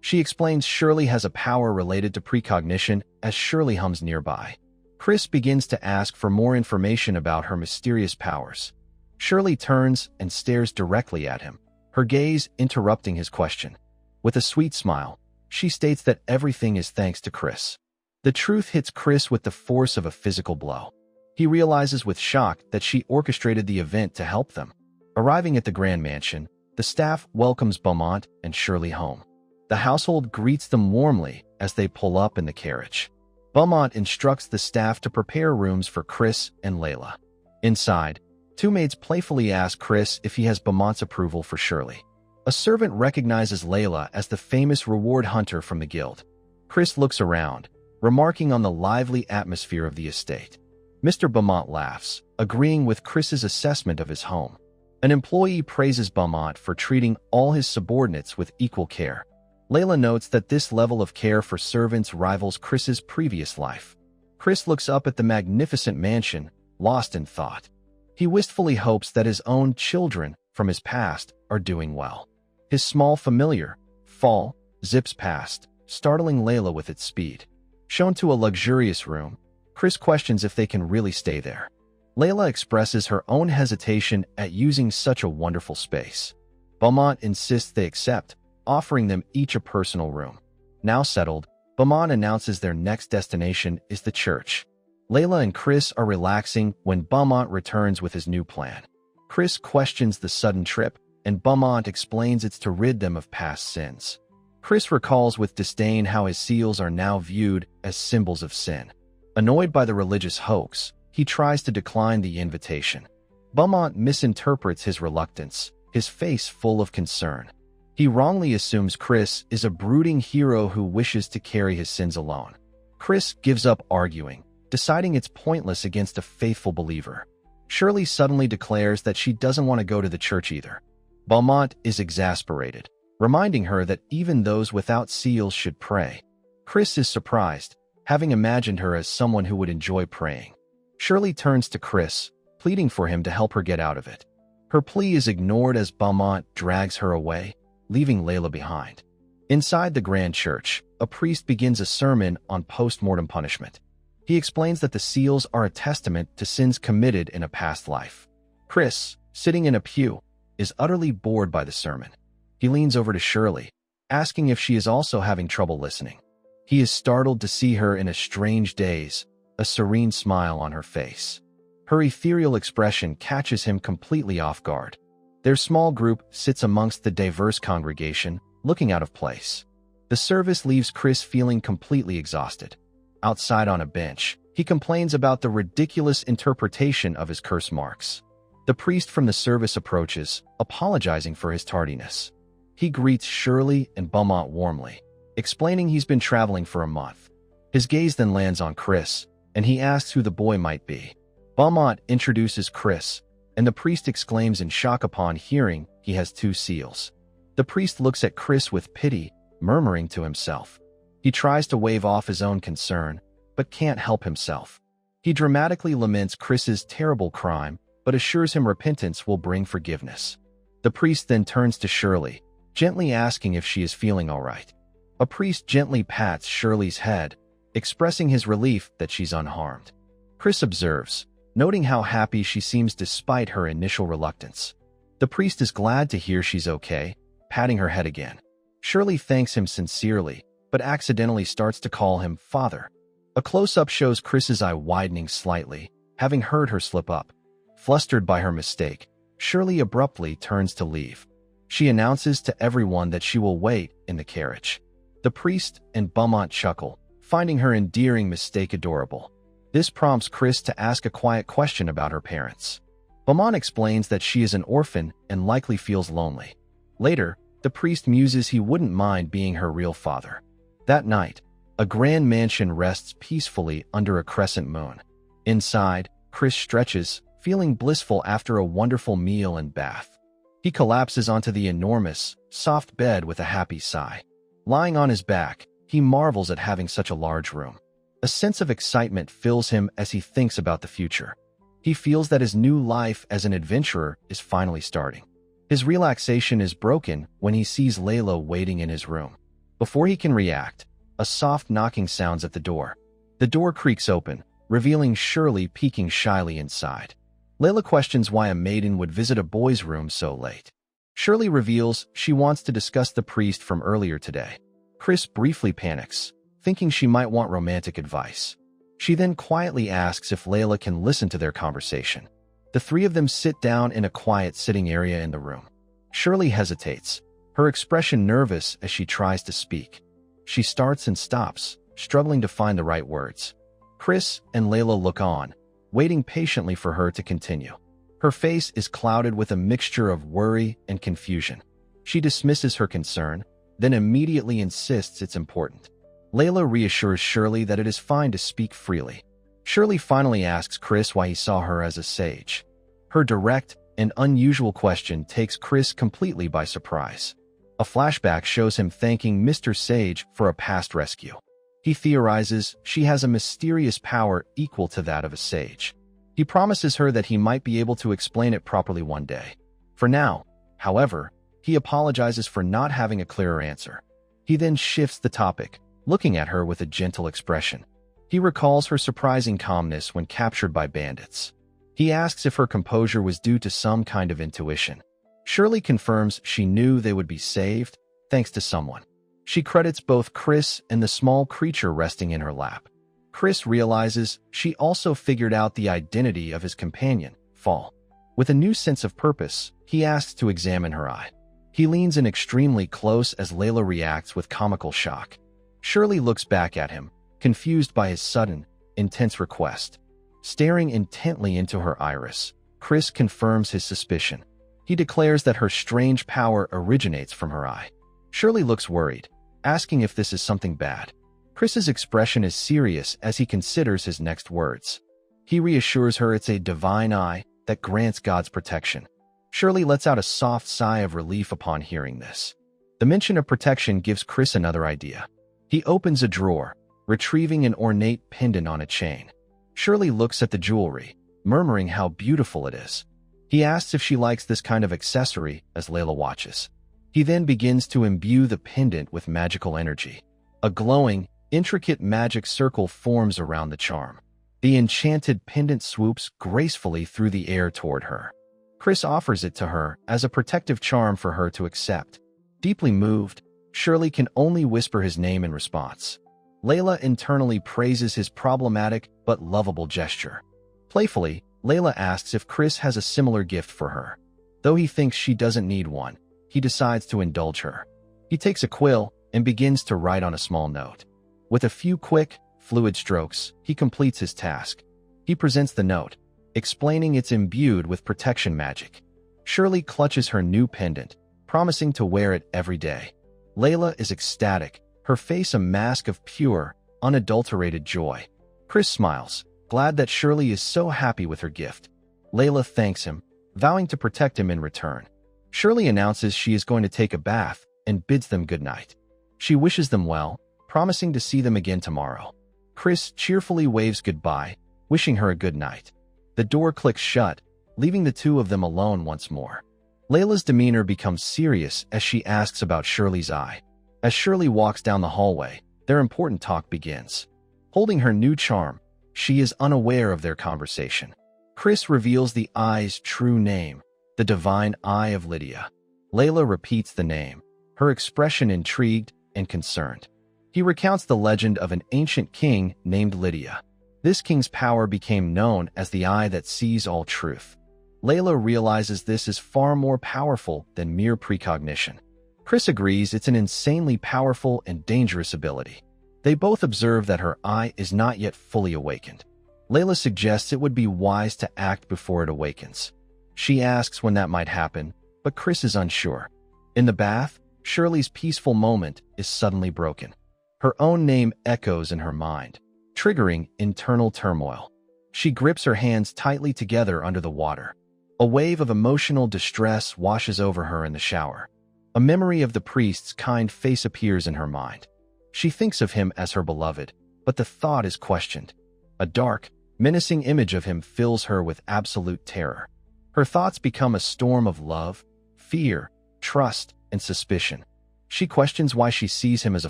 She explains Shirley has a power related to precognition as Shirley hums nearby. Chris begins to ask for more information about her mysterious powers. Shirley turns and stares directly at him, her gaze interrupting his question. With a sweet smile, she states that everything is thanks to Chris. The truth hits Chris with the force of a physical blow. He realizes with shock that she orchestrated the event to help them. Arriving at the Grand Mansion, the staff welcomes Beaumont and Shirley home. The household greets them warmly as they pull up in the carriage. Beaumont instructs the staff to prepare rooms for Chris and Layla. Inside, two maids playfully ask Chris if he has Beaumont's approval for Shirley. A servant recognizes Layla as the famous reward hunter from the guild. Chris looks around, remarking on the lively atmosphere of the estate. Mr. Beaumont laughs, agreeing with Chris's assessment of his home. An employee praises Beaumont for treating all his subordinates with equal care. Layla notes that this level of care for servants rivals Chris's previous life. Chris looks up at the magnificent mansion, lost in thought. He wistfully hopes that his own children from his past are doing well. His small familiar, Fall, zips past, startling Layla with its speed. Shown to a luxurious room, Chris questions if they can really stay there. Layla expresses her own hesitation at using such a wonderful space. Beaumont insists they accept, offering them each a personal room. Now settled, Beaumont announces their next destination is the church. Layla and Chris are relaxing when Beaumont returns with his new plan. Chris questions the sudden trip, and Beaumont explains it's to rid them of past sins. Chris recalls with disdain how his seals are now viewed as symbols of sin. Annoyed by the religious hoax, he tries to decline the invitation. Beaumont misinterprets his reluctance, his face full of concern. He wrongly assumes Chris is a brooding hero who wishes to carry his sins alone. Chris gives up arguing, deciding it's pointless against a faithful believer. Shirley suddenly declares that she doesn't want to go to the church either. Beaumont is exasperated, reminding her that even those without seals should pray. Chris is surprised, having imagined her as someone who would enjoy praying. Shirley turns to Chris, pleading for him to help her get out of it. Her plea is ignored as Beaumont drags her away, leaving Layla behind. Inside the grand church, a priest begins a sermon on post-mortem punishment. He explains that the seals are a testament to sins committed in a past life. Chris, sitting in a pew, is utterly bored by the sermon. He leans over to Shirley, asking if she is also having trouble listening. He is startled to see her in a strange daze, a serene smile on her face. Her ethereal expression catches him completely off guard. Their small group sits amongst the diverse congregation, looking out of place. The service leaves Chris feeling completely exhausted. Outside on a bench, he complains about the ridiculous interpretation of his curse marks. The priest from the service approaches, apologizing for his tardiness. He greets Shirley and Beaumont warmly, explaining he's been traveling for a month. His gaze then lands on Chris, and he asks who the boy might be. Beaumont introduces Chris, and the priest exclaims in shock upon hearing he has 2 seals. The priest looks at Chris with pity, murmuring to himself. He tries to wave off his own concern, but can't help himself. He dramatically laments Chris's terrible crime, but assures him repentance will bring forgiveness. The priest then turns to Shirley, gently asking if she is feeling all right. A priest gently pats Shirley's head, expressing his relief that she's unharmed. Chris observes, noting how happy she seems despite her initial reluctance. The priest is glad to hear she's okay, patting her head again. Shirley thanks him sincerely, but accidentally starts to call him father. A close-up shows Chris's eye widening slightly, having heard her slip up. Flustered by her mistake, Shirley abruptly turns to leave. She announces to everyone that she will wait in the carriage. The priest and Beaumont chuckle, finding her endearing mistake adorable. This prompts Chris to ask a quiet question about her parents. Beaumont explains that she is an orphan and likely feels lonely. Later, the priest muses he wouldn't mind being her real father. That night, a grand mansion rests peacefully under a crescent moon. Inside, Chris stretches, feeling blissful after a wonderful meal and bath. He collapses onto the enormous, soft bed with a happy sigh. Lying on his back, he marvels at having such a large room. A sense of excitement fills him as he thinks about the future. He feels that his new life as an adventurer is finally starting. His relaxation is broken when he sees Layla waiting in his room. Before he can react, a soft knocking sounds at the door. The door creaks open, revealing Shirley peeking shyly inside. Layla questions why a maiden would visit a boy's room so late. Shirley reveals she wants to discuss the priest from earlier today. Chris briefly panics, thinking she might want romantic advice. She then quietly asks if Layla can listen to their conversation. The 3 of them sit down in a quiet sitting area in the room. Shirley hesitates, her expression nervous as she tries to speak. She starts and stops, struggling to find the right words. Chris and Layla look on, waiting patiently for her to continue. Her face is clouded with a mixture of worry and confusion. She dismisses her concern, then immediately insists it's important. Layla reassures Shirley that it is fine to speak freely. Shirley finally asks Chris why he saw her as a sage. Her direct and unusual question takes Chris completely by surprise. A flashback shows him thanking Mr. Sage for a past rescue. He theorizes she has a mysterious power equal to that of a sage. He promises her that he might be able to explain it properly one day. For now, however, he apologizes for not having a clearer answer. He then shifts the topic, looking at her with a gentle expression. He recalls her surprising calmness when captured by bandits. He asks if her composure was due to some kind of intuition. Shirley confirms she knew they would be saved, thanks to someone. She credits both Chris and the small creature resting in her lap. Chris realizes she also figured out the identity of his companion, Fall. With a new sense of purpose, he asks to examine her eye. He leans in extremely close as Layla reacts with comical shock. Shirley looks back at him, confused by his sudden, intense request. Staring intently into her iris, Chris confirms his suspicion. He declares that her strange power originates from her eye. Shirley looks worried, asking if this is something bad. Chris's expression is serious as he considers his next words. He reassures her it's a divine eye that grants God's protection. Shirley lets out a soft sigh of relief upon hearing this. The mention of protection gives Chris another idea. He opens a drawer, retrieving an ornate pendant on a chain. Shirley looks at the jewelry, murmuring how beautiful it is. He asks if she likes this kind of accessory as Layla watches. He then begins to imbue the pendant with magical energy. A glowing, intricate magic circle forms around the charm. The enchanted pendant swoops gracefully through the air toward her. Chris offers it to her as a protective charm for her to accept. Deeply moved, Shirley can only whisper his name in response. Layla internally praises his problematic but lovable gesture. Playfully, Layla asks if Chris has a similar gift for her. Though he thinks she doesn't need one, he decides to indulge her. He takes a quill and begins to write on a small note. With a few quick, fluid strokes, he completes his task. He presents the note, explaining it's imbued with protection magic. Shirley clutches her new pendant, promising to wear it every day. Layla is ecstatic, her face a mask of pure, unadulterated joy. Chris smiles, glad that Shirley is so happy with her gift. Layla thanks him, vowing to protect him in return. Shirley announces she is going to take a bath and bids them goodnight. She wishes them well, promising to see them again tomorrow. Chris cheerfully waves goodbye, wishing her a good night. The door clicks shut, leaving the two of them alone once more. Layla's demeanor becomes serious as she asks about Shirley's eye. As Shirley walks down the hallway, their important talk begins. Holding her new charm, she is unaware of their conversation. Chris reveals the eye's true name, the divine eye of Lydia. Layla repeats the name, her expression intrigued and concerned. He recounts the legend of an ancient king named Lydia. This king's power became known as the eye that sees all truth. Layla realizes this is far more powerful than mere precognition. Chris agrees it's an insanely powerful and dangerous ability. They both observe that her eye is not yet fully awakened. Layla suggests it would be wise to act before it awakens. She asks when that might happen, but Chris is unsure. In the bath, Shirley's peaceful moment is suddenly broken. Her own name echoes in her mind, triggering internal turmoil. She grips her hands tightly together under the water. A wave of emotional distress washes over her in the shower. A memory of the priest's kind face appears in her mind. She thinks of him as her beloved, but the thought is questioned. A dark, menacing image of him fills her with absolute terror. Her thoughts become a storm of love, fear, trust, and suspicion. She questions why she sees him as a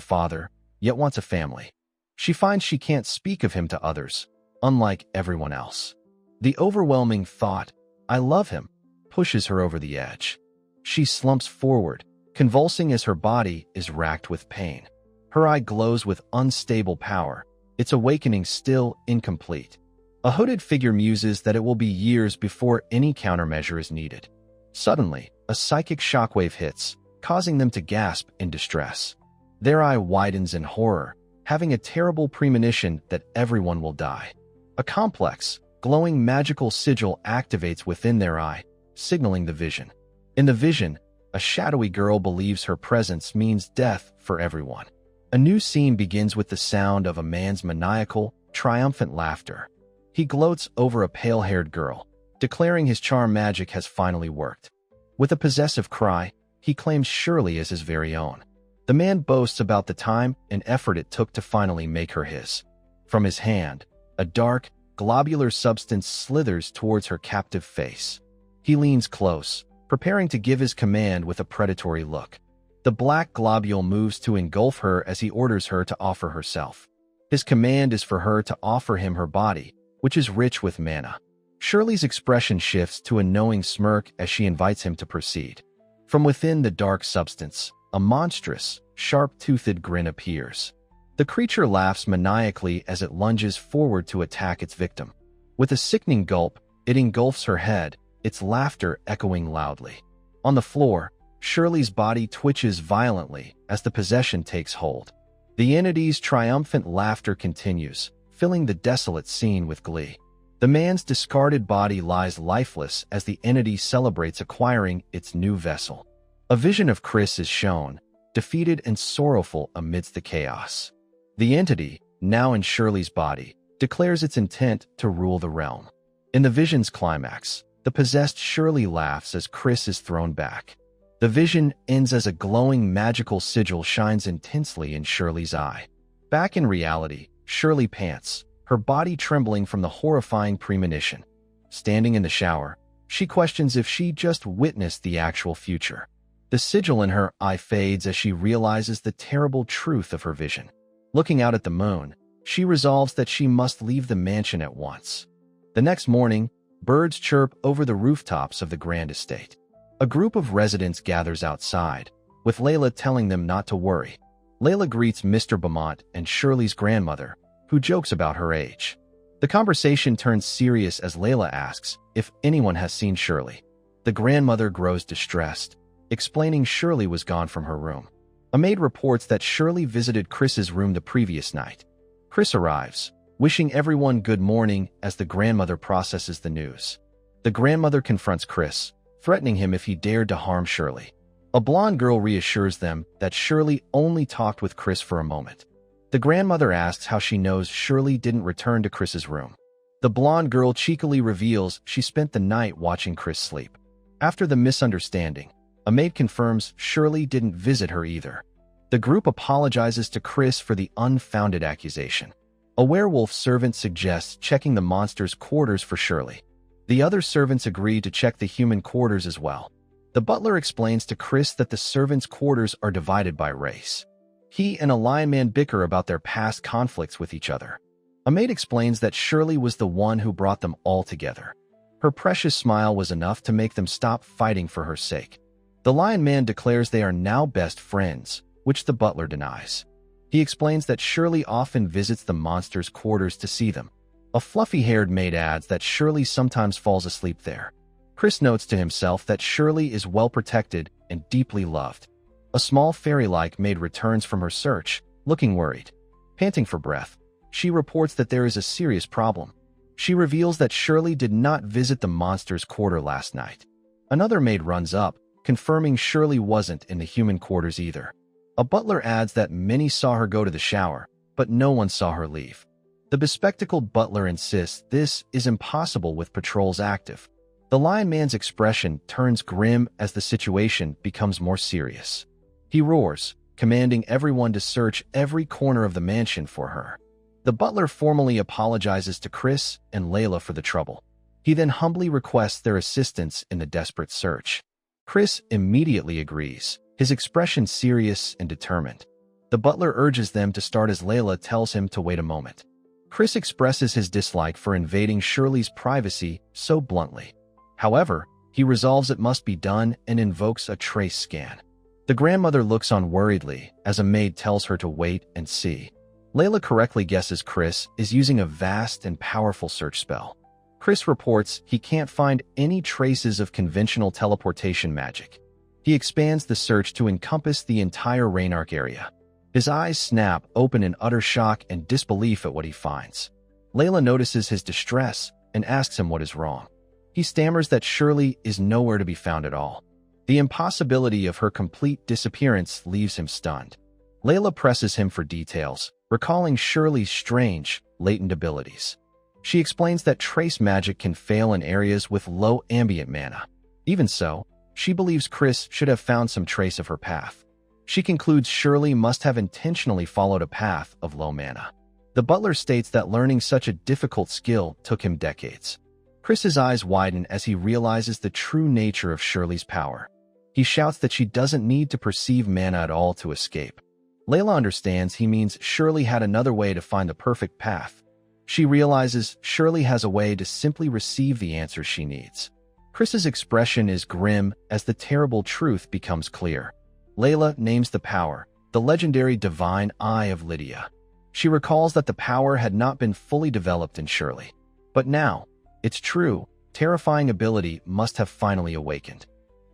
father, yet wants a family. She finds she can't speak of him to others, unlike everyone else. The overwhelming thought, "I love him," pushes her over the edge. She slumps forward, convulsing as her body is racked with pain. Her eye glows with unstable power, its awakening still incomplete. A hooded figure muses that it will be years before any countermeasure is needed. Suddenly, a psychic shockwave hits, causing them to gasp in distress. Their eye widens in horror, having a terrible premonition that everyone will die. A complex, glowing magical sigil activates within their eye, signaling the vision. In the vision, a a shadowy girl believes her presence means death for everyone. A new scene begins with the sound of a man's maniacal, triumphant laughter. He gloats over a pale-haired girl, declaring his charm magic has finally worked. With a possessive cry, he claims Shirley as his very own. The man boasts about the time and effort it took to finally make her his. From his hand, a dark, globular substance slithers towards her captive face. He leans close, preparing to give his command with a predatory look. The black globule moves to engulf her as he orders her to offer herself. His command is for her to offer him her body, which is rich with mana. Shirley's expression shifts to a knowing smirk as she invites him to proceed. From within the dark substance, a monstrous, sharp-toothed grin appears. The creature laughs maniacally as it lunges forward to attack its victim. With a sickening gulp, it engulfs her head, its laughter echoing loudly. On the floor, Shirley's body twitches violently as the possession takes hold. The entity's triumphant laughter continues, filling the desolate scene with glee. The man's discarded body lies lifeless as the entity celebrates acquiring its new vessel. A vision of Chris is shown, defeated and sorrowful amidst the chaos. The entity, now in Shirley's body, declares its intent to rule the realm. In the vision's climax, the possessed Shirley laughs as Chris is thrown back. The vision ends as a glowing magical sigil shines intensely in Shirley's eye. Back in reality, Shirley pants, her body trembling from the horrifying premonition. Standing in the shower, she questions if she just witnessed the actual future. The sigil in her eye fades as she realizes the terrible truth of her vision. Looking out at the moon, she resolves that she must leave the mansion at once. The next morning, birds chirp over the rooftops of the grand estate. A group of residents gathers outside, with Layla telling them not to worry. Layla greets Mr. Beaumont and Shirley's grandmother, who jokes about her age. The conversation turns serious as Layla asks if anyone has seen Shirley. The grandmother grows distressed, explaining Shirley was gone from her room. A maid reports that Shirley visited Chris's room the previous night. Chris arrives, wishing everyone good morning as the grandmother processes the news. The grandmother confronts Chris, threatening him if he dared to harm Shirley. A blonde girl reassures them that Shirley only talked with Chris for a moment. The grandmother asks how she knows Shirley didn't return to Chris's room. The blonde girl cheekily reveals she spent the night watching Chris sleep. After the misunderstanding, a maid confirms Shirley didn't visit her either. The group apologizes to Chris for the unfounded accusation. A werewolf servant suggests checking the monster's quarters for Shirley. The other servants agree to check the human quarters as well. The butler explains to Chris that the servants' quarters are divided by race. He and a lion man bicker about their past conflicts with each other. A maid explains that Shirley was the one who brought them all together. Her precious smile was enough to make them stop fighting for her sake. The lion man declares they are now best friends, which the butler denies. He explains that Shirley often visits the monster's quarters to see them. A fluffy-haired maid adds that Shirley sometimes falls asleep there. Chris notes to himself that Shirley is well protected and deeply loved. A small fairy-like maid returns from her search, looking worried. Panting for breath, she reports that there is a serious problem. She reveals that Shirley did not visit the monster's quarter last night. Another maid runs up, confirming Shirley wasn't in the human quarters either. A butler adds that many saw her go to the shower, but no one saw her leave. The bespectacled butler insists this is impossible with patrols active. The lion man's expression turns grim as the situation becomes more serious. He roars, commanding everyone to search every corner of the mansion for her. The butler formally apologizes to Chris and Layla for the trouble. He then humbly requests their assistance in the desperate search. Chris immediately agrees, his expression serious and determined. The butler urges them to start as Layla tells him to wait a moment. Chris expresses his dislike for invading Shirley's privacy so bluntly. However, he resolves it must be done and invokes a trace scan. The grandmother looks on worriedly as a maid tells her to wait and see. Layla correctly guesses Chris is using a vast and powerful search spell. Chris reports he can't find any traces of conventional teleportation magic. He expands the search to encompass the entire Rainark area. His eyes snap open in utter shock and disbelief at what he finds. Layla notices his distress and asks him what is wrong. He stammers that Shirley is nowhere to be found at all. The impossibility of her complete disappearance leaves him stunned. Layla presses him for details, recalling Shirley's strange, latent abilities. She explains that trace magic can fail in areas with low ambient mana. Even so, she believes Chris should have found some trace of her path. She concludes Shirley must have intentionally followed a path of low mana. The butler states that learning such a difficult skill took him decades. Chris's eyes widen as he realizes the true nature of Shirley's power. He shouts that she doesn't need to perceive mana at all to escape. Layla understands he means Shirley had another way to find the perfect path. She realizes Shirley has a way to simply receive the answers she needs. Chris's expression is grim as the terrible truth becomes clear. Layla names the power, the legendary divine eye of Lydia. She recalls that the power had not been fully developed in Shirley. But now, it's true, terrifying ability must have finally awakened.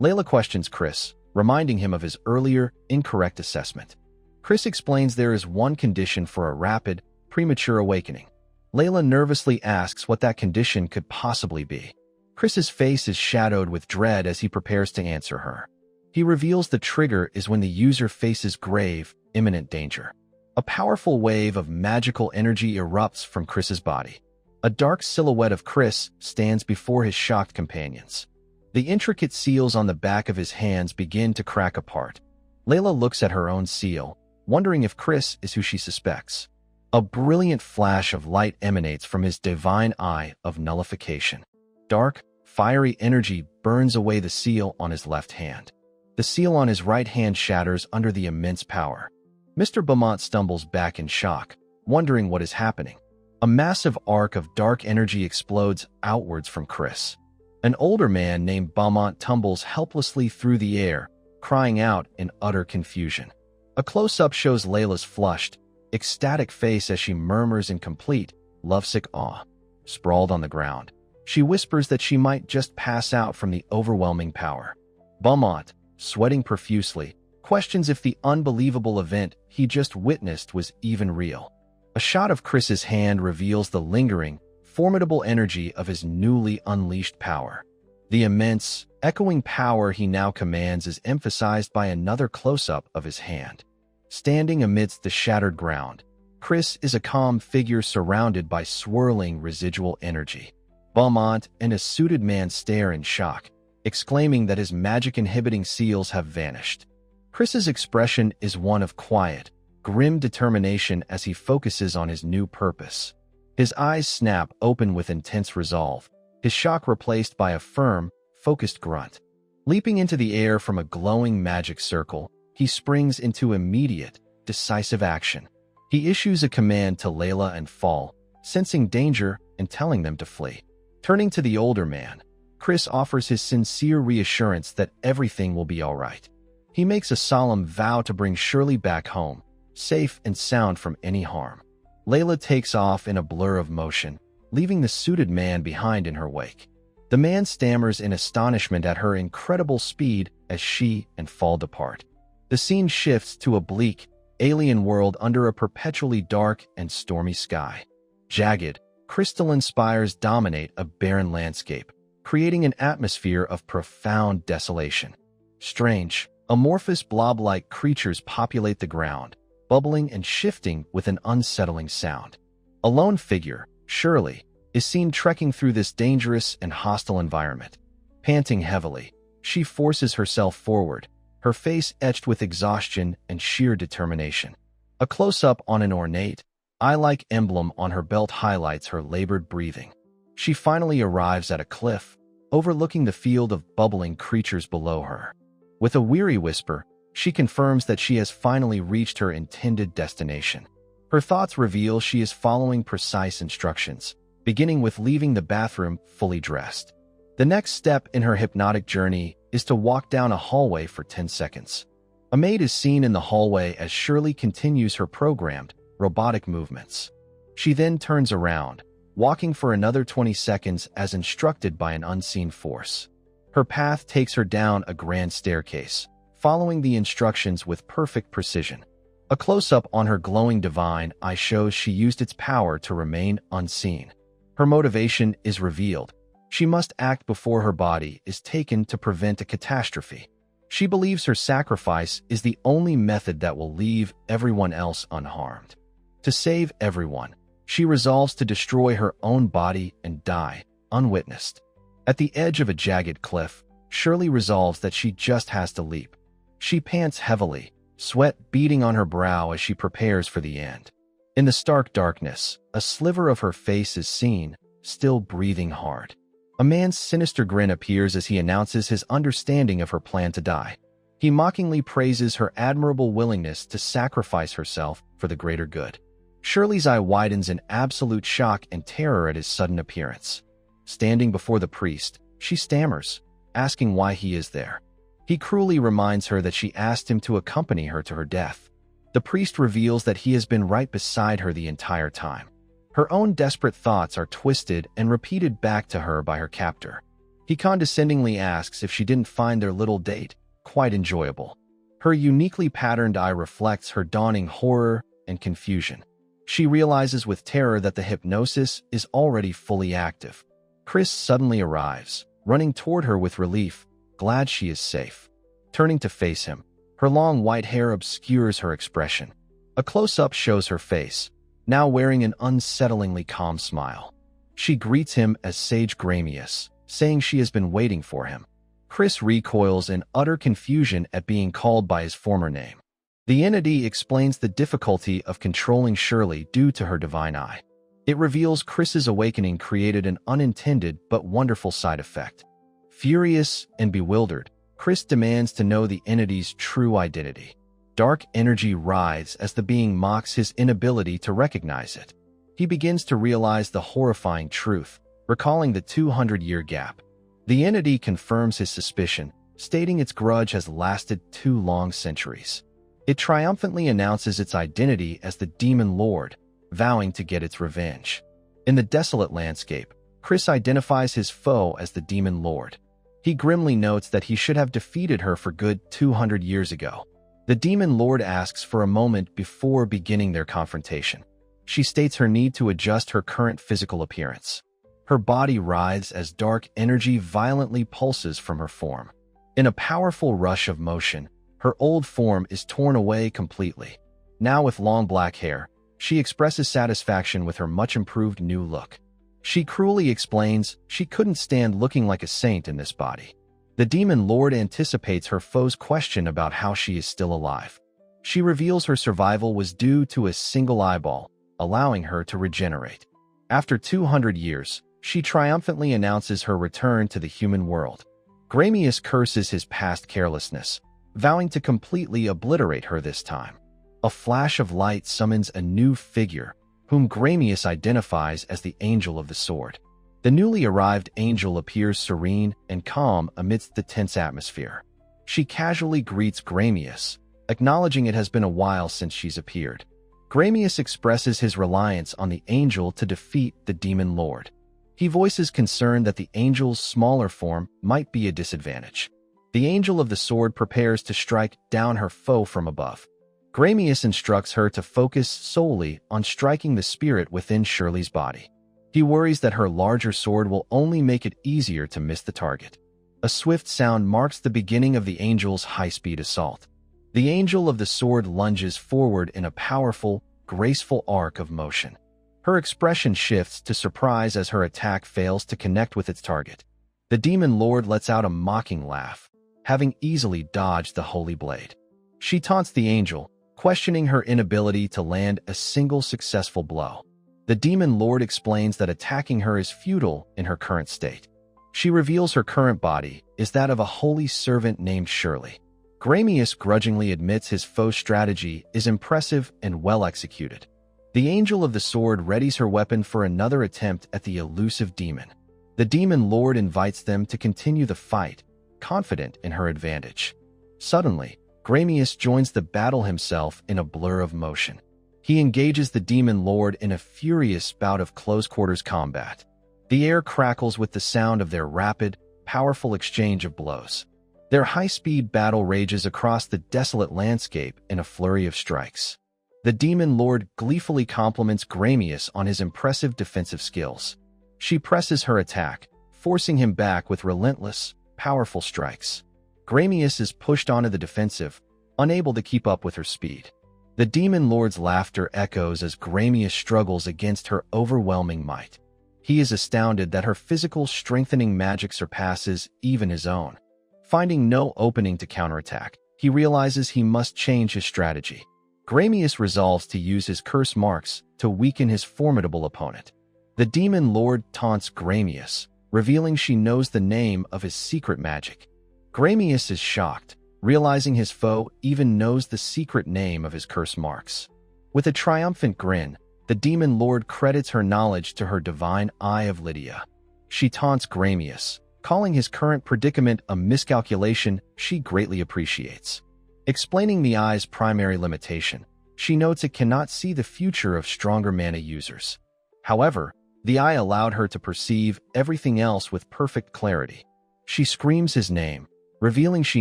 Layla questions Chris, reminding him of his earlier, incorrect assessment. Chris explains there is one condition for a rapid, premature awakening. Layla nervously asks what that condition could possibly be. Chris's face is shadowed with dread as he prepares to answer her. He reveals the trigger is when the user faces grave, imminent danger. A powerful wave of magical energy erupts from Chris's body. A dark silhouette of Chris stands before his shocked companions. The intricate seals on the back of his hands begin to crack apart. Layla looks at her own seal, wondering if Chris is who she suspects. A brilliant flash of light emanates from his divine eye of nullification. Dark, fiery energy burns away the seal on his left hand. The seal on his right hand shatters under the immense power. Mr. Beaumont stumbles back in shock, wondering what is happening. A massive arc of dark energy explodes outwards from Chris. An older man named Beaumont tumbles helplessly through the air, crying out in utter confusion. A close-up shows Layla's flushed, ecstatic face as she murmurs in complete, lovesick awe. Sprawled on the ground, she whispers that she might just pass out from the overwhelming power. Beaumont, sweating profusely, questions if the unbelievable event he just witnessed was even real. A shot of Chris's hand reveals the lingering, formidable energy of his newly unleashed power. The immense, echoing power he now commands is emphasized by another close-up of his hand. Standing amidst the shattered ground, Chris is a calm figure surrounded by swirling residual energy. Beaumont and a suited man stare in shock, exclaiming that his magic-inhibiting seals have vanished. Chris's expression is one of quiet, grim determination as he focuses on his new purpose. His eyes snap open with intense resolve, his shock replaced by a firm, focused grunt. Leaping into the air from a glowing magic circle, he springs into immediate, decisive action. He issues a command to Layla and Fall, sensing danger and telling them to flee. Turning to the older man, Chris offers his sincere reassurance that everything will be all right. He makes a solemn vow to bring Shirley back home, safe and sound from any harm. Layla takes off in a blur of motion, leaving the suited man behind in her wake. The man stammers in astonishment at her incredible speed as she and Fall depart. The scene shifts to a bleak, alien world under a perpetually dark and stormy sky. Jagged, crystalline spires dominate a barren landscape, creating an atmosphere of profound desolation. Strange, amorphous blob-like creatures populate the ground, bubbling and shifting with an unsettling sound. A lone figure, Shirley, is seen trekking through this dangerous and hostile environment. Panting heavily, she forces herself forward, her face etched with exhaustion and sheer determination. A close-up on an ornate, eye-like emblem on her belt highlights her labored breathing. She finally arrives at a cliff, overlooking the field of bubbling creatures below her. With a weary whisper, she confirms that she has finally reached her intended destination. Her thoughts reveal she is following precise instructions, beginning with leaving the bathroom fully dressed. The next step in her hypnotic journey is to walk down a hallway for 10 seconds. A maid is seen in the hallway as Shirley continues her programmed, robotic movements. She then turns around, walking for another 20 seconds as instructed by an unseen force. Her path takes her down a grand staircase, following the instructions with perfect precision. A close-up on her glowing divine eye shows she used its power to remain unseen. Her motivation is revealed. She must act before her body is taken to prevent a catastrophe. She believes her sacrifice is the only method that will leave everyone else unharmed. To save everyone, she resolves to destroy her own body and die, unwitnessed. At the edge of a jagged cliff, Shirley resolves that she just has to leap. She pants heavily, sweat beading on her brow as she prepares for the end. In the stark darkness, a sliver of her face is seen, still breathing hard. A man's sinister grin appears as he announces his understanding of her plan to die. He mockingly praises her admirable willingness to sacrifice herself for the greater good. Shirley's eye widens in absolute shock and terror at his sudden appearance. Standing before the priest, she stammers, asking why he is there. He cruelly reminds her that she asked him to accompany her to her death. The priest reveals that he has been right beside her the entire time. Her own desperate thoughts are twisted and repeated back to her by her captor. He condescendingly asks if she didn't find their little date quite enjoyable. Her uniquely patterned eye reflects her dawning horror and confusion. She realizes with terror that the hypnosis is already fully active. Chris suddenly arrives, running toward her with relief, glad she is safe. Turning to face him, her long white hair obscures her expression. A close-up shows her face, now wearing an unsettlingly calm smile. She greets him as Sage Gramius, saying she has been waiting for him. Chris recoils in utter confusion at being called by his former name. The entity explains the difficulty of controlling Shirley due to her divine eye. It reveals Chris's awakening created an unintended but wonderful side effect. Furious and bewildered, Chris demands to know the entity's true identity. Dark energy writhes as the being mocks his inability to recognize it. He begins to realize the horrifying truth, recalling the 200-year gap. The entity confirms his suspicion, stating its grudge has lasted 2 long centuries. It triumphantly announces its identity as the Demon Lord, vowing to get its revenge. In the desolate landscape, Chris identifies his foe as the Demon Lord. He grimly notes that he should have defeated her for good 200 years ago. The Demon Lord asks for a moment before beginning their confrontation. She states her need to adjust her current physical appearance. Her body writhes as dark energy violently pulses from her form. In a powerful rush of motion, her old form is torn away completely. Now with long black hair, she expresses satisfaction with her much-improved new look. She cruelly explains she couldn't stand looking like a saint in this body. The Demon Lord anticipates her foe's question about how she is still alive. She reveals her survival was due to a single eyeball, allowing her to regenerate. After 200 years, she triumphantly announces her return to the human world. Gramius curses his past carelessness, vowing to completely obliterate her this time. A flash of light summons a new figure, whom Gramius identifies as the Angel of the Sword. The newly arrived angel appears serene and calm amidst the tense atmosphere. She casually greets Gramius, acknowledging it has been a while since she's appeared. Gramius expresses his reliance on the angel to defeat the Demon Lord. He voices concern that the angel's smaller form might be a disadvantage. The Angel of the Sword prepares to strike down her foe from above. Gramius instructs her to focus solely on striking the spirit within Shirley's body. He worries that her larger sword will only make it easier to miss the target. A swift sound marks the beginning of the angel's high-speed assault. The Angel of the Sword lunges forward in a powerful, graceful arc of motion. Her expression shifts to surprise as her attack fails to connect with its target. The Demon Lord lets out a mocking laugh, having easily dodged the holy blade. She taunts the angel, questioning her inability to land a single successful blow. The Demon Lord explains that attacking her is futile in her current state. She reveals her current body is that of a holy servant named Shirley. Gramius grudgingly admits his foe's strategy is impressive and well executed. The Angel of the Sword readies her weapon for another attempt at the elusive demon. The Demon Lord invites them to continue the fight, confident in her advantage. Suddenly, Gramius joins the battle himself in a blur of motion. He engages the Demon Lord in a furious bout of close-quarters combat. The air crackles with the sound of their rapid, powerful exchange of blows. Their high-speed battle rages across the desolate landscape in a flurry of strikes. The Demon Lord gleefully compliments Gramius on his impressive defensive skills. She presses her attack, forcing him back with relentless, powerful strikes. Gramius is pushed onto the defensive, unable to keep up with her speed. The demon lord's laughter echoes as Gramius struggles against her overwhelming might. He is astounded that her physical strengthening magic surpasses even his own. Finding no opening to counterattack, he realizes he must change his strategy. Gramius resolves to use his curse marks to weaken his formidable opponent. The demon lord taunts Gramius, revealing she knows the name of his secret magic. Gramius is shocked, realizing his foe even knows the secret name of his curse marks. With a triumphant grin, the demon lord credits her knowledge to her divine eye of Lydia. She taunts Gramius, calling his current predicament a miscalculation she greatly appreciates. Explaining the eye's primary limitation, she notes it cannot see the future of stronger mana users. However, the eye allowed her to perceive everything else with perfect clarity. She screams his name, revealing she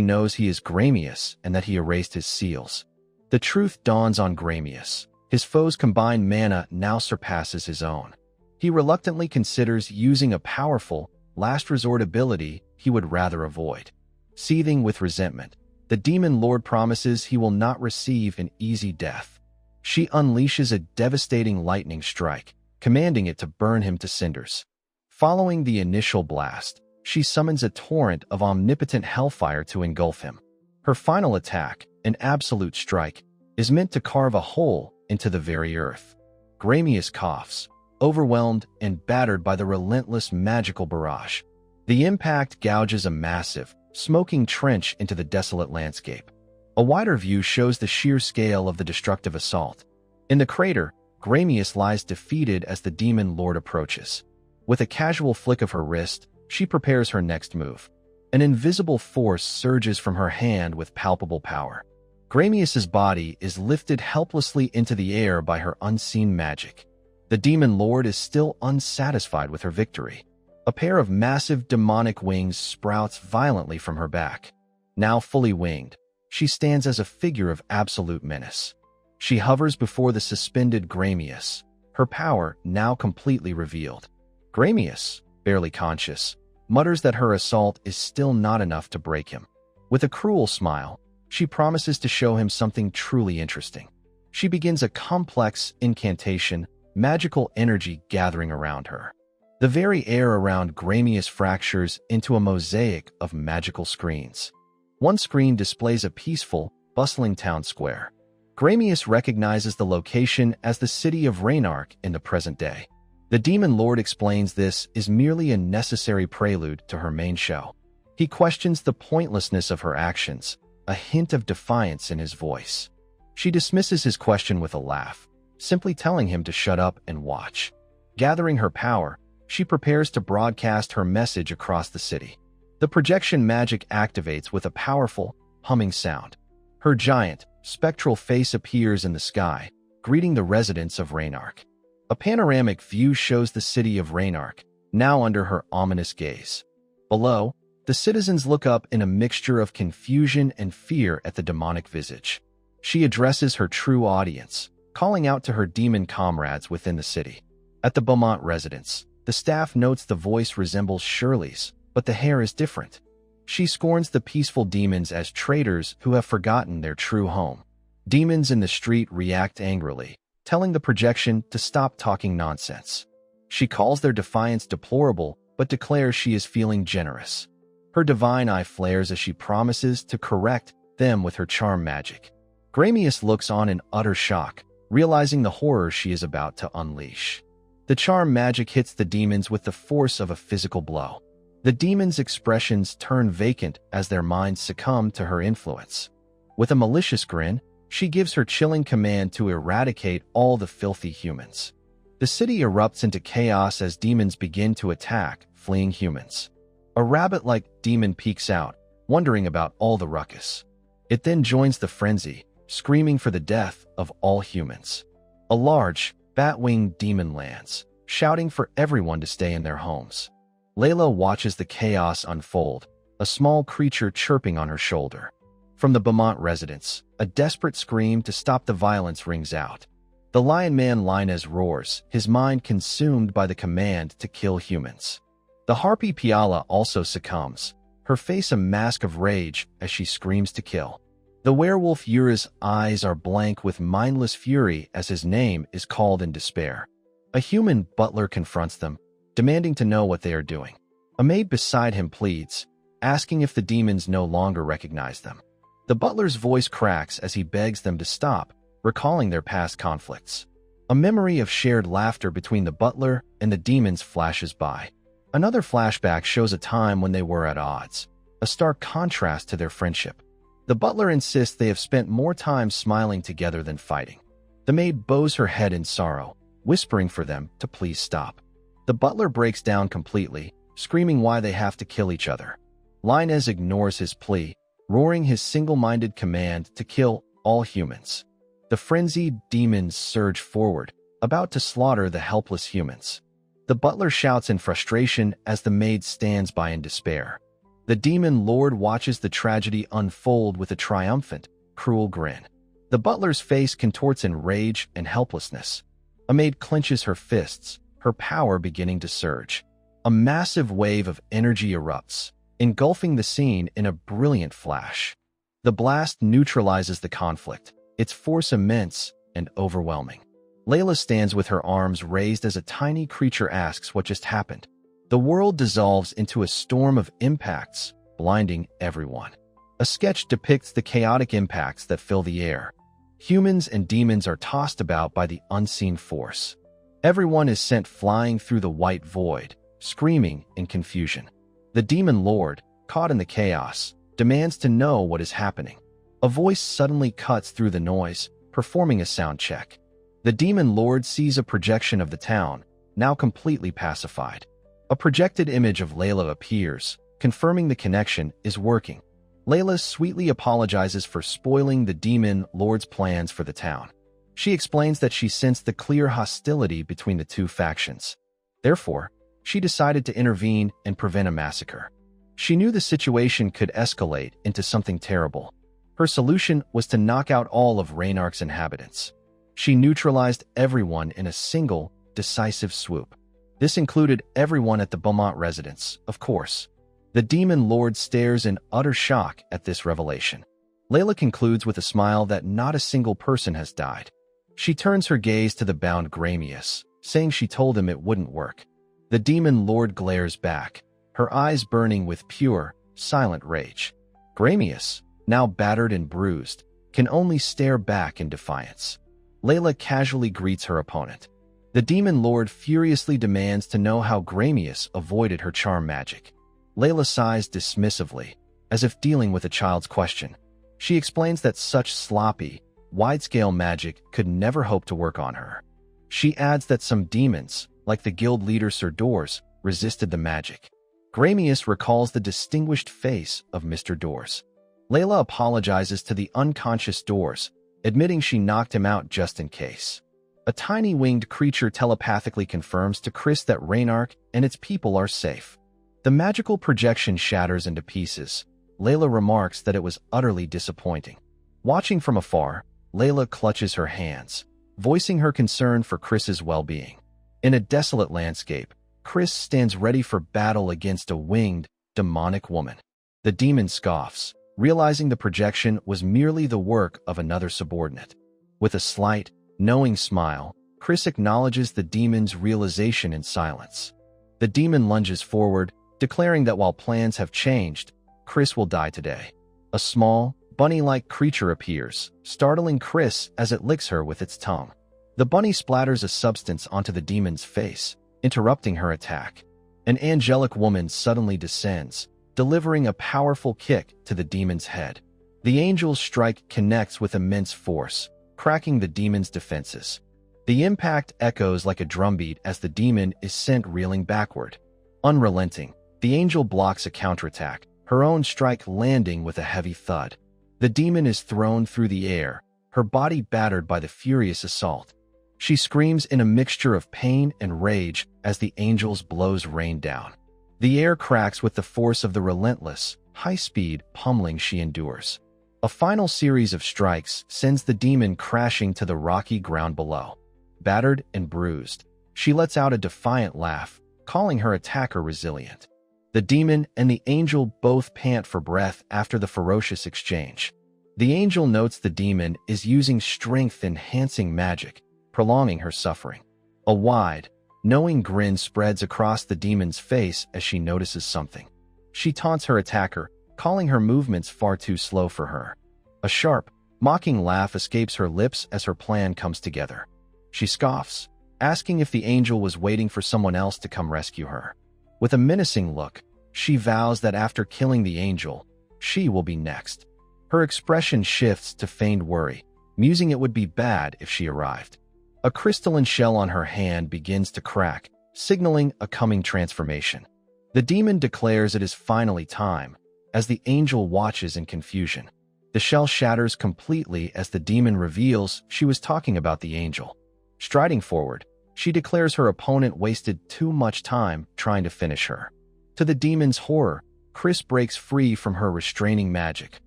knows he is Gramius and that he erased his seals. The truth dawns on Gramius. His foe's combined mana now surpasses his own. He reluctantly considers using a powerful, last-resort ability he would rather avoid. Seething with resentment, the demon lord promises he will not receive an easy death. She unleashes a devastating lightning strike, commanding it to burn him to cinders. Following the initial blast, she summons a torrent of omnipotent hellfire to engulf him. Her final attack, an absolute strike, is meant to carve a hole into the very earth. Gramius coughs, overwhelmed and battered by the relentless magical barrage. The impact gouges a massive, smoking trench into the desolate landscape. A wider view shows the sheer scale of the destructive assault. In the crater, Gramius lies defeated as the demon lord approaches. With a casual flick of her wrist, she prepares her next move. An invisible force surges from her hand with palpable power. Gramius's body is lifted helplessly into the air by her unseen magic. The demon lord is still unsatisfied with her victory. A pair of massive demonic wings sprouts violently from her back. Now fully winged, she stands as a figure of absolute menace. She hovers before the suspended Gramius, her power now completely revealed. Gramius, barely conscious, mutters that her assault is still not enough to break him. With a cruel smile, she promises to show him something truly interesting. She begins a complex incantation, magical energy gathering around her. The very air around Gramius fractures into a mosaic of magical screens. One screen displays a peaceful, bustling town square. Gramius recognizes the location as the city of Reinark in the present day. The demon lord explains this is merely a necessary prelude to her main show. He questions the pointlessness of her actions, a hint of defiance in his voice. She dismisses his question with a laugh, simply telling him to shut up and watch. Gathering her power, she prepares to broadcast her message across the city. The projection magic activates with a powerful, humming sound. Her giant, spectral face appears in the sky, greeting the residents of Reinark. A panoramic view shows the city of Reinark, now under her ominous gaze. Below, the citizens look up in a mixture of confusion and fear at the demonic visage. She addresses her true audience, calling out to her demon comrades within the city. At the Beaumont residence, the staff notes the voice resembles Shirley's, but the hair is different. She scorns the peaceful demons as traitors who have forgotten their true home. Demons in the street react angrily, telling the projection to stop talking nonsense. She calls their defiance deplorable, but declares she is feeling generous. Her divine eye flares as she promises to correct them with her charm magic. Gramius looks on in utter shock, realizing the horror she is about to unleash. The charm magic hits the demons with the force of a physical blow. The demons' expressions turn vacant as their minds succumb to her influence. With a malicious grin, she gives her chilling command to eradicate all the filthy humans. The city erupts into chaos as demons begin to attack fleeing humans. A rabbit-like demon peeks out, wondering about all the ruckus. It then joins the frenzy, screaming for the death of all humans. A large, bat-winged demon lands, shouting for everyone to stay in their homes. Layla watches the chaos unfold, a small creature chirping on her shoulder. From the Beaumont residence, a desperate scream to stop the violence rings out. The Lion Man Linus roars, his mind consumed by the command to kill humans. The Harpy Piala also succumbs, her face a mask of rage as she screams to kill. The werewolf Yura's eyes are blank with mindless fury as his name is called in despair. A human butler confronts them, demanding to know what they are doing. A maid beside him pleads, asking if the demons no longer recognize them. The butler's voice cracks as he begs them to stop, recalling their past conflicts. A memory of shared laughter between the butler and the demons flashes by. Another flashback shows a time when they were at odds, a stark contrast to their friendship. The butler insists they have spent more time smiling together than fighting. The maid bows her head in sorrow, whispering for them to please stop. The butler breaks down completely, screaming why they have to kill each other. Linus ignores his plea, roaring his single-minded command to kill all humans. The frenzied demons surge forward, about to slaughter the helpless humans. The butler shouts in frustration as the maid stands by in despair. The demon lord watches the tragedy unfold with a triumphant, cruel grin. The butler's face contorts in rage and helplessness. A maid clenches her fists, her power beginning to surge. A massive wave of energy erupts, engulfing the scene in a brilliant flash. The blast neutralizes the conflict, its force immense and overwhelming. Layla stands with her arms raised as a tiny creature asks what just happened. The world dissolves into a storm of impacts, blinding everyone. A sketch depicts the chaotic impacts that fill the air. Humans and demons are tossed about by the unseen force. Everyone is sent flying through the white void, screaming in confusion. The demon lord, caught in the chaos, demands to know what is happening. A voice suddenly cuts through the noise, performing a sound check. The demon lord sees a projection of the town, now completely pacified. A projected image of Layla appears, confirming the connection is working. Layla sweetly apologizes for spoiling the demon lord's plans for the town. She explains that she sensed the clear hostility between the two factions. Therefore, she decided to intervene and prevent a massacre. She knew the situation could escalate into something terrible. Her solution was to knock out all of Raynark's inhabitants. She neutralized everyone in a single, decisive swoop. This included everyone at the Beaumont residence, of course. The demon lord stares in utter shock at this revelation. Layla concludes with a smile that not a single person has died. She turns her gaze to the bound Gramius, saying she told him it wouldn't work. The demon lord glares back, her eyes burning with pure, silent rage. Gramius, now battered and bruised, can only stare back in defiance. Layla casually greets her opponent. The demon lord furiously demands to know how Gramius avoided her charm magic. Layla sighs dismissively, as if dealing with a child's question. She explains that such sloppy, wide-scale magic could never hope to work on her. She adds that some demons, like the guild leader Sir Dors, resisted the magic. Gramius recalls the distinguished face of Mr. Dors. Layla apologizes to the unconscious Dors, admitting she knocked him out just in case. A tiny winged creature telepathically confirms to Chris that Raynark and its people are safe. The magical projection shatters into pieces. Layla remarks that it was utterly disappointing. Watching from afar, Layla clutches her hands, voicing her concern for Chris's well-being. In a desolate landscape, Chris stands ready for battle against a winged, demonic woman. The demon scoffs, realizing the projection was merely the work of another subordinate. With a slight, knowing smile, Chris acknowledges the demon's realization in silence. The demon lunges forward, declaring that while plans have changed, Chris will die today. A small, bunny-like creature appears, startling Chris as it licks her with its tongue. The bunny splatters a substance onto the demon's face, interrupting her attack. An angelic woman suddenly descends, delivering a powerful kick to the demon's head. The angel's strike connects with immense force, cracking the demon's defenses. The impact echoes like a drumbeat as the demon is sent reeling backward. Unrelenting, the angel blocks a counterattack, her own strike landing with a heavy thud. The demon is thrown through the air, her body battered by the furious assault. She screams in a mixture of pain and rage as the angel's blows rain down. The air cracks with the force of the relentless, high-speed pummeling she endures. A final series of strikes sends the demon crashing to the rocky ground below. Battered and bruised, she lets out a defiant laugh, calling her attacker resilient. The demon and the angel both pant for breath after the ferocious exchange. The angel notes the demon is using strength-enhancing magic, prolonging her suffering. A wide, knowing grin spreads across the demon's face as she notices something. She taunts her attacker, calling her movements far too slow for her. A sharp, mocking laugh escapes her lips as her plan comes together. She scoffs, asking if the angel was waiting for someone else to come rescue her. With a menacing look, she vows that after killing the angel, she will be next. Her expression shifts to feigned worry, musing it would be bad if she arrived. A crystalline shell on her hand begins to crack, signaling a coming transformation. The demon declares it is finally time, as the angel watches in confusion. The shell shatters completely as the demon reveals she was talking about the angel. Striding forward, she declares her opponent wasted too much time trying to finish her. To the demon's horror, Chris breaks free from her restraining magic,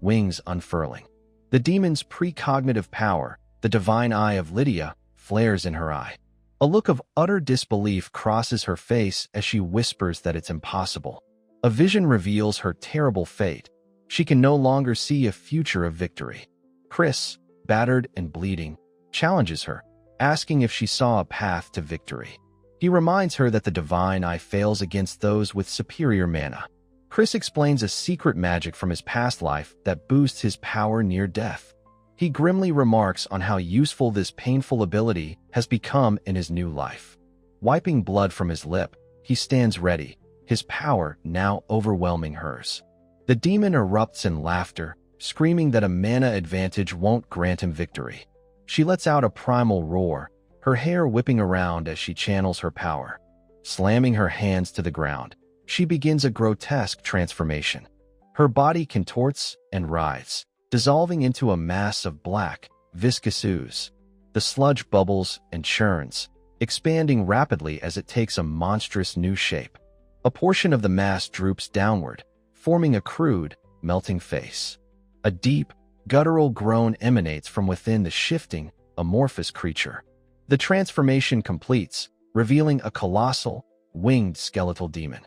wings unfurling. The demon's precognitive power, the divine eye of Lydia, flares in her eye. A look of utter disbelief crosses her face as she whispers that it's impossible. A vision reveals her terrible fate. She can no longer see a future of victory. Chris, battered and bleeding, challenges her, asking if she saw a path to victory. He reminds her that the divine eye fails against those with superior mana. Chris explains a secret magic from his past life that boosts his power near death. He grimly remarks on how useful this painful ability has become in his new life. Wiping blood from his lip, he stands ready, his power now overwhelming hers. The demon erupts in laughter, screaming that a mana advantage won't grant him victory. She lets out a primal roar, her hair whipping around as she channels her power. Slamming her hands to the ground, she begins a grotesque transformation. Her body contorts and writhes, dissolving into a mass of black, viscous ooze. The sludge bubbles and churns, expanding rapidly as it takes a monstrous new shape. A portion of the mass droops downward, forming a crude, melting face. A deep, guttural groan emanates from within the shifting, amorphous creature. The transformation completes, revealing a colossal, winged skeletal demon.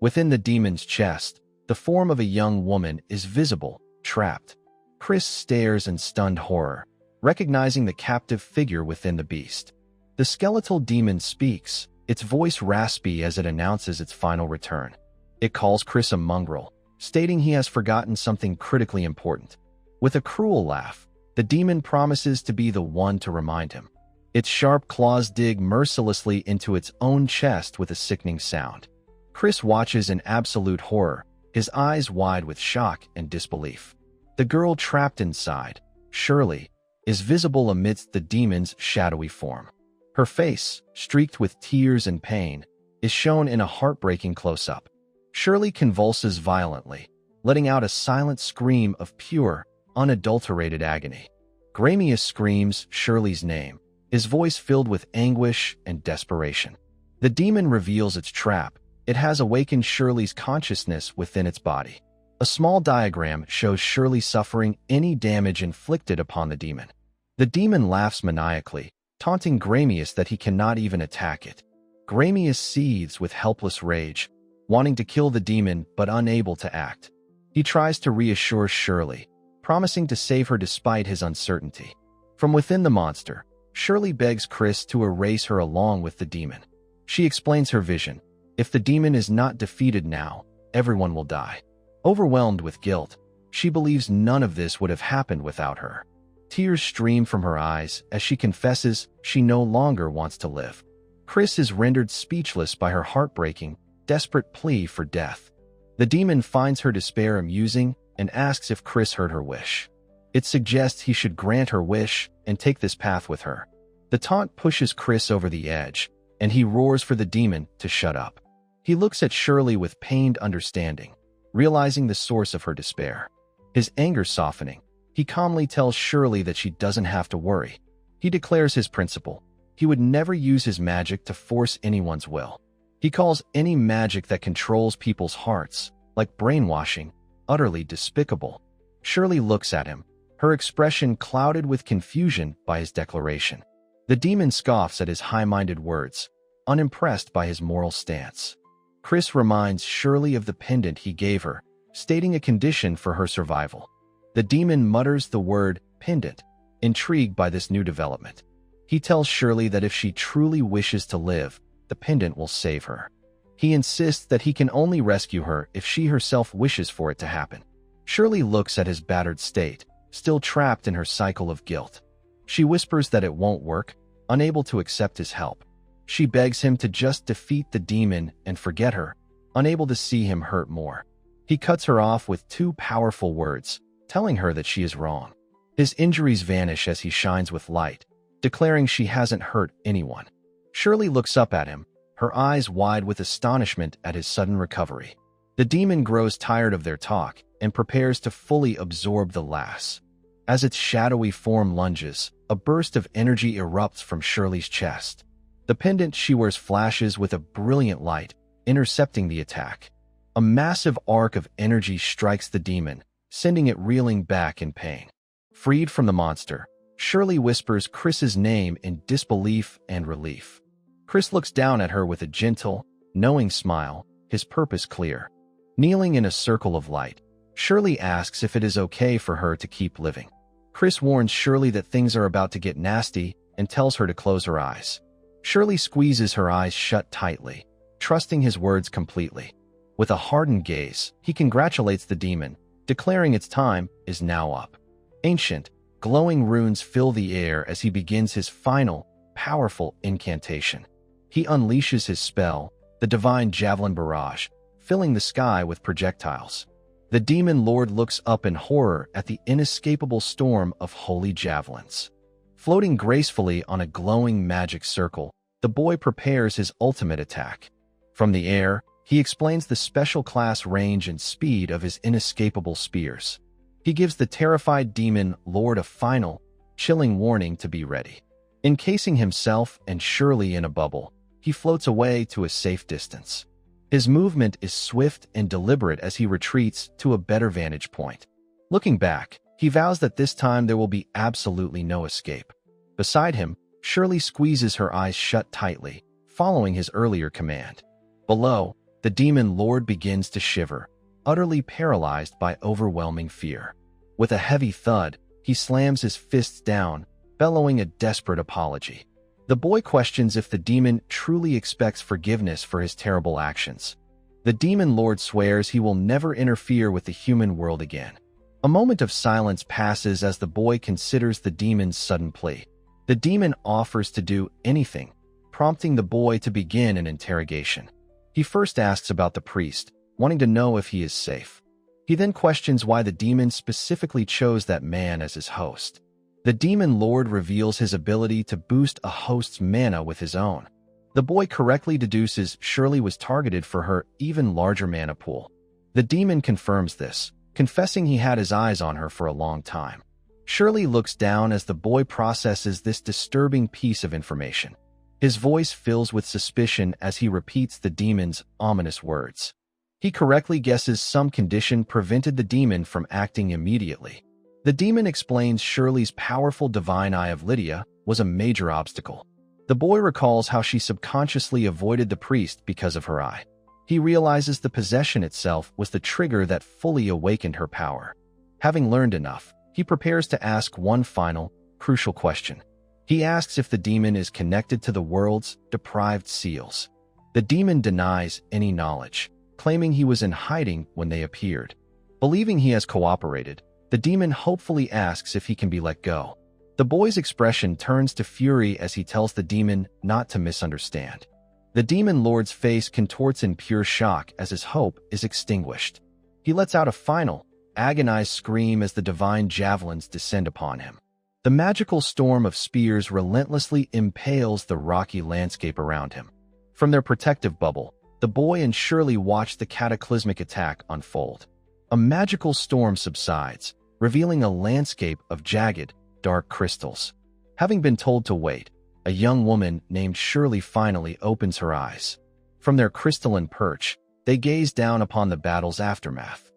Within the demon's chest, the form of a young woman is visible, trapped. Chris stares in stunned horror, recognizing the captive figure within the beast. The skeletal demon speaks, its voice raspy as it announces its final return. It calls Chris a mongrel, stating he has forgotten something critically important. With a cruel laugh, the demon promises to be the one to remind him. Its sharp claws dig mercilessly into its own chest with a sickening sound. Chris watches in absolute horror, his eyes wide with shock and disbelief. The girl trapped inside, Shirley, is visible amidst the demon's shadowy form. Her face, streaked with tears and pain, is shown in a heartbreaking close-up. Shirley convulses violently, letting out a silent scream of pure, unadulterated agony. Gramius screams Shirley's name, his voice filled with anguish and desperation. The demon reveals its trap. It has awakened Shirley's consciousness within its body. A small diagram shows Shirley suffering any damage inflicted upon the demon. The demon laughs maniacally, taunting Gramius that he cannot even attack it. Gramius seethes with helpless rage, wanting to kill the demon but unable to act. He tries to reassure Shirley, promising to save her despite his uncertainty. From within the monster, Shirley begs Chris to erase her along with the demon. She explains her vision. If the demon is not defeated now, everyone will die. Overwhelmed with guilt, she believes none of this would have happened without her. Tears stream from her eyes as she confesses she no longer wants to live. Chris is rendered speechless by her heartbreaking, desperate plea for death. The demon finds her despair amusing and asks if Chris heard her wish. It suggests he should grant her wish and take this path with her. The taunt pushes Chris over the edge, and he roars for the demon to shut up. He looks at Shirley with pained understanding, realizing the source of her despair. His anger softening, he calmly tells Shirley that she doesn't have to worry. He declares his principle. He would never use his magic to force anyone's will. He calls any magic that controls people's hearts, like brainwashing, utterly despicable. Shirley looks at him, her expression clouded with confusion by his declaration. The demon scoffs at his high-minded words, unimpressed by his moral stance. Chris reminds Shirley of the pendant he gave her, stating a condition for her survival. The demon mutters the word pendant, intrigued by this new development. He tells Shirley that if she truly wishes to live, the pendant will save her. He insists that he can only rescue her if she herself wishes for it to happen. Shirley looks at his battered state, still trapped in her cycle of guilt. She whispers that it won't work, unable to accept his help. She begs him to just defeat the demon and forget her, unable to see him hurt more. He cuts her off with two powerful words, telling her that she is wrong. His injuries vanish as he shines with light, declaring she hasn't hurt anyone. Shirley looks up at him, her eyes wide with astonishment at his sudden recovery. The demon grows tired of their talk and prepares to fully absorb the lass. As its shadowy form lunges, a burst of energy erupts from Shirley's chest. The pendant she wears flashes with a brilliant light, intercepting the attack. A massive arc of energy strikes the demon, sending it reeling back in pain. Freed from the monster, Shirley whispers Chris's name in disbelief and relief. Chris looks down at her with a gentle, knowing smile, his purpose clear. Kneeling in a circle of light, Shirley asks if it is okay for her to keep living. Chris warns Shirley that things are about to get nasty and tells her to close her eyes. Shirley squeezes her eyes shut tightly, trusting his words completely. With a hardened gaze, he congratulates the demon, declaring its time is now up. Ancient, glowing runes fill the air as he begins his final, powerful incantation. He unleashes his spell, the divine javelin barrage, filling the sky with projectiles. The demon lord looks up in horror at the inescapable storm of holy javelins. Floating gracefully on a glowing magic circle, the boy prepares his ultimate attack. From the air, he explains the special class range and speed of his inescapable spears. He gives the terrified demon lord a final, chilling warning to be ready. Encasing himself and Shirley in a bubble, he floats away to a safe distance. His movement is swift and deliberate as he retreats to a better vantage point. Looking back, he vows that this time there will be absolutely no escape. Beside him, Shirley squeezes her eyes shut tightly, following his earlier command. Below, the demon lord begins to shiver, utterly paralyzed by overwhelming fear. With a heavy thud, he slams his fists down, bellowing a desperate apology. The boy questions if the demon truly expects forgiveness for his terrible actions. The demon lord swears he will never interfere with the human world again. A moment of silence passes as the boy considers the demon's sudden plea. The demon offers to do anything, prompting the boy to begin an interrogation. He first asks about the priest, wanting to know if he is safe. He then questions why the demon specifically chose that man as his host. The demon lord reveals his ability to boost a host's mana with his own. The boy correctly deduces Shirley was targeted for her even larger mana pool. The demon confirms this, confessing he had his eyes on her for a long time. Shirley looks down as the boy processes this disturbing piece of information. His voice fills with suspicion as he repeats the demon's ominous words. He correctly guesses some condition prevented the demon from acting immediately. The demon explains Shirley's powerful divine eye of Lydia was a major obstacle. The boy recalls how she subconsciously avoided the priest because of her eye. He realizes the possession itself was the trigger that fully awakened her power. Having learned enough, he prepares to ask one final, crucial question. He asks if the demon is connected to the world's deprived seals. The demon denies any knowledge, claiming he was in hiding when they appeared. Believing he has cooperated, the demon hopefully asks if he can be let go. The boy's expression turns to fury as he tells the demon not to misunderstand. The demon lord's face contorts in pure shock as his hope is extinguished. He lets out a final, agonized scream as the divine javelins descend upon him. The magical storm of spears relentlessly impales the rocky landscape around him. From their protective bubble, the boy and Shirley watch the cataclysmic attack unfold. A magical storm subsides, revealing a landscape of jagged, dark crystals. Having been told to wait, a young woman named Shirley finally opens her eyes. From their crystalline perch, they gaze down upon the battle's aftermath.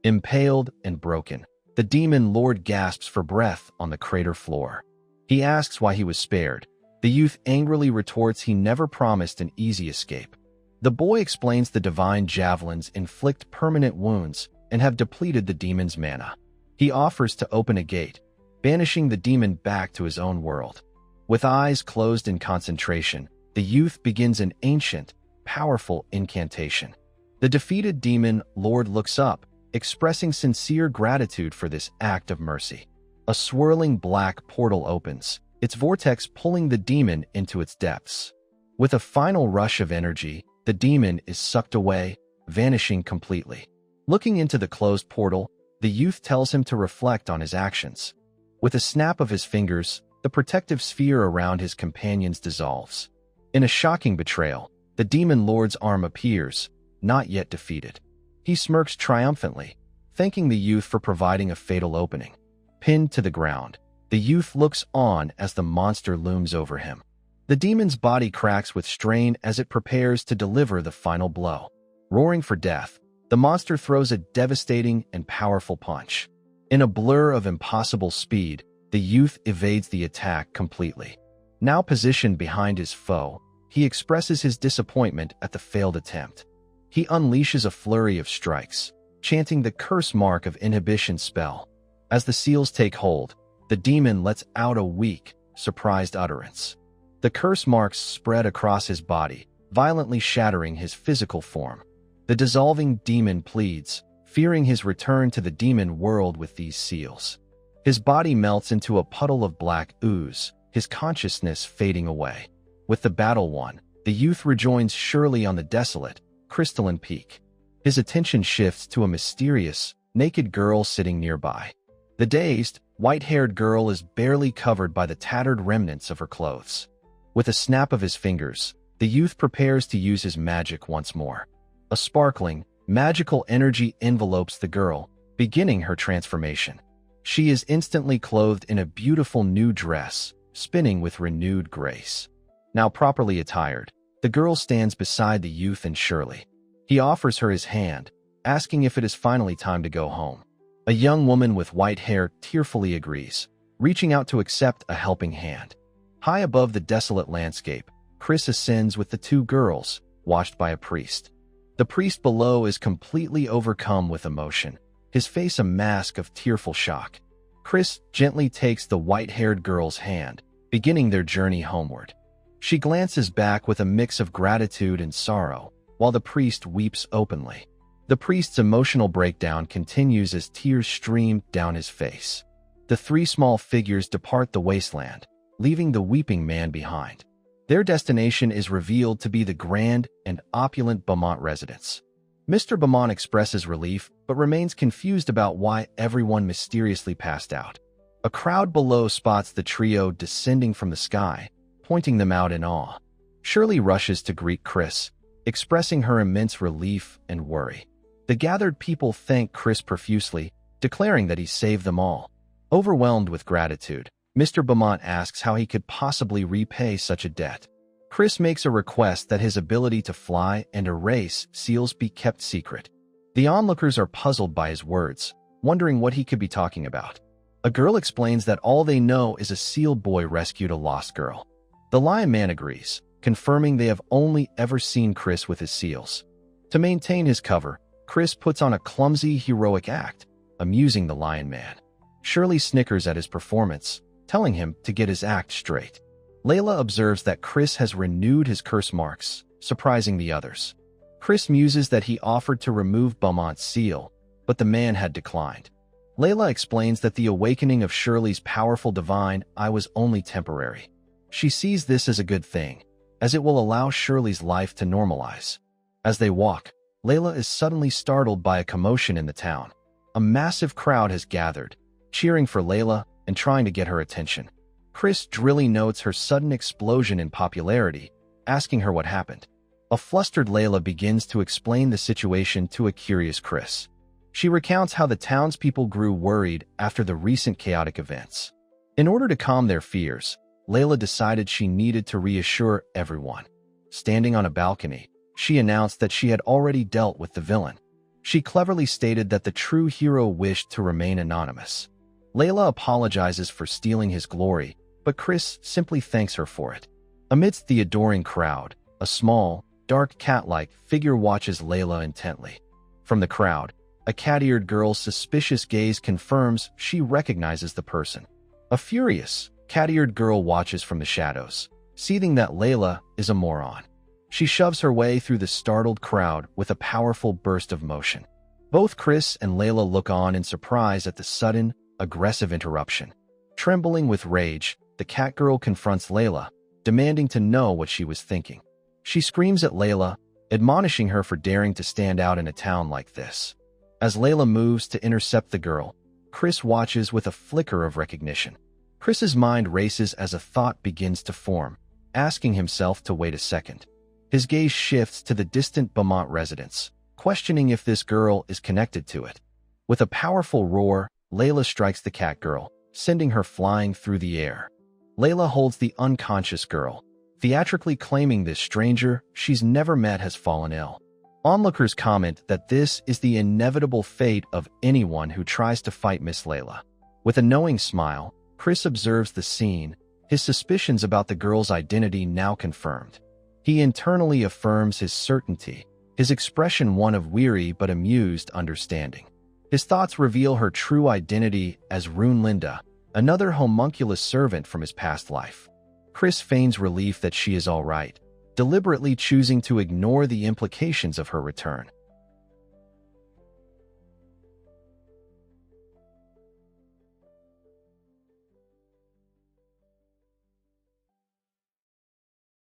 Impaled and broken, the demon lord gasps for breath on the crater floor. He asks why he was spared. The youth angrily retorts he never promised an easy escape. The boy explains the divine javelins inflict permanent wounds and have depleted the demon's mana. He offers to open a gate, banishing the demon back to his own world. With eyes closed in concentration, the youth begins an ancient, powerful incantation. The defeated demon lord looks up, expressing sincere gratitude for this act of mercy. A swirling black portal opens, its vortex pulling the demon into its depths. With a final rush of energy, the demon is sucked away, vanishing completely. Looking into the closed portal, the youth tells him to reflect on his actions. With a snap of his fingers, the protective sphere around his companions dissolves. In a shocking betrayal, the demon lord's arm appears, not yet defeated. He smirks triumphantly, thanking the youth for providing a fatal opening. Pinned to the ground, the youth looks on as the monster looms over him. The demon's body cracks with strain as it prepares to deliver the final blow. Roaring for death, the monster throws a devastating and powerful punch. In a blur of impossible speed, the youth evades the attack completely. Now positioned behind his foe, he expresses his disappointment at the failed attempt. He unleashes a flurry of strikes, chanting the curse mark of inhibition spell. As the seals take hold, the demon lets out a weak, surprised utterance. The curse marks spread across his body, violently shattering his physical form. The dissolving demon pleads, fearing his return to the demon world with these seals. His body melts into a puddle of black ooze, his consciousness fading away. With the battle won, the youth rejoins Shirley on the desolate, crystalline peak. His attention shifts to a mysterious, naked girl sitting nearby. The dazed, white-haired girl is barely covered by the tattered remnants of her clothes. With a snap of his fingers, the youth prepares to use his magic once more. A sparkling, magical energy envelopes the girl, beginning her transformation. She is instantly clothed in a beautiful new dress, spinning with renewed grace. Now properly attired, the girl stands beside the youth and Shirley. He offers her his hand, asking if it is finally time to go home. A young woman with white hair tearfully agrees, reaching out to accept a helping hand. High above the desolate landscape, Chris ascends with the two girls, watched by a priest. The priest below is completely overcome with emotion, his face a mask of tearful shock. Chris gently takes the white-haired girl's hand, beginning their journey homeward. She glances back with a mix of gratitude and sorrow, while the priest weeps openly. The priest's emotional breakdown continues as tears stream down his face. The three small figures depart the wasteland, leaving the weeping man behind. Their destination is revealed to be the grand and opulent Beaumont residence. Mr. Beaumont expresses relief, but remains confused about why everyone mysteriously passed out. A crowd below spots the trio descending from the sky, pointing them out in awe. Shirley rushes to greet Chris, expressing her immense relief and worry. The gathered people thank Chris profusely, declaring that he saved them all. Overwhelmed with gratitude, Mr. Beaumont asks how he could possibly repay such a debt. Chris makes a request that his ability to fly and erase seals be kept secret. The onlookers are puzzled by his words, wondering what he could be talking about. A girl explains that all they know is a seal boy rescued a lost girl. The Lion Man agrees, confirming they have only ever seen Chris with his seals. To maintain his cover, Chris puts on a clumsy, heroic act, amusing the Lion Man. Shirley snickers at his performance, telling him to get his act straight. Layla observes that Chris has renewed his curse marks, surprising the others. Chris muses that he offered to remove Beaumont's seal, but the man had declined. Layla explains that the awakening of Shirley's powerful divine eye was only temporary. She sees this as a good thing, as it will allow Shirley's life to normalize. As they walk, Layla is suddenly startled by a commotion in the town. A massive crowd has gathered, cheering for Layla and trying to get her attention. Chris drily notes her sudden explosion in popularity, asking her what happened. A flustered Layla begins to explain the situation to a curious Chris. She recounts how the townspeople grew worried after the recent chaotic events. In order to calm their fears, Layla decided she needed to reassure everyone. Standing on a balcony, she announced that she had already dealt with the villain. She cleverly stated that the true hero wished to remain anonymous. Layla apologizes for stealing his glory, but Chris simply thanks her for it. Amidst the adoring crowd, a small, dark cat-like figure watches Layla intently. From the crowd, a cat-eared girl's suspicious gaze confirms she recognizes the person. A furious, cat-eared girl watches from the shadows, seething that Layla is a moron. She shoves her way through the startled crowd with a powerful burst of motion. Both Chris and Layla look on in surprise at the sudden, aggressive interruption. Trembling with rage, the cat girl confronts Layla, demanding to know what she was thinking. She screams at Layla, admonishing her for daring to stand out in a town like this. As Layla moves to intercept the girl, Chris watches with a flicker of recognition. Chris's mind races as a thought begins to form, asking himself to wait a second. His gaze shifts to the distant Beaumont residence, questioning if this girl is connected to it. With a powerful roar, Layla strikes the cat girl, sending her flying through the air. Layla holds the unconscious girl, theatrically claiming this stranger she's never met has fallen ill. Onlookers comment that this is the inevitable fate of anyone who tries to fight Miss Layla. With a knowing smile, Chris observes the scene, his suspicions about the girl's identity now confirmed. He internally affirms his certainty, his expression one of weary but amused understanding. His thoughts reveal her true identity as Rune Linda, another homunculus servant from his past life. Chris feigns relief that she is all right, deliberately choosing to ignore the implications of her return.